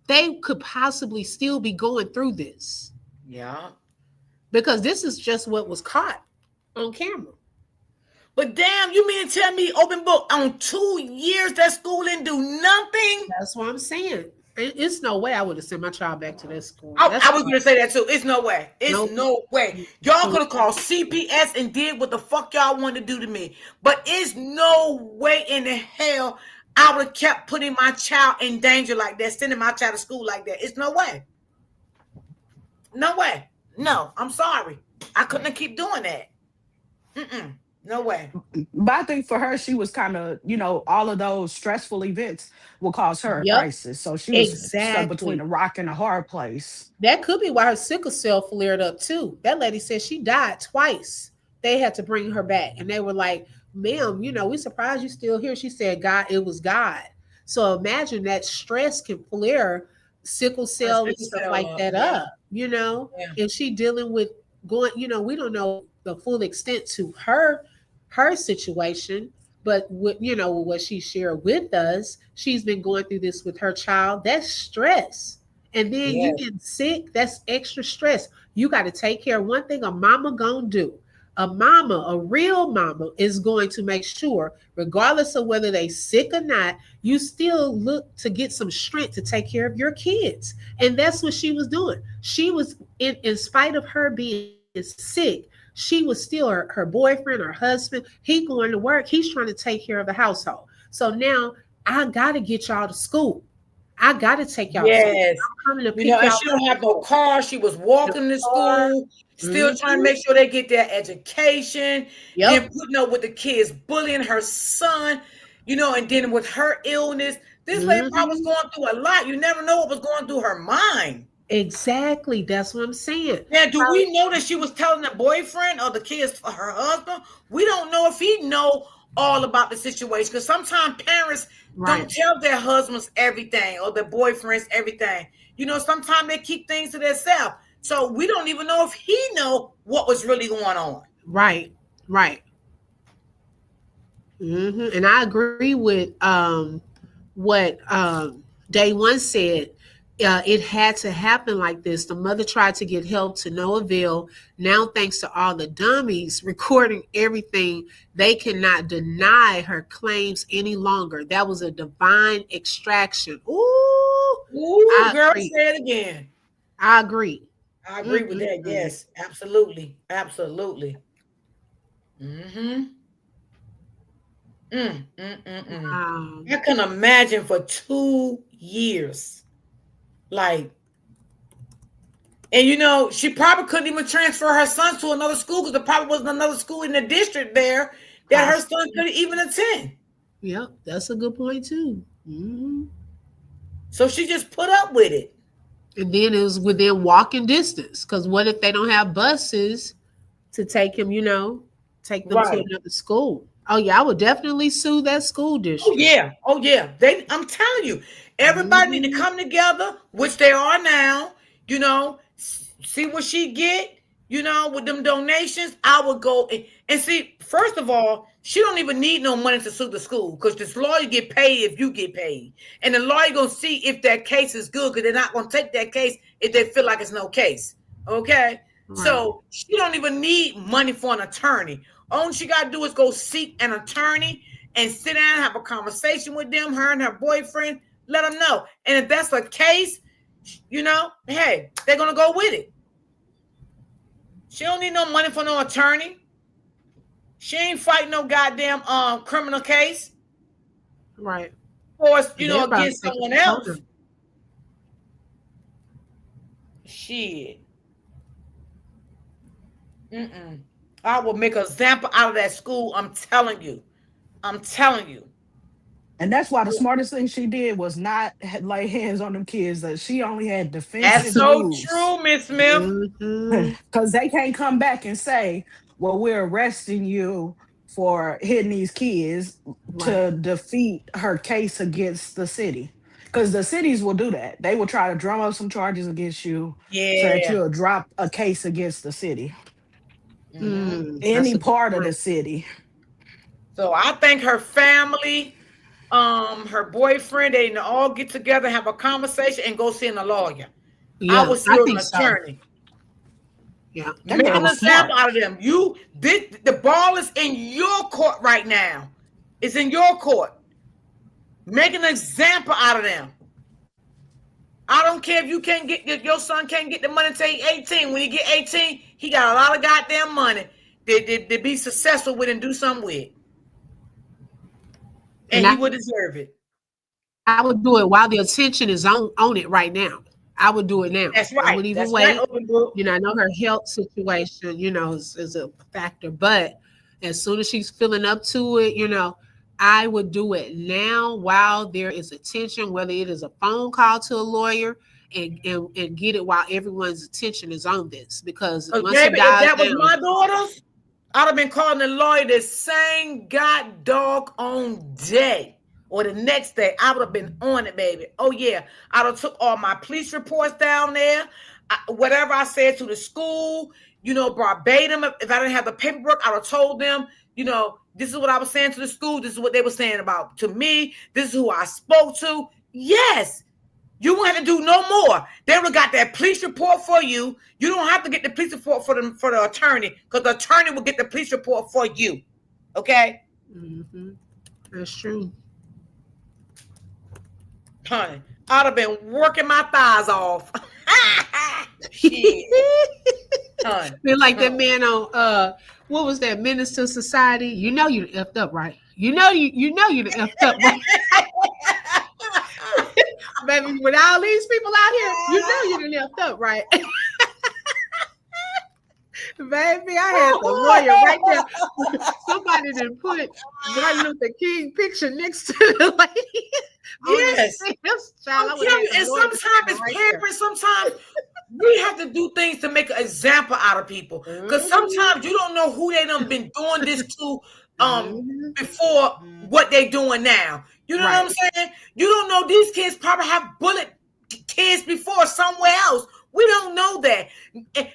they could possibly still be going through this Yeah. because this is just what was caught on camera. But damn, you mean to tell me open book on 2 years that school didn't do nothing? That's what I'm saying. It's no way I would have sent my child back to that school. I That's was gonna say that too. It's no way. It's nope. no way. Y'all could have called CPS and did what the fuck y'all wanted to do to me. But it's no way in the hell I would have kept putting my child in danger like that, sending my child to school like that. It's no way. No way. No, I'm sorry. I couldn't keep doing that. Mm-mm. No way. But I think for her, she was kind of, all of those stressful events will cause her a Yep, crisis. So she was stuck between exactly. a rock and a hard place. That could be why her sickle cell flared up too. That lady said she died twice. They had to bring her back, and they were like, "Ma'am, we surprised you still here." She said, "God, it was God." So imagine that stress can flare sickle Her cell and sickle stuff cell like up. that Yeah. up. Yeah. And she dealing with going. We don't know the full extent to her situation, but what she shared with us, she's been going through this with her child. That's stress. And then you Yes. get sick, that's extra stress. You got to take care of one thing a mama gonna do. A mama, a real mama, is going to make sure, regardless of whether they sick or not, you still look to get some strength to take care of your kids. And that's what she was doing. She was in spite of her being sick, she was still her boyfriend, her husband, he going to work, he's trying to take care of the household. So now I gotta get y'all to school. I gotta take y'all to school. Yes. I'm coming to pick And y'all she don't up have no car. She was walking to car. school, still trying to Mhm. make sure they get their education, then Yep. putting up with the kids bullying her son, and then with her illness. This lady probably was Mhm. going through a lot. You never know what was going through her mind. Exactly. That's what I'm saying. Now, do Probably we know that she was telling the boyfriend or the kids, her husband? We don't know if he know all about the situation because sometimes parents don't right. tell their husbands everything or their boyfriends everything. Sometimes they keep things to themselves. So we don't even know if he know what was really going on. Right. Right. And I agree with what Day One said. it had to happen like this. The mother tried to get help to no avail. Now, thanks to all the dummies recording everything, they cannot deny her claims any longer. That was a divine extraction. Ooh, Ooh, I girl, agree. say it again. I agree. I agree with that. Mm-mm-mm. Yes, absolutely, absolutely. Mm-hmm. Mm, mm, mm, mm. I can imagine for 2 years, like, and she probably couldn't even transfer her son to another school because there probably wasn't another school in the district there that her son Possibly. could even attend. Yep, that's a good point too. So she just put up with it. And then it was within walking distance. Because what if they don't have buses to take him? Take them to Right. another school. Oh yeah, I would definitely sue that school Oh district. yeah. Oh yeah. I'm telling you, everybody need to Mhm. come together, which they are now. See what she get. With them donations, I would go and see. First of all, she don't even need no money to sue the school because this lawyer get paid if you get paid, and the lawyer gonna see if that case is good because they're not gonna take that case if they feel like it's no case. Okay, Right. so she don't even need money for an attorney. All she gotta do is go seek an attorney and sit down and have a conversation with them, her and her boyfriend, let them know. And if that's the case, hey, they're gonna go with it. She don't need no money for no attorney. She ain't fighting no goddamn criminal case. Right. Of course, But they're about to against take it someone upon else. them. Shit. Mm-mm. I will make an example out of that school. I'm telling you. I'm telling you. And that's why the smartest thing she did was not lay hands on them kids. That she only had That's defensive so moves true, Miss Smith. Hmm. because they can't come back and say, "Well, we're arresting you for hitting these kids," Right. to defeat her case against the city. Because the cities will do that. They will try to drum up some charges against you so that Yeah. you'll drop a case against the city, Hmm. That's any a good part of point. the city. So I think her family, her boyfriend, they all get together, have a conversation, and go see a lawyer. I Yeah, would see I an think so. attorney. Yeah. That Make girl an was example smart. out of them. The ball is in your court right now. It's in your court. Make an example out of them. I don't care if you can't get your son can't get the money till he's 18. When he get 18, he got a lot of goddamn money to be successful with and do something with. And And he I would would do it deserve it. while the attention is on it right now. I would do it now. I wouldn't even wait. That's right. That's right, open book. I know her health situation, is a factor, but as soon as she's feeling up to it, I would do it now while there is attention, whether it is a phone call to a lawyer and get it while everyone's attention is on this. Because Because once it baby, if dies that was down, my daughters, I'd have been calling the lawyer the same god dog on day or the next day. I would have been on it, baby. Oh yeah, I'd have took all my police reports down there. Whatever I said to the school, verbatim. If I didn't have the paperwork, I'd have told them, this is what I was saying to the school. This is what they were saying about to me. This is who I spoke to. Yes, you won't have to do no more. They would have got that police report for you. You don't have to get the police report for the attorney because the attorney will get the police report for you. Okay, hmm, that's true. honey, I'd have been working my thighs off. Shit, honey, Been like that honey. man on what was that Menace to Society? You know you effed up, right? You know you effed up, right? Baby, with all these people out here, you know you done effed up, right? Baby, I had the lawyer right there. Somebody didn't put Martin Luther King picture next to the lady on the Yes, steps. I'm Child, I would have telling had you. the And lawyer sometimes standing as right there. parents, sometimes we have to do things to make an example out of people. Because Mhm, sometimes you don't know who they done been doing this to mhm. before what they doing now. You know what Right. I'm saying? You don't know these kids probably have bullet kids before somewhere else. We don't know that.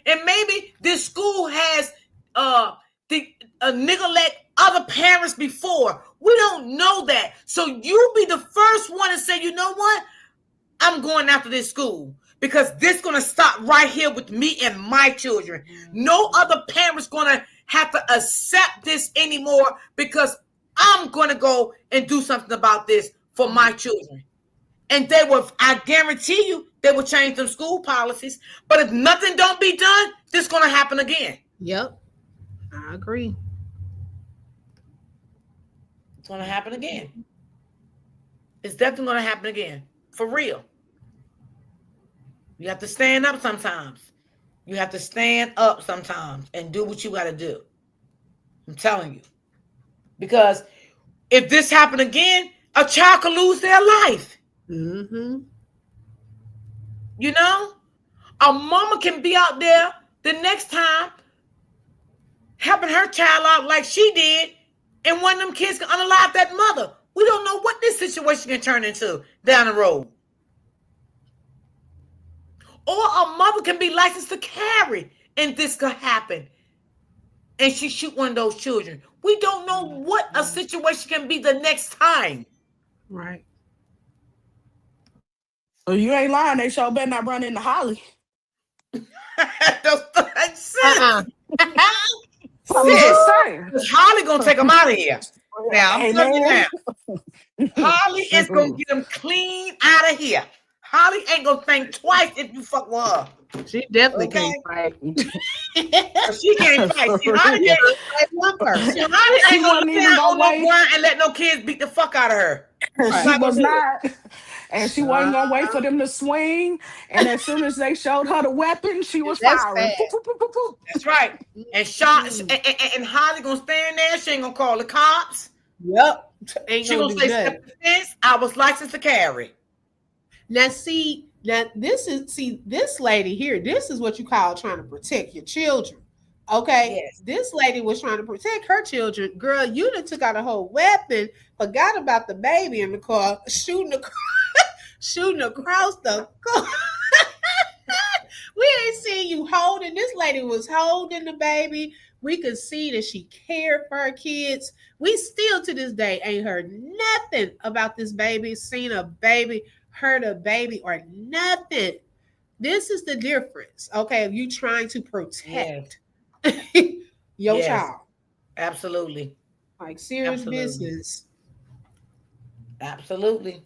And maybe this school has uh the neglect other parents before. We don't know that. So you be the first one to say, you know what? I'm going after this school because this is going to stop right here with me and my children. No other parent's going to have to accept this anymore because I'm going to go and do something about this for my children. And they will, I guarantee you, they will change them school policies. But if nothing don't be done, this is going to happen again. Yep, I agree. It's going to happen again. It's definitely going to happen again. For real. You have to stand up sometimes. You have to stand up sometimes and do what you got to do. I'm telling you. Because if this happened again, a child could lose their life. Mm-hmm. You know? A mama can be out there the next time helping her child out like she did, and one of them kids can unalive that mother. We don't know what this situation can turn into down the road. Or a mother can be licensed to carry, and this could happen. And she shoot one of those children. We don't know what a situation can be the next time. Right. Well, you ain't lying. They sure better not run into Holly. Those things. Uh-uh. I'm Sis, just saying. Holly gonna take them out of here. Now I'm telling you Amen. now. Holly is gonna get them clean out of here. Holly ain't gonna think twice if you fuck with her. She definitely Okay? can't fight. She can't fight. See, Holly Yeah. can't Fight one person. see, Holly She ain't gonna wasn't lay even out on gonna no wait. ground and let no kids beat the fuck out of her. She's She not gonna was do it. not. And she wasn't gonna wait for them to swing. And as soon as they showed her the weapon, she was That's firing. bad. Poop, poop, poop, poop, poop. That's right. And shot Mm. and Holly gonna stand there. She ain't gonna call the cops. Yep. Ain't She gonna gonna do say, nothing. "Step the fence. I was licensed to carry." Now this lady here, this is what you call trying to protect your children. Okay. Yes. This lady was trying to protect her children. Girl, you done took out a whole weapon, forgot about the baby in the car, shooting across the car. We ain't seen you holding. This lady was holding the baby. We could see that she cared for her kids. We still to this day ain't heard nothing about this baby, seen a baby, heard a baby, or nothing. This is the difference. Okay, if you trying to Yes. protect your Yes. child, Absolutely. like serious Absolutely. business. Absolutely.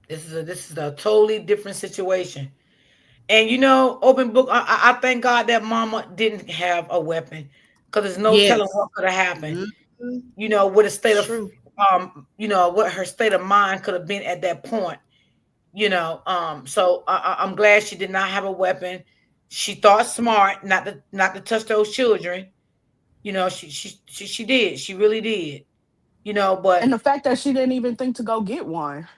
This is a totally different situation. And you know, open book. I thank God that Mama didn't have a weapon, because there's no telling Yes. what could have happened. Mhm. You know, what a state of True. what her state of mind could have been at that point. So I'm glad she did not have a weapon. She thought smart not to touch those children. She did. She really did. And But the fact that she didn't even think to go get one.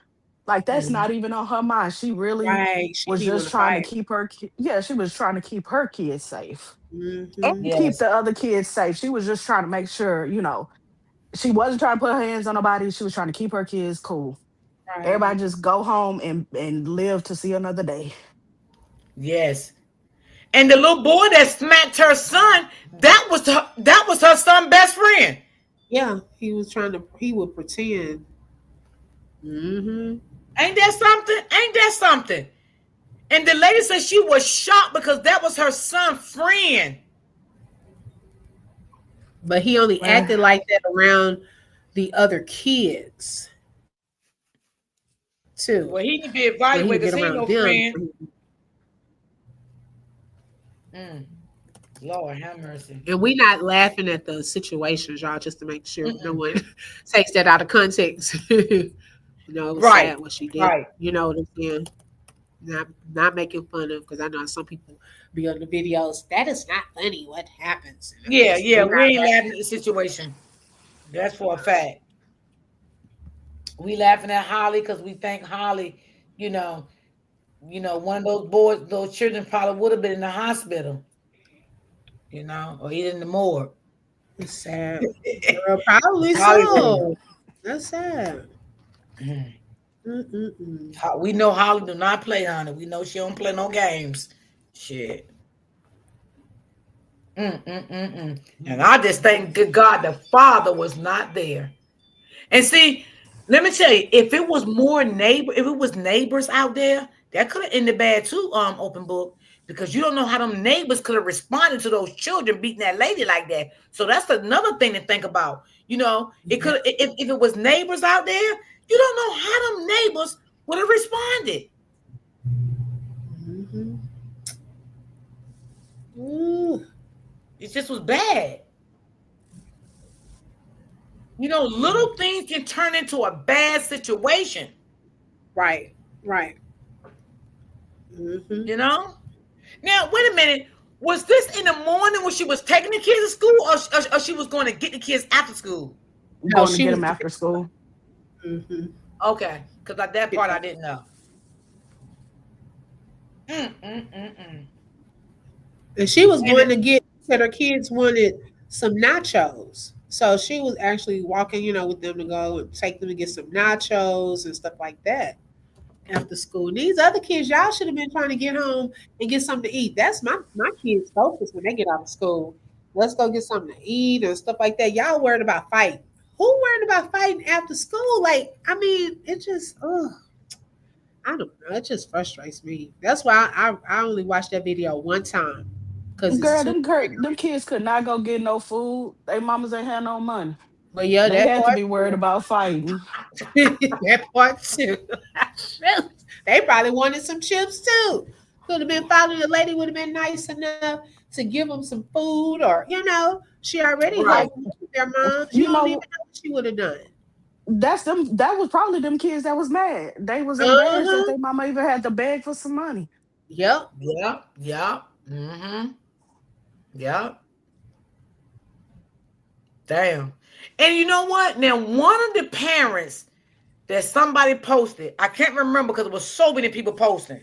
Like that's mhm, not even on her mind. She really Right. She was didn't want just to trying to fight. keep her yeah, she was trying to keep her kids safe. Hmm. And keep yes, the other kids safe. She was just trying to make sure, she wasn't trying to put her hands on nobody. She was trying to keep her kids cool. Everybody Right. just go home and live to see another day. yes. And the little boy that smacked her son, that was her son' best friend. Yeah. He was trying to. He would pretend. Hmm. Ain't that something? Ain't that something? And the lady said she was shocked because that was her son's friend. But he only Well, acted like that around the other kids too. Well, he need to be When he evaluated would because get he ain't around no them, friend. Mm, Lord have mercy. and we not laughing at the situations, y'all, just to make sure no Mm-mm. one takes that out of context. It was Right, sad what she did. right. You know what I'm saying? Not making fun of, because I know some people be on the videos. That is not funny. What happens? Yeah, yeah. We're We not ain't laughing laughing. at the situation. That's for a fact. We laughing at Holly because we think Holly, you know, one of those boys, those children probably would have been in the hospital, or either in the morgue. It's sad. Girl, probably Holly would so. That's sad. have. Mm-mm-mm. We know Holly do not play, honey. We know she don't play no games. Shit. Mm-mm-mm-mm. And I just thank good God the father was not there. And see, let me tell you, if it was neighbors out there, That could have ended bad too, open book, because you don't know how them neighbors could have responded to those children beating that lady like that. So that's another thing to think about. It Yeah. could, if it was neighbors out there, you don't know how them neighbors would have responded. Mm-hmm. Ooh. It just was bad. Yeah. Little things can turn into a bad situation. Right. Right. Mm-hmm. You know. Now, wait a minute. Was this in the morning when she was taking the kids to school, or she was going to get the kids after school? No, Going to she get was. them after school. Mm-hmm. Okay, because that part I didn't know. Mm, mm, mm, mm. And she was And going to get, said her kids wanted some nachos. So she was actually walking, with them to go and take them to get some nachos and stuff like that after school. And these other kids, y'all should have been trying to get home and get something to eat. That's my kids' focus when they get out of school. Let's go get something to eat and stuff like that. Y'all worried about fighting. Who worried about fighting after school? Like, I mean, it just, I don't know. It just frustrates me. That's why I only watched that video one time because it's Girl, too. them kids could not go get no food. They mamas ain't had no money. But yeah, They that had to part be worried too. about fighting. That part too. Shoot. They probably wanted some chips too. Could have been following the lady would have been nice enough to give them some food, or she already right, helped with their moms. You You don't even know, know what she would have done. that's them. That was probably them kids that was mad. They was embarrassed that Uh-huh. their mama even had to beg for some money. Yep. yeah, yeah, mm-hmm, yeah. Damn. And you know what? Now, one of the parents that somebody posted, I can't remember because there was so many people posting.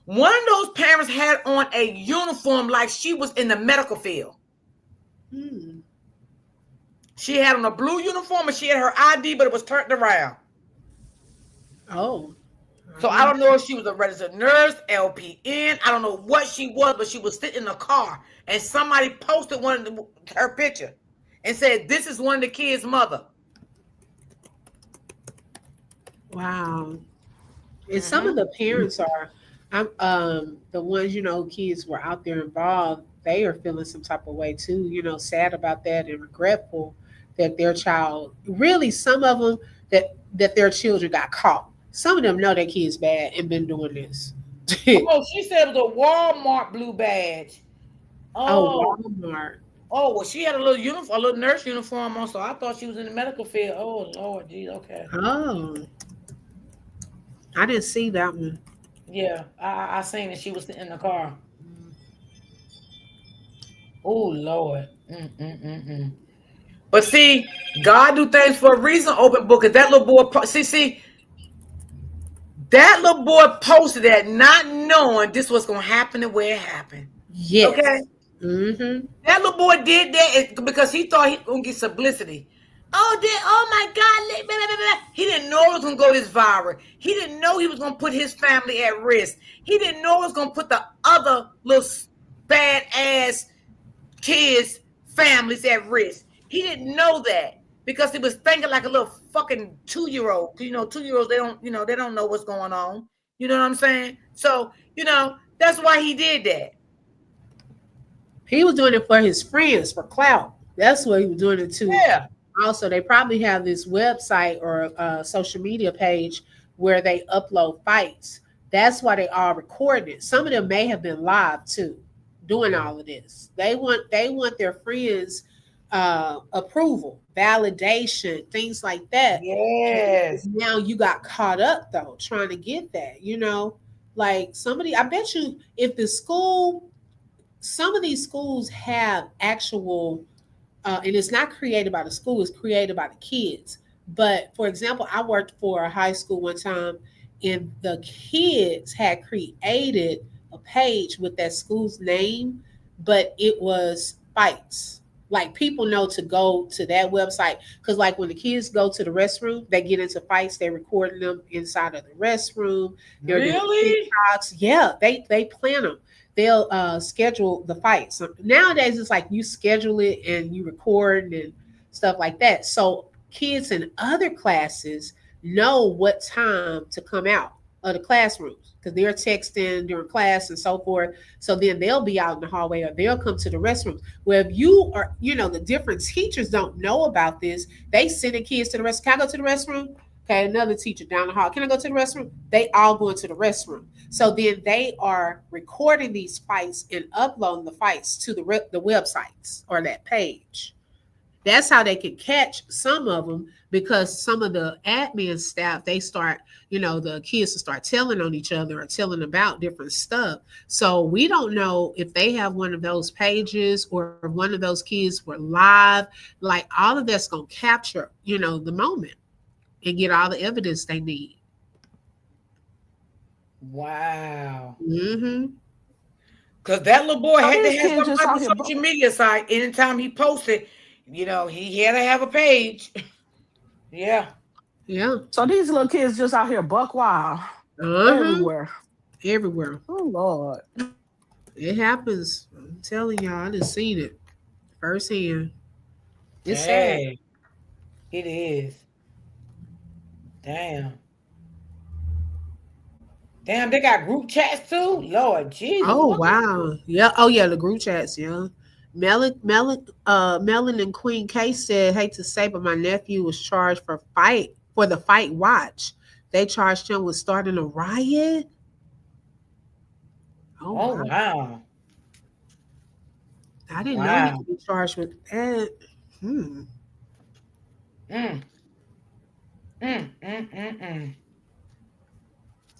One of those parents had on a uniform like she was in the medical field. Hmm. She had on a blue uniform and she had her ID, but it was turned around. Oh, I So I didn't don't know. know if she was a registered nurse, LPN. I don't know what she was, but she was sitting in a car and somebody posted her picture and said, "This is one of the kids' mother." Wow. And some of Mm-hmm. the parents are, I'm the ones kids were out there involved. They are feeling some type of way too. Sad about that and regretful that their child. Really, some of them that their children got caught. Some of them know their kids bad and been doing this. Oh, she said it was a Walmart blue badge. Oh, Oh, Walmart. oh, well, she had a little uniform, a little nurse uniform on, so I thought she was in the medical field. Oh, Lord, geez, okay. Oh, I didn't see that one. Yeah, I seen that she was sitting in the car. Oh, Lord. Mm-mm-mm-mm. But see, God do things for a reason, open book. And that little boy, see, that little boy posted that not knowing this was going to happen the way it happened. Okay? Yes. Mm-hmm. That little boy did that because he thought he was going to get publicity. Oh my God. Blah, blah, blah, blah. He didn't know it was going to go this viral. He didn't know he was going to put his family at risk. He didn't know it was going to put the other little bad ass kids' families at risk. He didn't know that because he was thinking like a little fucking 2-year old. 2-year olds, they don't know what's going on. You know what I'm saying? So, that's why he did that. He was doing it for his friends for clout. That's what he was doing it to. Yeah. Also, they probably have this website or a social media page where they upload fights. That's why they all recorded. Some of them may have been live too, doing all of this. They want their friends' approval, validation, things like that. Yes. Now you got caught up though, trying to get that. Like somebody. I bet you if the school, some of these schools have actual and it's not created by the school, it's created by the kids. But for example, I worked for a high school one time, and the kids had created a page with that school's name, but it was fights. Like people know to go to that website because, like, when the kids go to the restroom, they get into fights. They're recording them inside of the restroom. They're doing Really? TikToks. Yeah, they plan them. They'll schedule the fights. So nowadays, it's like you schedule it and you record and stuff like that. So kids in other classes know what time to come out. of the classrooms because they're texting during class and so forth. So then they'll be out in the hallway or they'll come to the restrooms. Well, if you are, the different teachers don't know about this, they sending kids to the restroom. Can I go to the restroom? Okay, another teacher down the hall. Can I go to the restroom? They all go into the restroom. So then they are recording these fights and uploading the fights to the websites or that page. That's how they can catch some of them because some of the admin staff they start, the kids to start telling on each other or telling about different stuff. So we don't know if they have one of those pages or one of those kids were live. Like all of that's gonna capture, the moment and get all the evidence they need. Wow. Mm-hmm. Because that little boy So had to these have kids some just type out of here. social media site. Anytime he posted, he had to have a page. Yeah. Yeah. So these little kids just out here buck wild Uh-huh. everywhere. Everywhere. Oh Lord. It happens. I'm telling y'all, I just seen it firsthand. It's sad. Dang. It is. Damn. Damn, they got group chats too? Lord Jesus. Oh What? wow. Yeah. Oh yeah, the group chats, yeah. Melon and Queen K said, hate to say, but my nephew was charged for the fight watch. They charged him with starting a riot. Oh Oh, wow. wow. I didn't know he Wow. could be charged with that. Hmm. Mm, mm.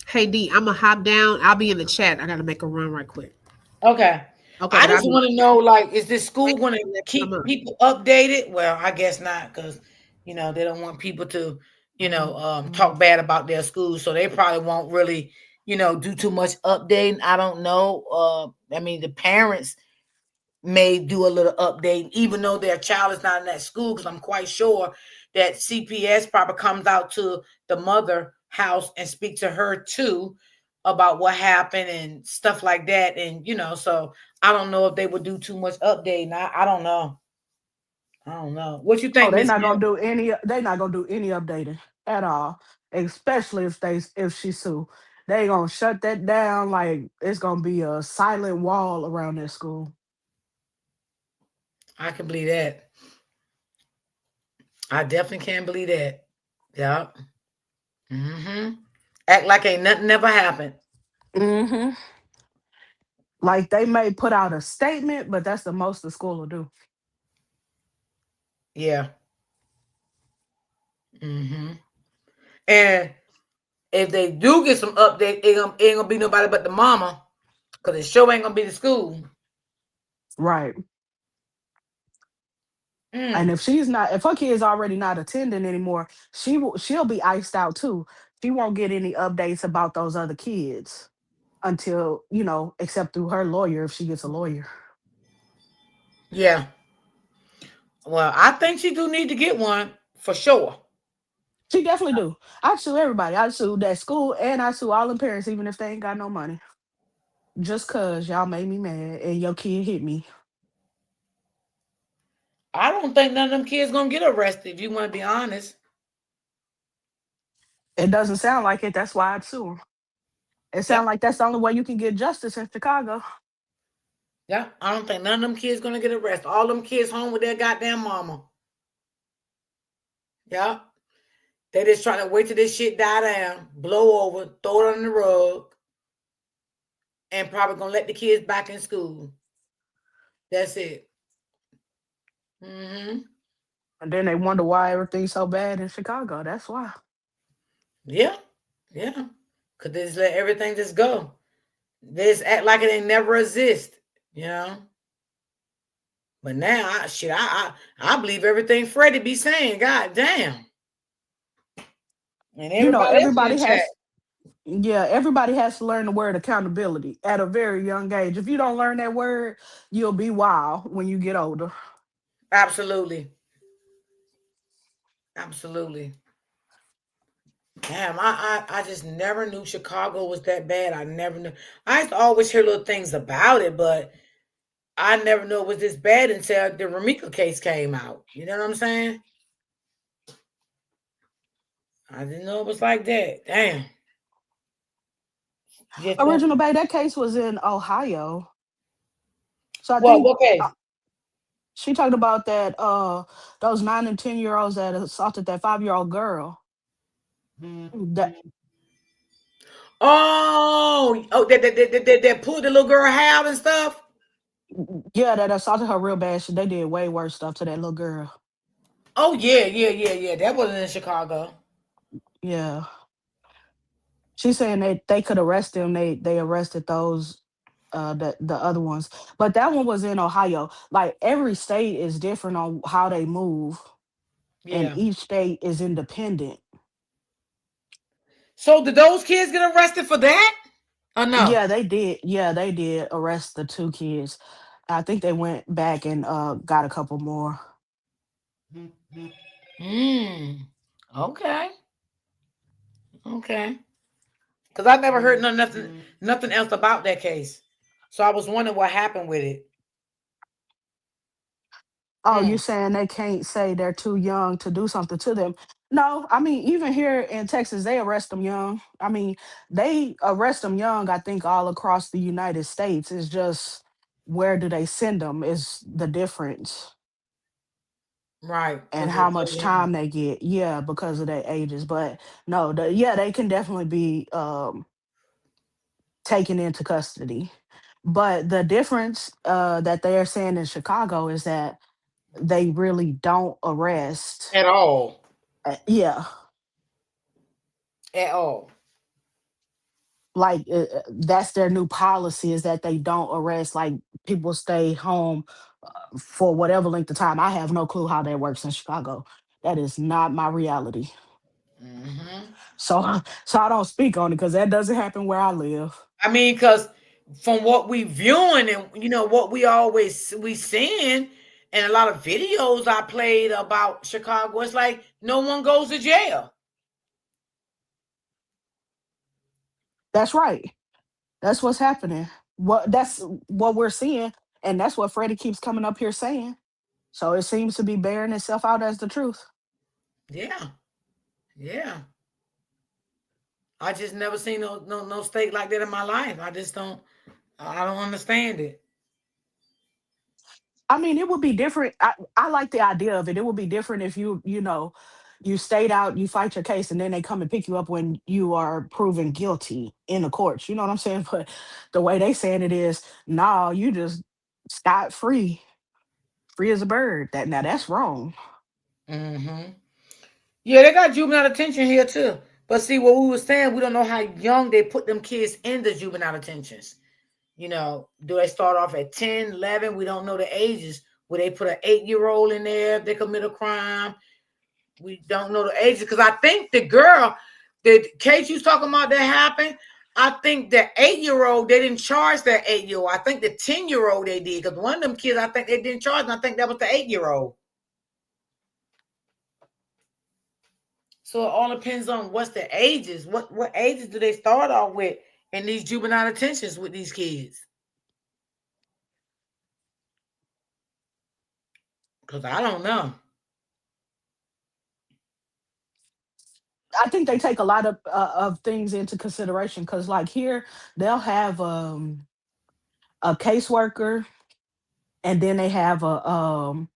Hey D, I'ma hop down. I'll be in the chat. I gotta make a run right quick. Okay. Okay, I but I'll just be want to know, like, is this wait school going to till next keep summer. people updated? Well, I guess not, because they don't want people to, talk bad about their school, so they probably won't really, do too much updating. I don't know. I mean, the parents may do a little update, even though their child is not in that school, because I'm quite sure that CPS probably comes out to the mother house and speak to her too about what happened and stuff like that. And so I don't know if they would do too much updating. I don't know. I don't know. What you Oh, think, Miss Mel? they're not gonna do any updating at all. Especially if she sue. They gonna shut that down like it's gonna be a silent wall around that school. I can believe that. I definitely can believe that. Yeah. Act like ain't nothing never happened. Hmm. Like they may put out a statement, but that's the most the school will do. Yeah. hmm And if they do get some update, it ain't gonna be nobody but the mama, because it sure ain't gonna be the school. Right. And Mm, if her kid's already not attending anymore, she'll be iced out too. She won't get any updates about those other kids until, except through her lawyer if she gets a lawyer. yeah. Well, I think she do need to get one for sure. She definitely do. I sue everybody. I sue that school and I sue all the parents, even if they ain't got no money. Just cause y'all made me mad and your kid hit me. I don't think none of them kids gonna get arrested. If you want to be honest, It doesn't sound like it. That's why I'd sue 'em. It yeah, sounds like that's the only way you can get justice in Chicago. yeah. I don't think none of them kids gonna get arrested. All them kids home with their goddamn mama. Yeah, they just trying to wait till this shit die down, blow over, throw it on the rug, and probably gonna let the kids back in school. That's it. hmm And then they wonder why everything's so bad in Chicago. That's why. Yeah, yeah. Cause they just let everything just go. They just act like it ain't never exist. You know. But now, I believe everything Freddie be saying. God damn, and everybody else in the Everybody chat. has, yeah, everybody has to learn the word accountability at a very young age. If you don't learn that word, you'll be wild when you get older. Absolutely, absolutely. Damn, I just never knew Chicago was that bad. I never knew. I used to always hear little things about it, but I never knew it was this bad until the Ramika case came out. You know what I'm saying? I didn't know it was like that. Damn. Just Original Bay, that case was in Ohio. So I think what case? she talked about that those 9 and 10 year olds that assaulted that 5 year old girl. That That pulled the little girl out and stuff. yeah, that assaulted her real bad. They did way worse stuff to that little girl. Oh yeah, yeah, yeah, yeah. That wasn't in Chicago. Yeah. She's saying they could arrest them. They arrested those the other ones. But that one was in Ohio. Like every state is different on how they move and Yeah. each state is independent. So did those kids get arrested for that? Or no? Yeah, they did. Yeah, they did arrest the two kids. I think they went back and got a couple more. Hmm. Okay. Okay. Because I never heard nothing else about that case. So I was wondering what happened with it. Oh, you Mm. saying they can't say they're too young to do something to them? No, I mean even here in Texas, they arrest them young. I mean, they arrest them young. I think all across the United States. It's just where do they send them is the difference, Right. and Because they're how so much young. time they get. Yeah, because of their ages. But no, yeah, they can definitely be taken into custody. But the difference that they are saying in Chicago is that they really don't arrest. At all. Yeah, At all. like that's their new policy is that they don't arrest. Like people stay home for whatever length of time. I have no clue how that works in Chicago. That is not my reality. Hmm. So so I don't speak on it because that doesn't happen where I live. I mean, because from what we viewing and what we seeing and a lot of videos I played about Chicago, it's like no one goes to jail. That's right. That's what's happening. That's what we're seeing, and that's what Freddie keeps coming up here saying. So it seems to be bearing itself out as the truth. Yeah, yeah. I just never seen no state like that in my life. I just don't. I don't understand it. I mean, it would be different. I like the idea of it. It would be different if you stayed out, you fight your case, and then they come and pick you up when you are proven guilty in the courts. You know what I'm saying? But the way they saying it is, nah, you just scot free, free as a bird. That's wrong. Hmm. Yeah, they got juvenile detention here too. But see, what we were saying, we don't know how young they put them kids in the juvenile detentions. Do they start off at 10, 11? We don't know the ages. Would they put an 8-year-old in there if they commit a crime? We don't know the ages because I think the girl, the case you was talking about that happened, I think the 8-year-old, they didn't charge that 8-year-old. I think the 10-year-old they did because one of them kids, I think they didn't charge, and I think that was the 8-year-old. So it all depends on what's the ages. What ages do they start off with in these juvenile detentions with these kids? Because I don't know. I think they take a lot of things into consideration because, like here, they'll have a caseworker, and then they have a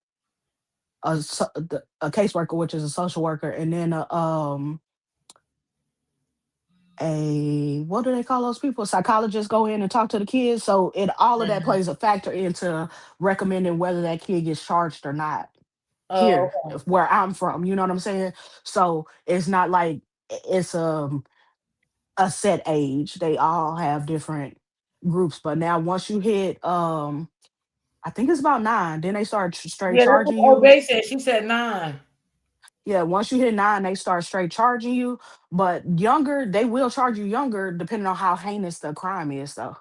caseworker, which is a social worker, and then a what do they call those people? Psychologists go in and talk to the kids. So it all of that Mhm. plays a factor into recommending whether that kid gets charged or not. Here, Oh, where I'm from, you know what I'm saying? So it's not like it's a set age. They all have different groups. But now once you hit I think it's about 9, then they start straight yeah, that's what charging old you. Bay said. She said 9. Yeah, once you hit 9, they start straight charging you. But younger, they will charge you younger depending on how heinous the crime is, though.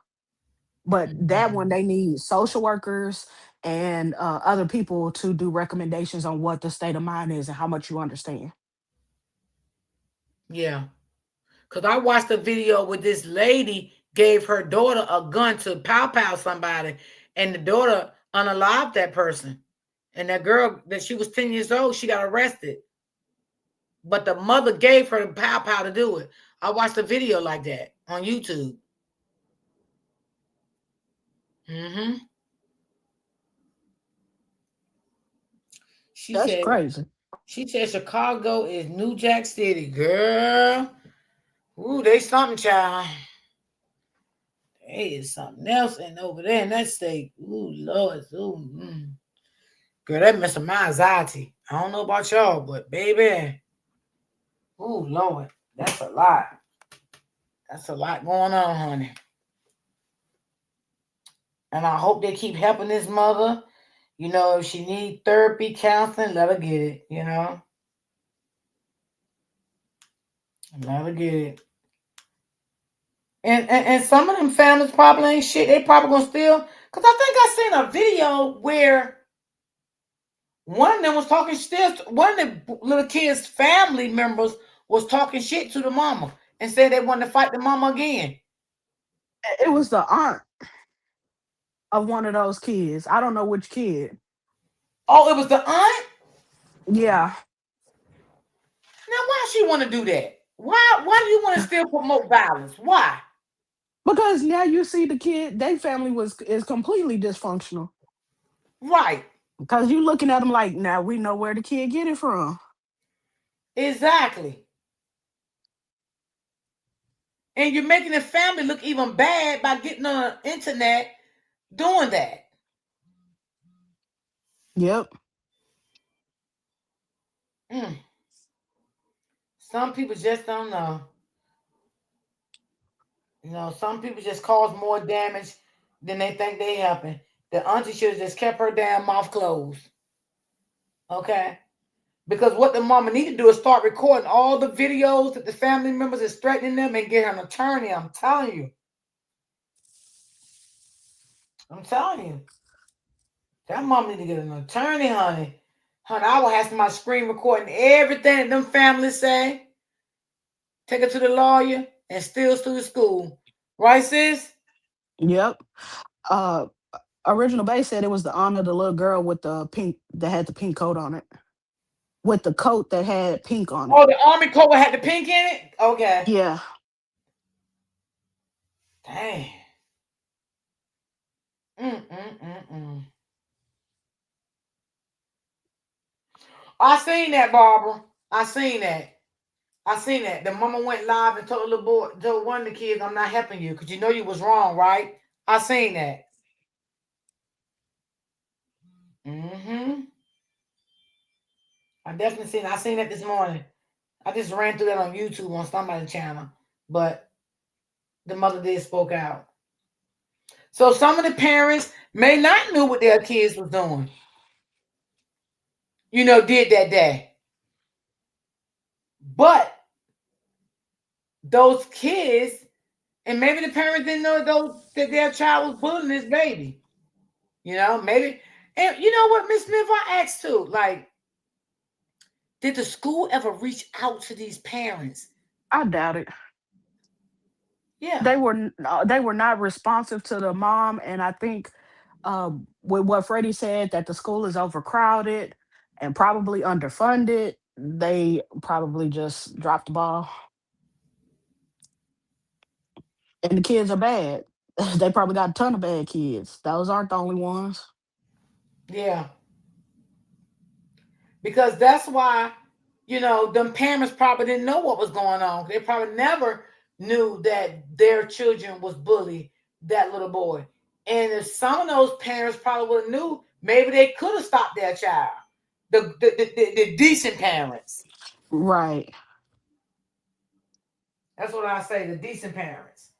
But that one, Mhm. they need social workers and other people to do recommendations on what the state of mind is and how much you understand. Yeah. Because I watched a video where this lady gave her daughter a gun to pow pow somebody, and the daughter unalived that person. And that girl, that she was 10 years old, she got arrested. But the mother gave her the pow pow to do it. I watched a video like that on YouTube. Mm-hmm. She That's said crazy. she said Chicago is New Jack City, girl. Ooh, they something, child. They is something else in over there in that state. Ooh, Lord. Ooh, girl, that messed with my anxiety. I don't know about y'all, but baby, ooh, Lord, that's a lot. That's a lot going on, honey. And I hope they keep helping this mother. You know, if she need therapy, counseling, let her get it. You know, let her get it. And some of them families probably ain't shit. They probably gonna still. Cause I think I seen a video where one of them was talking still. One of the little kids' family members was talking shit to the mama and said they wanted to fight the mama again. It was the aunt of one of those kids. I don't know which kid. Oh, it was the aunt. Yeah, Now, why she want to do that? Why do you want to still promote violence? Why? because now you see the kid. Their family was is completely dysfunctional. Right. Because you looking at them like, now we know where the kid get it from. Exactly. And you're making the family look even bad by getting on the internet doing that. Yep. Mm. Some people just don't know. You know, some people just cause more damage than they think they helping. The auntie should have just kept her damn mouth closed. Okay? Because what the mama need to do is start recording all the videos that the family members is threatening them and get her an attorney. I'm telling you. I'm telling you. That mama need to get an attorney, honey. Honey, I will have my screen recording everything that them families say. Take it to the lawyer and still sue the school. Right, sis? Yep. Uh, Original Base said it was the aunt of the little girl with the pink that had the pink coat on it. With the coat that had pink on it. Oh, the Army coat had the pink in it? Okay. Yeah. Dang. Mm-mm-mm-mm. I seen that, Barbara. I seen that. I seen that. The mama went live and told the little boy, told one of the kids, I'm not helping you because you know you was wrong, right? I seen that. Mm-hmm. I definitely seen. I seen that this morning. I just ran through that on YouTube on somebody's channel, but the mother did spoke out. So some of the parents may not knew what their kids was doing. You know, did that day, but those kids and maybe the parents didn't know those that their child was bullying this baby. You know, maybe. And you know what, Miss Smith, I asked too. Like, did the school ever reach out to these parents? I doubt it. Yeah. They were not responsive to the mom, and I think with what Freddie said that the school is overcrowded and probably underfunded, they probably just dropped the ball. And the kids are bad. They probably got a ton of bad kids. Those aren't the only ones. Yeah. Because that's why, you know, them parents probably didn't know what was going on. They probably never knew that their children was bullied, that little boy. And if some of those parents probably would have knew, maybe they could have stopped their child. The decent parents. Right. That's what I say, the decent parents.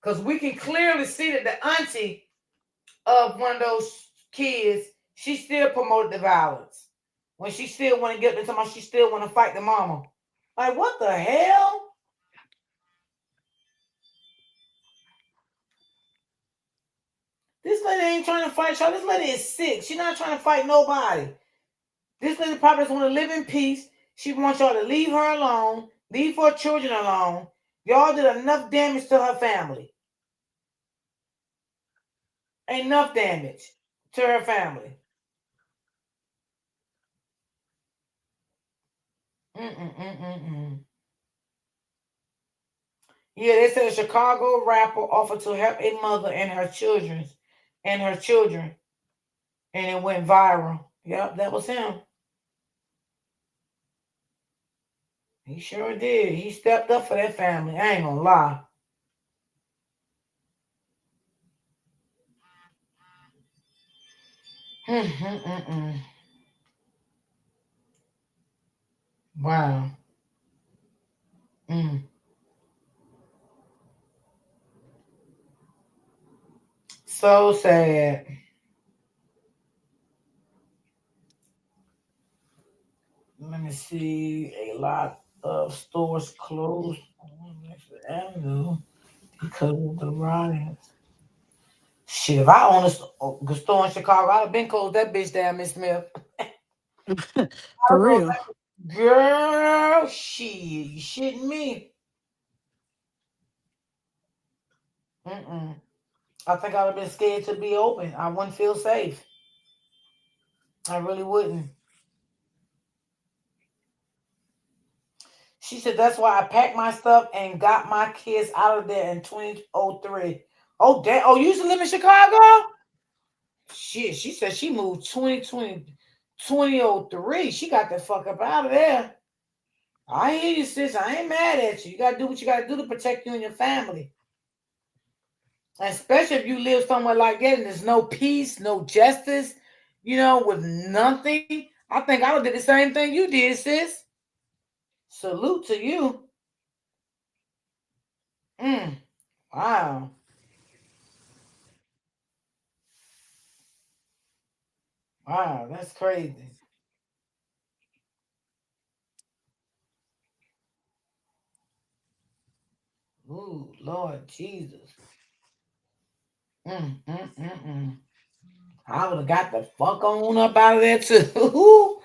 Because we can clearly see that the auntie of one of those kids, she still promoted the violence. When she still want to get to somebody, she still want to fight the mama. Like, what the hell? This lady ain't trying to fight y'all. This lady is sick. She's not trying to fight nobody. This lady probably just want to live in peace. She wants y'all to leave her alone, leave her children alone. Y'all did enough damage to her family. Enough damage to her family. Mm-mm-mm-mm-mm. Yeah, they said a Chicago rapper offered to help a mother and her children, and it went viral. Yep, that was him. He sure did. He stepped up for that family. I ain't gonna lie. Wow. Mm. So sad. Let me see. A lot of stores closed on Next Avenue because of the riots. Shit, if I own a store in Chicago, I'd have been closed that bitch down, Miss Smith. I'd For have closed real. that. Girl, shit, you shitting me? Mm-mm. I think I'd have been scared to be open. I wouldn't feel safe. I really wouldn't. She said that's why I packed my stuff and got my kids out of there in 2003. Oh, damn. Oh, you used to live in Chicago? Shit, she said she moved 2003. She got the fuck up out of there. I hear you, sis. I ain't mad at you. You gotta do what you gotta do to protect you and your family. And especially if you live somewhere like that and there's no peace, no justice, with nothing. I think I would did the same thing you did, sis. Salute to you. Mm, wow. Wow, that's crazy. Ooh, Lord Jesus. Mm. I would have got the fuck on up out of there too.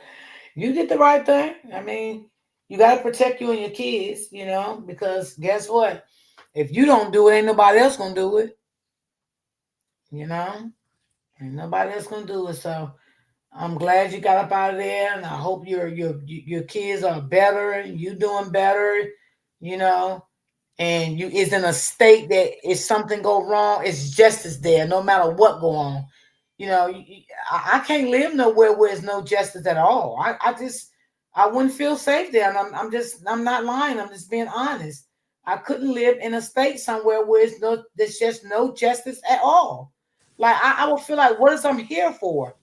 You did the right thing. I mean, you got to protect you and your kids, because guess what? If you don't do it, ain't nobody else gonna do it. You know, ain't nobody else gonna do it. So I'm glad you got up out of there, and I hope your kids are better and you doing better. You know, and you is in a state that if something go wrong, it's justice there, no matter what go on. I can't live nowhere where there's no justice at all. I wouldn't feel safe there, and I'm not lying. I'm just being honest. I couldn't live in a state somewhere where there's just no justice at all. Like I would feel like, what is I'm here for?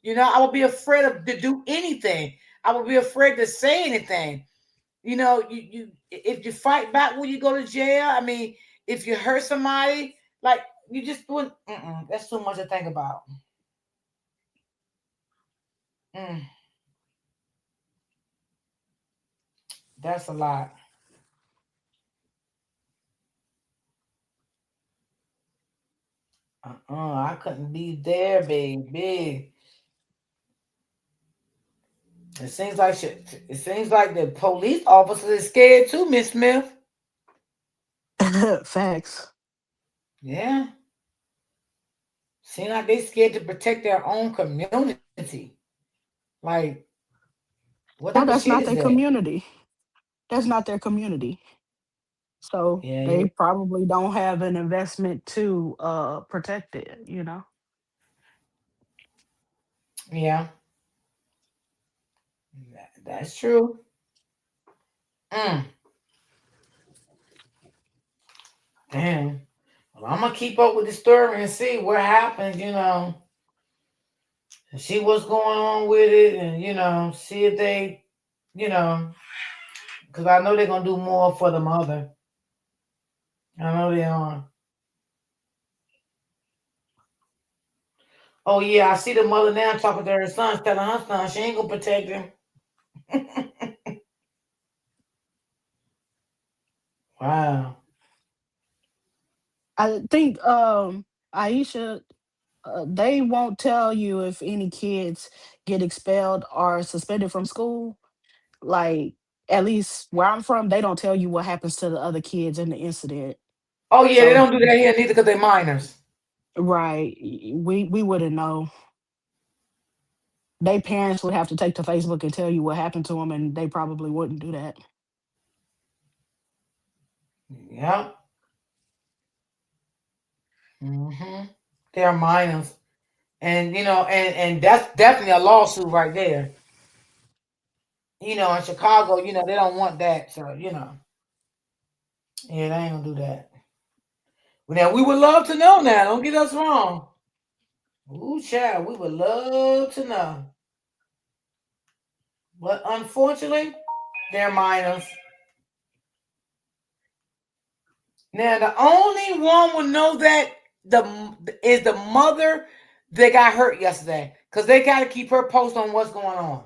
I would be afraid of to do anything. I would be afraid to say anything. You if you fight back, will you go to jail? I mean, if you hurt somebody, like you just wouldn't. That's too much to think about. Mm, that's a lot. I couldn't be there, baby. It seems like the police officers is scared too, Miss Smith. Facts. Yeah, seem like they scared to protect their own community. Like, what type Well, of that's shit not is their that? community. That's not their community. So Yeah, they yeah, probably don't have an investment to protect it, you know. yeah. That's true. Mm, damn. Well, I'm gonna keep up with the story and see what happens. And see what's going on with it, and see if they, you know, because I know they're gonna do more for the mother. I know they are. Oh yeah, I see the mother now talking to her son, telling her son she ain't gonna protect him. Wow. I think Aisha, they won't tell you if any kids get expelled or suspended from school. Like, at least where I'm from, they don't tell you what happens to the other kids in the incident. Oh yeah, they So, don't do that here neither because they're minors. right, we wouldn't know. They parents would have to take to Facebook and tell you what happened to them, and they probably wouldn't do that. Yep. Hmm. They're minors. And and that's definitely a lawsuit right there. In Chicago, they don't want that. So, yeah, they ain't gonna do that. Well, now we would love to know now. Don't get us wrong. Ooh, child, we would love to know. But unfortunately, they're minors. Now the only one will know that the mother that got hurt yesterday. Cause they gotta keep her posted on what's going on.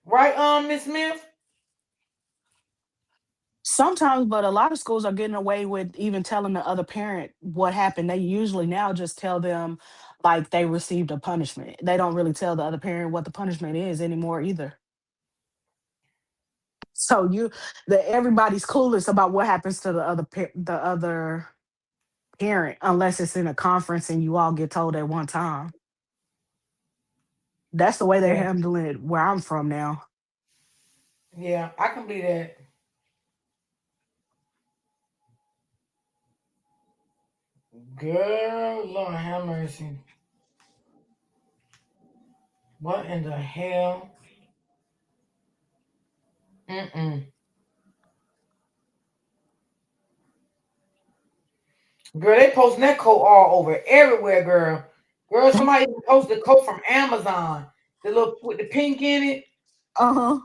Right, Miss Smith? Sometimes, but a lot of schools are getting away with even telling the other parent what happened. They usually now just tell them like they received a punishment. They don't really tell the other parent what the punishment is anymore either. So everybody's clueless about what happens to the other parent unless it's in a conference and you all get told at one time. That's the way they're Yeah. handling it where I'm from now. Yeah, I can believe that. Girl, Lord have mercy. What in the hell? Mm-mm. Girl, they posting that coat all over everywhere, girl. Girl, somebody even posted a coat from Amazon. The little with the pink in it. Uh-huh.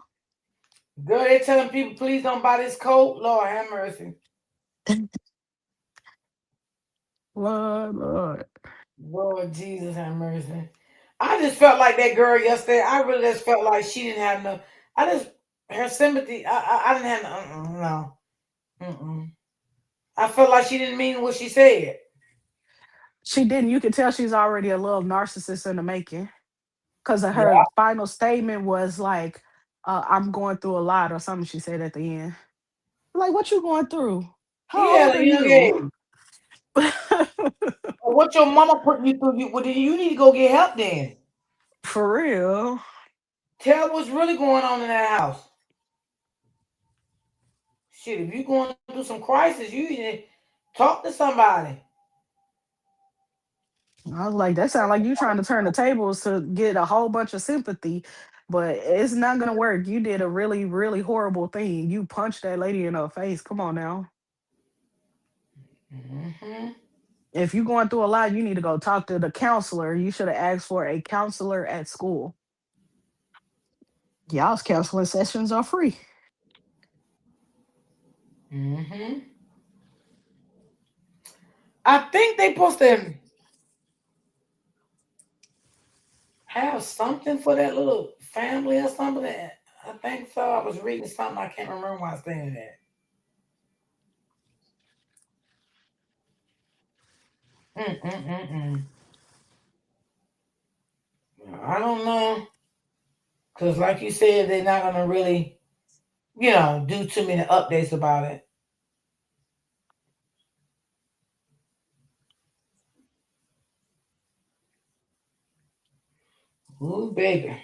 Girl, they telling people please don't buy this coat. Lord have mercy. Lord, Lord. Lord Jesus have mercy. I just felt like that girl yesterday. I really just felt like she didn't have no. I just her sympathy. I didn't have no. Mm-mm. I felt like she didn't mean what she said. She didn't. You could tell she's already a little narcissist in the making. Because Yeah, her final statement was like, I'm going through a lot or something she said at the end. Like, what you going through? How yeah, old at are a young you? age. What your mama put you through? Well, then you need to go get help. Then For real. tell what's really going on in that house. Shit, if you going through some crisis, you need to talk to somebody. I was like, that sounds like you trying to turn the tables to get a whole bunch of sympathy, but it's not gonna work. You did a really, really horrible thing. You punched that lady in her face. Come on now. Hmm. If you're going through a lot, you need to go talk to the counselor. You should have asked for a counselor at school. Y'all's counseling sessions are free. Hmm. I think they supposed to have something for that little family or something. I think so. I was reading something. I can't remember why I was saying that. Mm-mm-mm-mm. I don't know. Because, like you said, they're not going to really, do too many updates about it. Ooh, baby.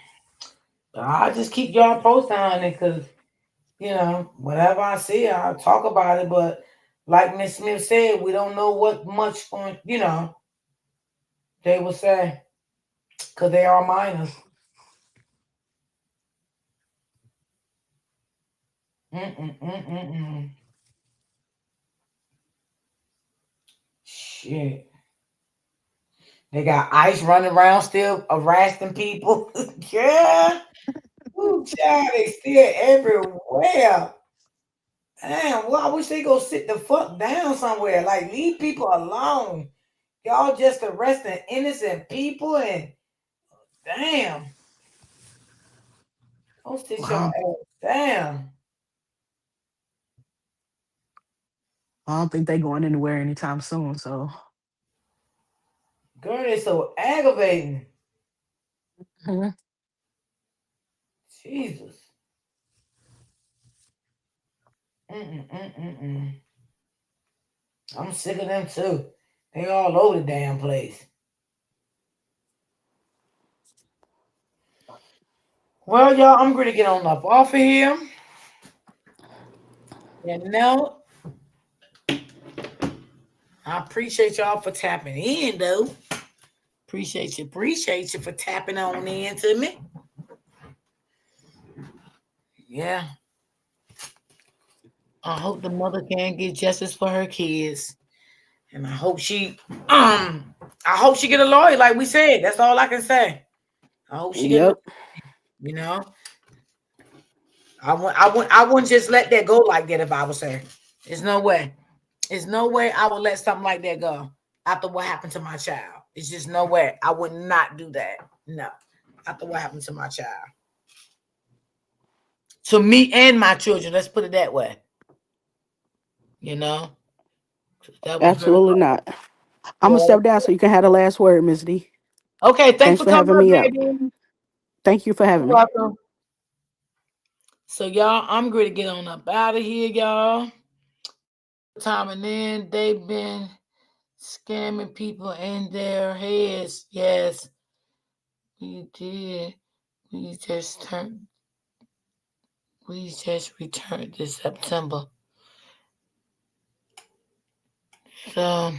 But I'll just keep y'all posted on it because, whatever I see, I'll talk about it. But, like Miss Smith said, we don't know what much on, they will say because they are minors. Mm-mm-mm-mm-mm. Shit. They got ICE running around still arresting people. Yeah. Ooh, child, they still everywhere. Damn, well, I wish they go sit the fuck down somewhere. Like, leave people alone. Y'all just arresting innocent people and damn. Don't sit your Wow. ass down. I don't think they going anywhere anytime soon. So Girl, they so aggravating. mhm. Jesus. Mm-mm-mm-mm-mm. I'm sick of them too. They all over the damn place. Well, y'all, I'm gonna get on up off of here. You know, I appreciate y'all for tapping in, though. Appreciate you for tapping on in to me. Yeah, I hope the mother can get justice for her kids, and I hope she get a lawyer, like we said. That's all I can say. I hope she get a lawyer. Yep. You know, I wouldn't just let that go like that if I was her. There's no way. There's no way I would let something like that go after what happened to my child. It's just no way. I would not do that. No. After what happened to my child. To me and my children, let's put it that way. You know? That was very Absolutely not. I'm gonna yeah. step down so you can have the last word, Miss D. Okay, thanks Thanks for for coming having up, me up. baby. Thank you for You're having me. welcome. So y'all, I'm going to get on up out of here, y'all. Time and then they've been scamming people in their heads. Yes, we did. We just turned. We just returned this September. So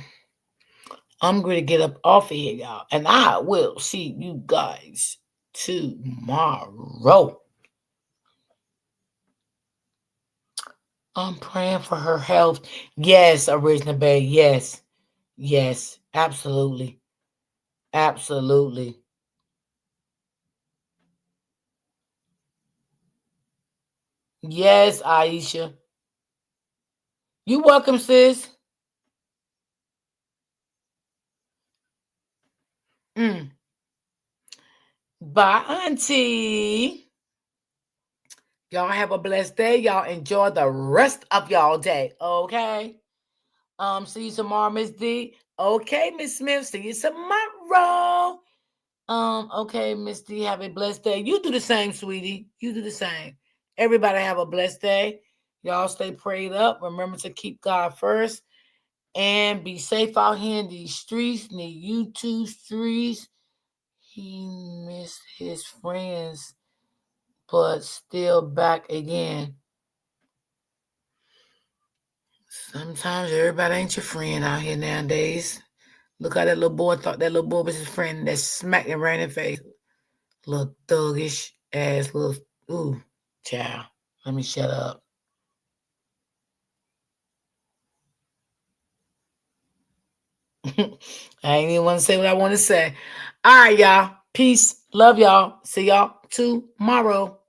I'm going to get up off of here, y'all. And I will see you guys tomorrow. I'm praying for her health. Yes, Original Bay. Yes. Yes. Absolutely. Absolutely. Yes, Aisha. You welcome, sis. Mm. Bye, Auntie. Y'all have a blessed day. Y'all enjoy the rest of y'all day. Okay. See you tomorrow, Miss D. Okay, Miss Smith. See you tomorrow. Okay, Miss D. Have a blessed day. You do the same, sweetie. You do the same. Everybody have a blessed day. Y'all stay prayed up. Remember to keep God first and be safe out here in these streets, in the YouTube streets. He missed his friends, but still back again. Sometimes everybody ain't your friend out here nowadays. Look how that little boy thought that little boy was his friend that smacked him right in the face. Little thuggish ass little ooh, child. Let me shut up. I ain't even want to say what I want to say. All right, y'all. Peace. Love y'all. See y'all tomorrow.